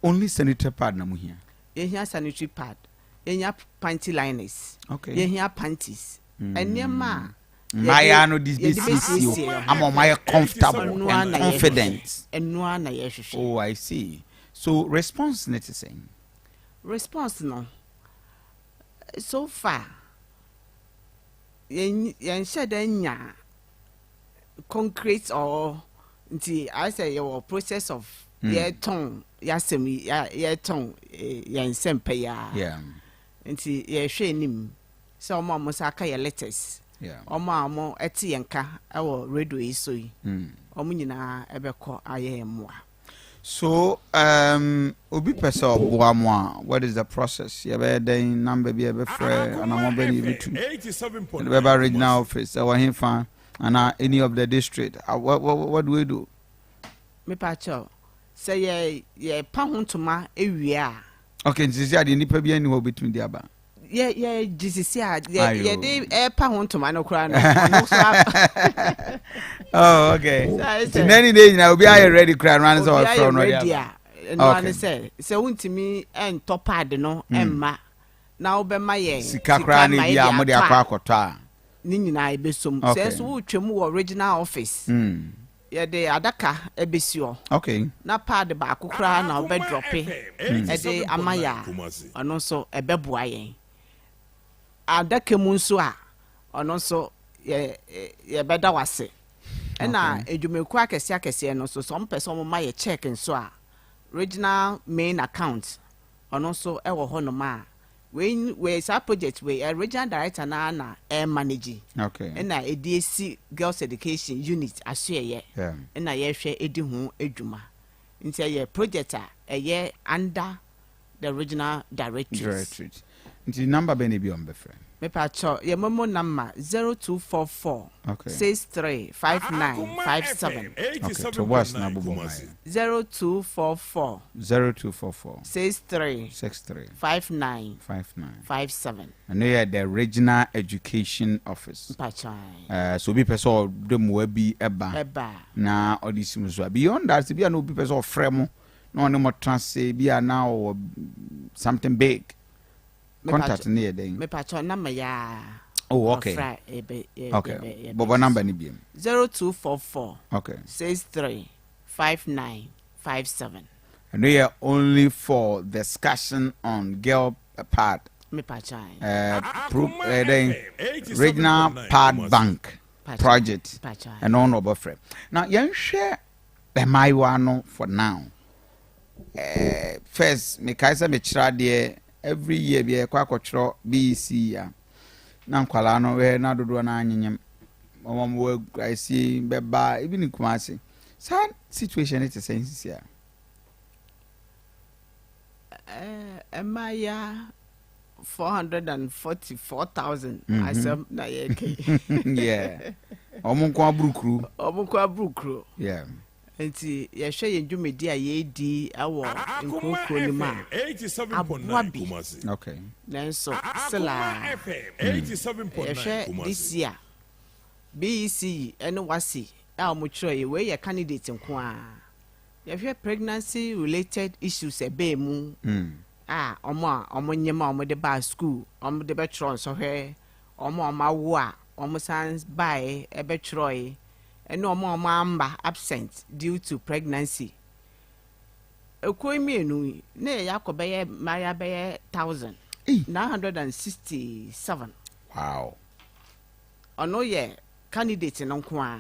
only sanitary pad na mu here ye here sanitary pad enya panty liners. Okay. Yehia panties. Enema. Maya no this BCC. I'm on my comfortable and confident. Oh, I see. So response net is saying. Response no. So far. Yen shed enya concrete or I say your process of ye tongue yasemi ye tongue yen sempe ya. Yeah. Nti ye hwe nim. So omo saka ye letters. Yeah. Omo eti yenka ewo radio yi so yi. Omo nyina ebekọ aye mmoa. So obi pese oboamwa, what is the process? You be den number be free and am be ni bitu. 87.9. The regional office our himfa and any of the district. What do we do? Me pacho say ye pa hontoma ewia. Okay, this is the nipa bi ani ho between the aba. Yeah, Jesus, yeah, they pa hontoma no kra no. Oh, okay. So many days now we are ready cry run so from ready. No one say wuntimi en topad no emma. Na obema ye sika kra na bia mo de akwa akotọ a. Ni nyina ebesom. Say so wo twem wo original office. Ye de adaka ebesio. Okay. Na pad ba akokra na obe drop e de amaya. Ono so ebeboa yen. Adaka mu nso a ono so ye beda wase. Na edwumeku akese no so some person mo ma check nso a regional main account ono so e wo ho no ma we sa project we regional director na manage. Okay. Na EDC girls education unit asue yeah. Na ye hwe edi ho edwuma nti ye project a ye under the regional directorate. Nti number be ne bi on be friend. Me pacho ye momo number 0244 635957. Okay, so what's na bubo mai? 0244 63 5957. And they are the regional education office. Pacho. So be person dem we bi eba. Na odisimu so beyond that be no be person fremo no no more transfer be now something big. Contact near then. Me pacho number ya. Oh, okay. Okay. But what number ni bi? 0244 okay. 63 5957. And they are only for discussion on girl part. Me pacho. Regional part bank project. And on over frame. Now, you share the my one for now. First, me kaisa me chira de every year be kwa kwotro BC ya na nkwala no we na dodo na anyem momwe I see beba even Kumasi sa situation it is sense ya emaya 444,000 asem na yeke yeah omunkwa brukru yeah nti ye hwe ye dwumedi a ye di awo nkoko ni ma abwabi okay nanso sela 87.9 this year BEC ene wasi a mo kire ye we ye candidate nko a ye hwe pregnancy related issues ebe mu omo nyema omo de ba school omo de be tron so hwe omo wo a omo sans buy ebe troy and no more mamba absent due to pregnancy. Ekoimienu ne yakobeye maya beye 1,967. Wow. Ono ye candidate no kwa.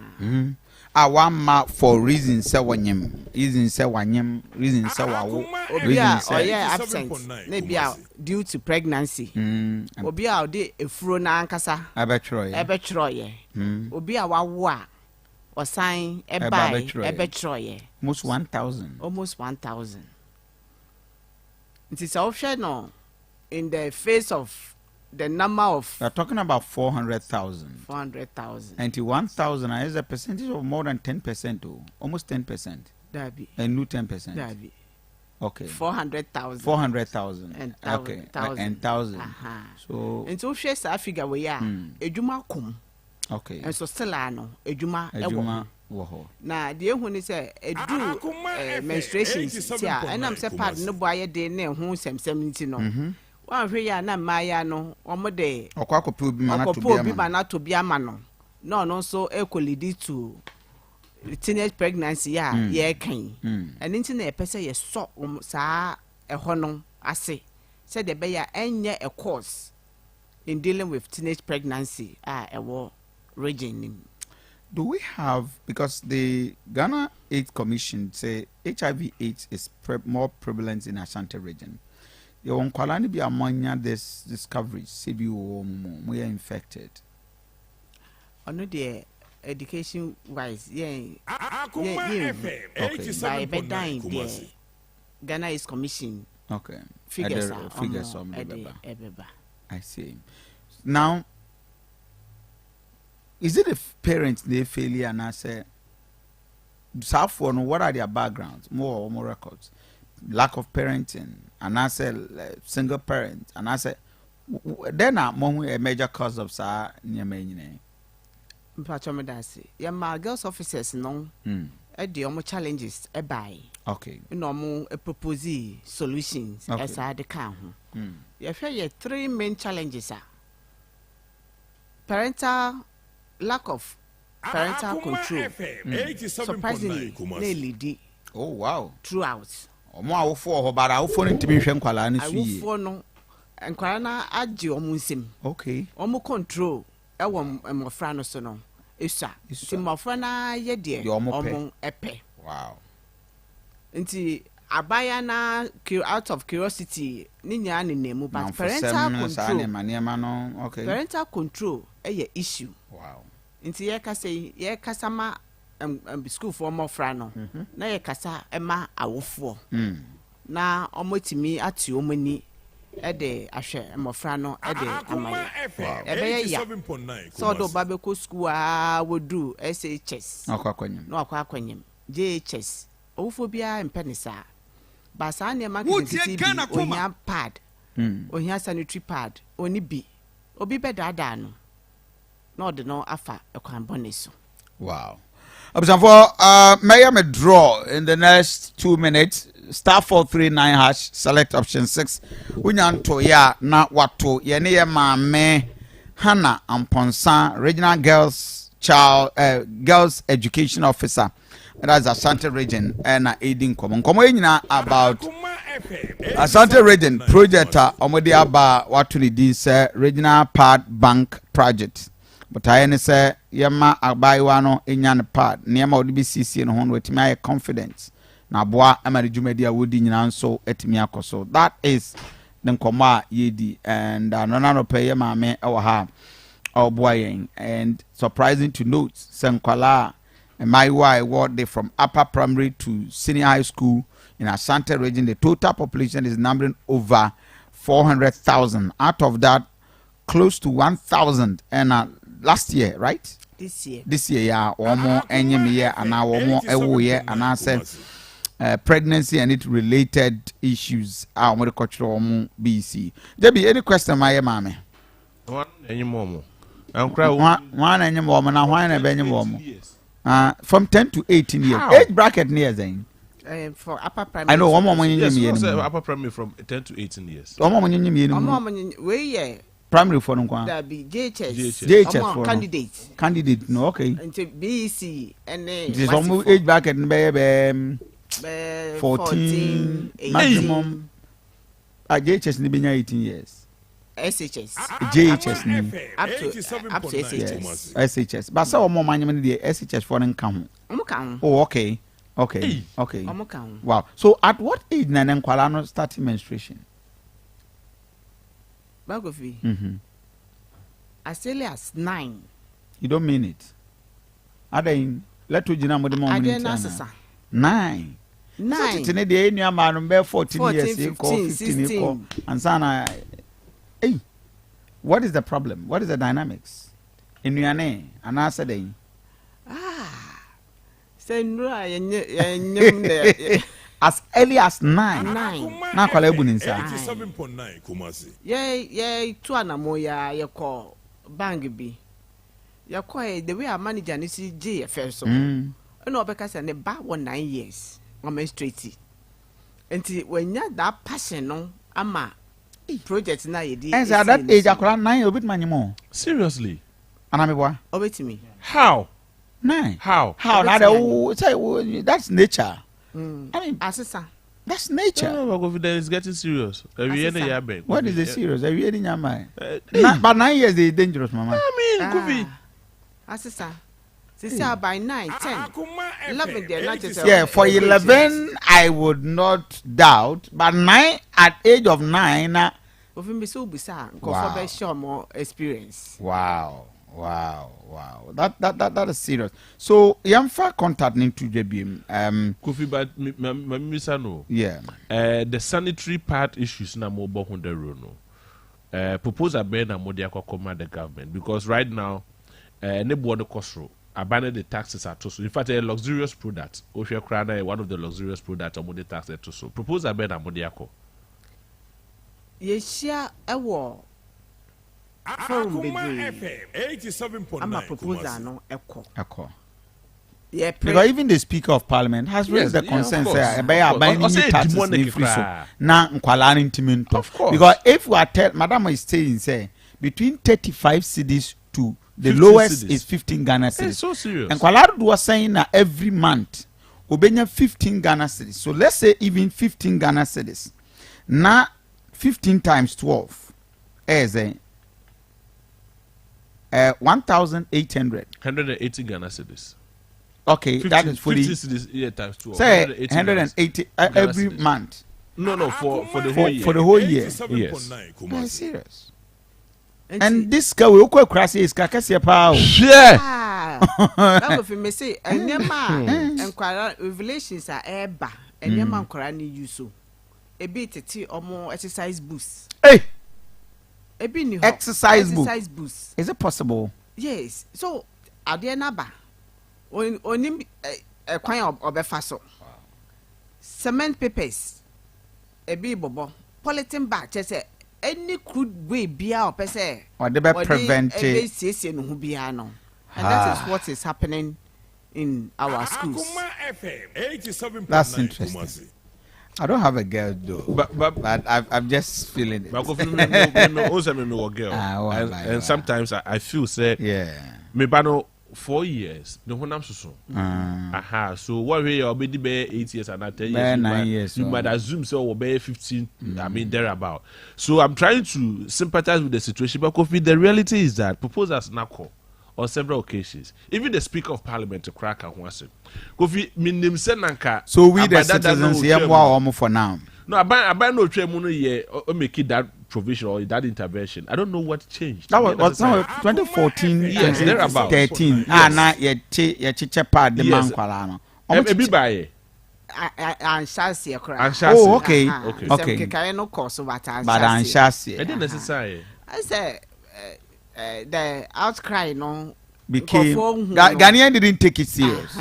One mark for reasons say wanyem, reasons say wawo, reasons say absent. Maybe due to pregnancy. Obi a de efuro na ankasa. Ebetroye. Obi a wawo or sign a buy a betroye. Almost 1,000. Almost 1,000. It is optional in the face of the number of. We are talking about 400,000. 400,000. And 1,000 is a percentage of more than 10%, almost 10%. Dabi. A new 10%. Dabi. Okay. 400,000. 400,000. And okay. And 1,000. So. And so shares a figure we are. Ejuma kum. Okay. And so still ejuma woho. Na the when is a do menstruation tia and I'm say part no boy de na hu sem no. One here na Maya no, omode. Okwako bi mana to be amano. No so equally lead to teenage pregnancy yeah can. And internet person ye so sa a hono ase. Said the bear enye a course in dealing with teenage pregnancy a war region. Do we have, because the Ghana AIDS Commission say HIV/AIDS is more prevalent in Asante region. You won't call any be among this discovery, CB we are infected. Ono the education wise, Okay. By bedtime, the Ghana AIDS Commission. Okay. Figures on I see. Now, is it the parents they failure and I say what are their backgrounds? More records. Lack of parenting and I say single parent and I say then are more a major cause of sa nyame. My girls officers no the challenges buy. Okay. No propose solutions as I the can. You feel 3 main challenges are parental lack of parental control. Surprisingly, nearly oh wow. Throughout. Omo awofo but awofo ntimi hwe nkwala ne so yi. Awofo no nkwala na age omunsem. Okay. Omo control ewo mofra no so no. Esa. Ti mofra na ye de omo epe. Wow. Nti abaya na out of curiosity ni nya ne nemu but parental control. Okay. Parental control a issue. Wow. Nti ye kasa ma school for mofra no. Na ye kasa ema awofo. Na omotimi ati omani e de ahwe mofra no e de amaye. E be ya. So do babeko school wodu SHS. No akwanyem. JHS. Awofo bia empenisa. Ba sa ne marketing onya pad. Onya sanitary pad. Oni bi. Obi be dada no. No de no afa ekwan boneso. Wow. For may me draw in the next 2 minutes. *439# select option 6. Unyanto ya na watu yene ye maame Hannah Amponsa Regional Girls Education Officer. That's Asante region and aiding common. Komo about Asante region project omodi aba watu ni din say Regional Pad Bank project. But I say yema abaywa no enya ne pad niema odi bi CC no ho no etimi aye confidence na boa amari dwumadia wodi nyina nso etimi akoso. That is the nkoma yedi and no pay yema me e wo ha oboa yen. And surprising to note senkwala my ward they from upper primary to senior high school in Asante region. The total population is numbering over 400,000. Out of that, close to 1,000 and last year, right? This year, yeah. Omo enyem year and now omo ewo year and I said pregnancy and it related issues. Omo cultural omo BC. Debbie, any question, my mama? One any more. One any more. Now why not any more? From 10 to 18 years. Age bracket near then. For upper primary. I know one more upper primary from 10 to 18 years. We primary for no one. That be JHS for candidate. Candidate, no, okay. Until BEC and it is almost age bracket baby 14 maximum. JHS ni benya 18 years. SHS. JHS ni up to SHS. SHS. But so more money the SHS for nkan ho. Oh, okay. Okay. Wow. So at what age na nkwala no start menstruation? Bagofi. As early as 9. You don't mean it. Adain let to jina mo de mo minute. 9. So titine de enu ma no be 14 years e ko 15 e ko ansana. Hey, what is the problem? What is the dynamics? Inuane anasa dey. As early as 9. Na kwala ebu ni nsa. 87.9 Kumasi. Yeah, tu anamo ya yeko bang bi. Yeko the way our manager ni si JFL so. No obeka say ne ba 9 years. I'm straight. Enti when ya that passion no ama project na ye di. And at that age, I could 9 a bit money more. Seriously? And I'm a obey me. How? 9. How? Now say that's nature. I mean, Asisa. That's nature. No, then it's getting serious. What is the serious? Are you in your mind? But 9 years is dangerous, Mama. I mean, Kofi. Asisa. Say by 9, 10, 11, they're not just. Yeah, for 11, I would not doubt. But 9, at age of 9, wow. Show more experience. Wow. That is serious. So, Yamfa contact into JBM. Kofi, but Mr. No. Yeah. The sanitary part issues na mobile Honda no. Proposal ben na Modiako command the government because right now, ne border cost abandon the taxes at so. In fact, a luxurious product. Osha Krana, one of the luxurious products on the tax at so. Proposal ben na Modiako. Yeshia ewo. Akoma FM 87.9. I'm a proposal no echo. Yeah, because even the Speaker of Parliament has raised the concern about binding taxes in free so now of course. Because if we are Madam is saying say between 35 cities to the lowest cities. Is 15 Ghana cedis. It's so serious. And Kwaladu was saying that every month obenya 15 Ghana cedis. So let's say even 15 Ghana cedis. Now 15 times 12 is 1,800. 180 Ghana cedis. Okay, 50, that is fully. 50 cities, yeah, times 12. Say 180 every cedis. Month. No, for the whole year. For the whole year. Yes. That's serious. And this guy will go crazy is Kakasi Pow. Yeah. That would me say, and Yama revelations are eba, and Yaman Korani use so. A bit of tea or more exercise boost. Hey! Exercise boost. Is it possible? Yes. So, Aduanaba, on a coin of Befaso. Cement papers, a bibobo, polythene bag, just any crude way beer or per se. Or they be prevented. And that is what is happening in our schools. That's interesting. I don't have a girl though, but I'm just feeling it. But and sometimes I feel say me bano 4 years no honam so. Aha, so what way you be 8 years and 10 years, 9 years. You might assume so will be 15. I mean thereabout. So I'm trying to sympathize with the situation, but Kofi, the reality is that proposals now call on several occasions. Even the Speaker of Parliament to crack and once. Kofi minim senanka. So we the citizens here more for now. No, I buy no tremor here or make that provision or that intervention. I don't know what changed. That was 2014, yes, thereabout 13. Now ye chiche pad the man kwala no. Be buy. And Shasi Oh, okay. Okay. No course but Shasi. It didn't necessary. I say the outcry no became Ghanaian didn't take it serious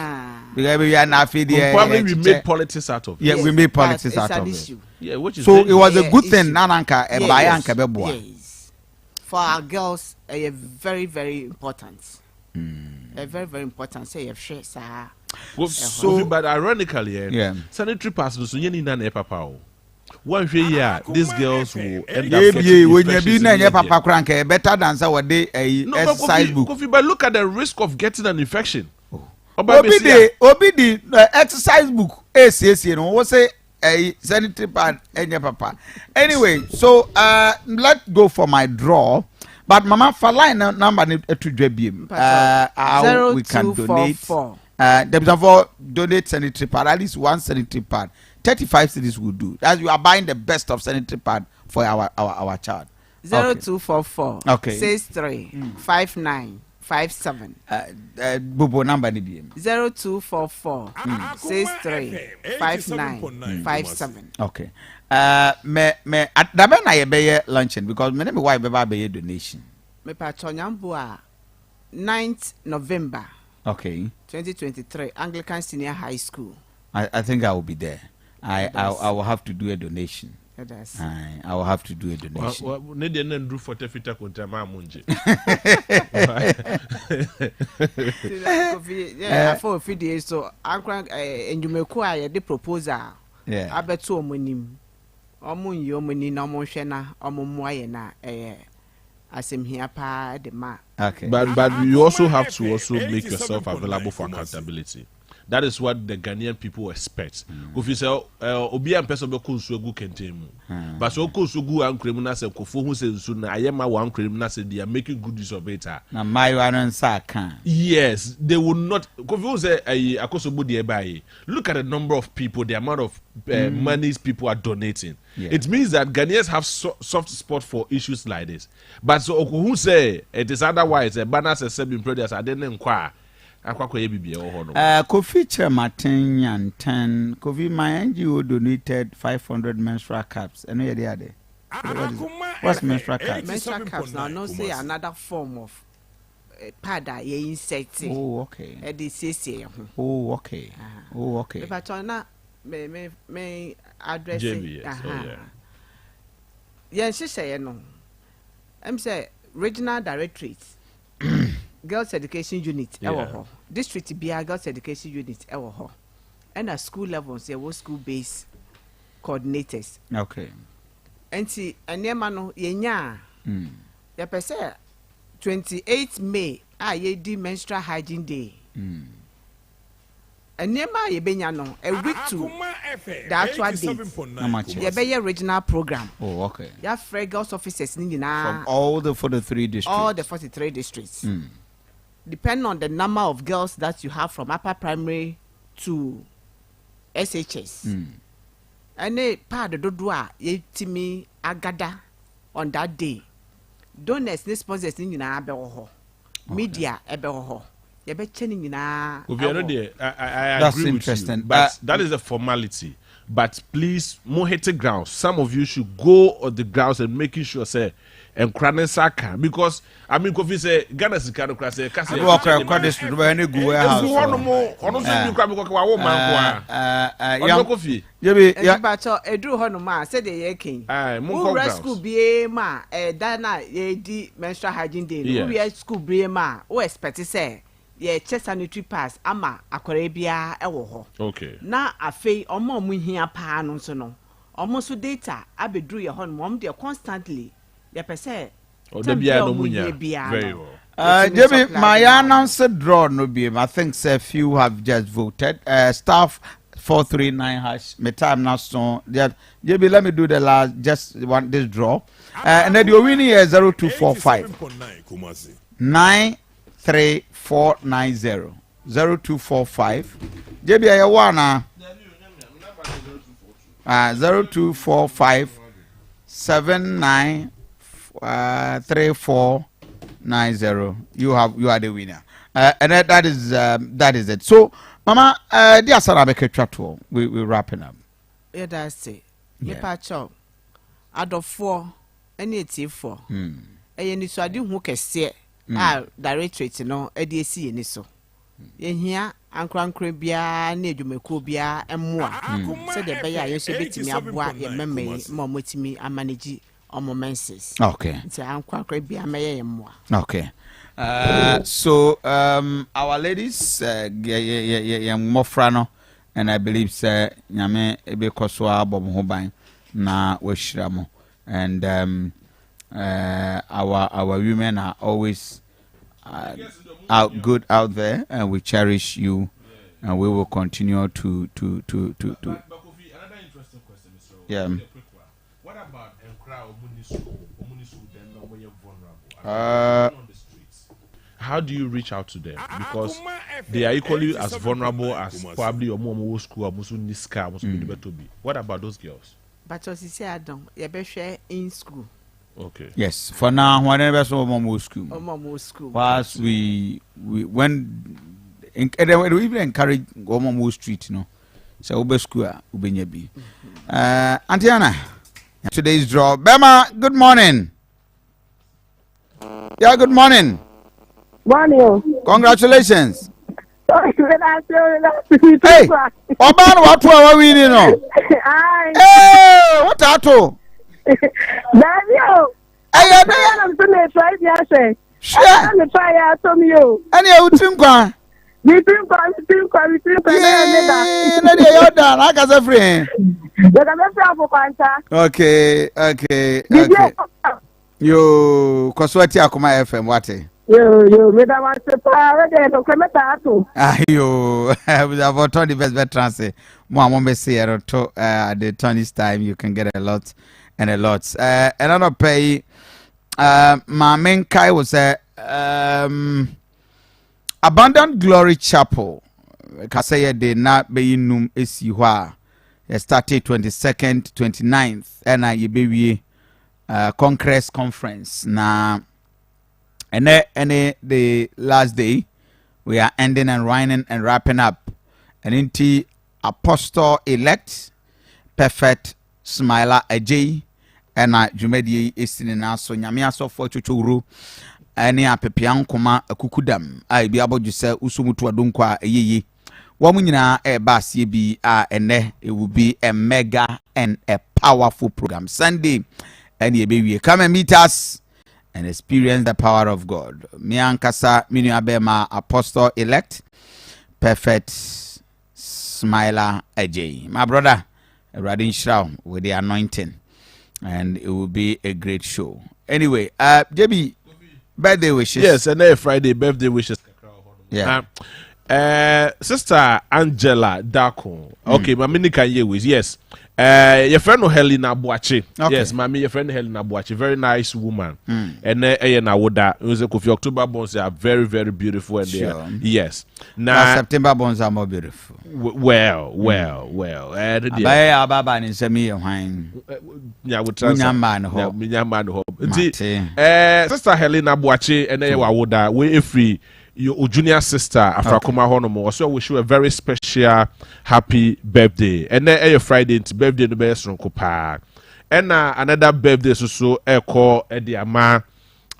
because we are not feeding. Probably we made politics out of it. Yeah, we made politics out of it. Yeah, which is so it was a good thing. Nananka and Bayanka Beboa. Yes, for our girls, a very very important. A very very important. Say if she so, but ironically, sanitary passes so you need an papa. One year, these girls will end up when you be na papa crank better than say they exercise book. But look at the risk of getting an infection. Obi the exercise book. You know what say a sanitary pad and papa. Anyway, so let's go for my draw. But Mama for line number to JBM. How we can donate. Donate sanitary pad, at least one sanitary pad. 35 cities will do. As you are buying the best of sanitary pad for our child. 0244 okay. 63 59 57. Bobo number ni BM. 0244 63 59 57. Okay. Me adabe na ye be luncheon because me why be donation. Me pa chonyambo 9th November. Okay. 2023 Anglican Senior High School. I think I will be there. I will have to do a donation. I will have to do a donation. Do for tefita kontama munje. Yeah, for a few days so Ankran enjumeku aye the proposal. Yeah. Abeto omonim. omu yomu ni na omu hwe na omu moye na asem hia pa de ma. Okay. But you also have to also make yourself available for accountability. That is what the Ghanaian people expect. If you say, "Obi am person be kunsugu kentemu," but so kunsugu and criminal say kofu hu say so na ayema one criminal say they are making good use of it. Na my one can. Yes, they will not. Kofu say akosobu de buy. Look at the number of people, the amount of monies people are donating. Yeah. It means that Ghanaians have soft spot for issues like this. But so who say it is otherwise? Banner says seven products. I didn't inquire. Kofi Chematin and 10. Kofi, my NGO donated 500 menstrual caps. And where they are there? What's menstrual caps? Menstrual caps now no say another form of pad that you insect. Oh, okay. Oh, okay. Oh, okay. If I turn up, may address it. Yes, she say no. I'm say regional directorate. Girls Education Unit, District BIA Girls Education Unit, and at school levels, there were school based coordinators. Okay. And see, and near mano, yenya, ya per 28 May, ye di menstrual hygiene day. And near my yebenyano, a week to the actual date. You be your regional program. Oh, okay. You have girls officers from all the 43 districts. All the 43 districts. Depending on the number of girls that you have from upper primary to SHS. And they part of the doa ye timi agada on that day. Donors ne sponsors ni na abeho. Media ebeho. You be changing na. I agree with you, but that is a formality. But please, more hate grounds. Some of you should go on the grounds and making sure say and craning saka because I mean Kofi say Ghana is kind of class say kasi go district we any go warehouse ono say you kwa because wa wo man kwa Kofi ya bacho edru ho no ma say dey ken who school be ma dana ye di menstrual hygiene day who school be ma who expect say ye che sanitary pass ama akore bia e wo ho okay na afei omo hia pa no so no omo so data abedru ye ho no mom dey constantly the percent. Oh, very well. Jimmy, my announced draw no be. I think a few have just voted. Staff 439 hash. My time now so. Jimmy, let me do the last just one this draw. And then the winning is 0245 93490 0245. Jimmy, I wanna 0245 79 3490. You are the winner, and that is it. So, Mama, dear Sarah, we're wrapping up. Yeah, that's it. Me pacho, out 4, any 4. And you so I do who can say, directorate no, ADC and so. In here, Uncle Crabia, need you make Cobia and more. Said the Bayer, you should be to me, what your memory, more with me, and manage. Okay. Okay. So our ladies Mofrano and I believe sir Nyame ebe koswa bom hoban na washiramo and our women are always good out there and we cherish you and we will continue to Another interesting question, Mr. Yeah. What about how do you reach out to them? Because they are equally as vulnerable as probably your mom school or Niska. What about those girls? But as you say, I don't. You better in school. Okay. Yes. For now, whenever so mom school. School. Whilst we when we even encourage mom street, you know. So ube school ube nyebi. Antiana. Today's draw. Bema, good morning. Yeah, good morning. Morning. Congratulations. Hey, Oban, what are we winning? Hey, what ato? Daniel. Hey, I'm going to try the sure. I'm going to try to you. Any of you think? We think. de yo da na ka se free. The Gamesa for Quanta. Okay. Yo, Koswati Akoma FM wate. Yo, me da want to para de no kemeta ato. Ayo, we have auto the best trance. Mo be say to the turn this time you can get a lot and a lot. Another pay my main kai was Abundant Glory Chapel. Kasaya de na be num esi ho a started 22nd 29th and I be Congress conference na and the last day we are ending and wrapping up and into apostle elect perfect smiler AJ and jumedi isini na so nyame asofo chochoro ene apepian koma akukudam ai bi aboju se usumutu adonko a eyeye wɔn nyinaa ɛba aseɛ bi a ɛnɛ it will be a mega and a powerful program Sunday and yɛbɛwie come and meet us and experience the power of God. Me ankasa me nua bɛma apostle elect perfect smiler AJ my brother Awurade nhyira with the anointing and it will be a great show. Anyway JB birthday wishes. Yes, and then Friday birthday wishes. Yeah. Sister Angela Dako. Okay, my mini can you with yes. Your friend Helena Boache. Okay. Yes, mommy, your friend Helena Boache, very nice woman. And na woda it was a Kofi October bonds are very very beautiful and they are, yes. Now September bonds are more beautiful. Well. Abaya ababa ni semi hwan. Yeah, we trans. Minyaman ho. Sister Helena Boache and na woda we free. Your junior sister Afrakoma Honomo also wish you a very special happy birthday. And then your Friday into birthday no be from Kopa. And another birthday so call Ediama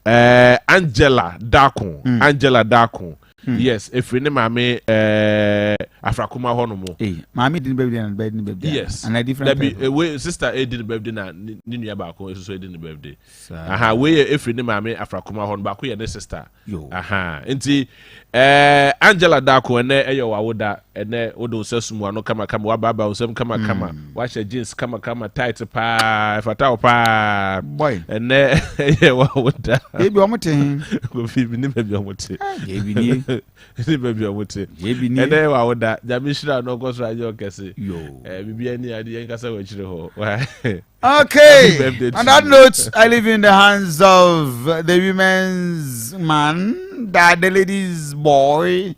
Angela Dako. Angela Dako. Yes, if we name mame Afrakoma Honomo. Hey, mommy didn't birthday. Yes. And a different we sister did birthday na ninya bako so did birthday. Aha, we if we name mame Afrakoma Honomo bako ye sister. Yo. Aha. Nti Angela Dako ene eyo wawoda ene odo sesumu ano kama wa baba usem kama washa jeans kama tight pa fatao pa boy ene eyo wawoda ebi omote Kofi bi ni bebi omote ebi ni ni bebi omote ebi ni ene wawoda jamishira no go so ajo kese yo bibi ani ade yen kasa wa chire ho okay on that note I leave in the hands of the women's man, the ladies boy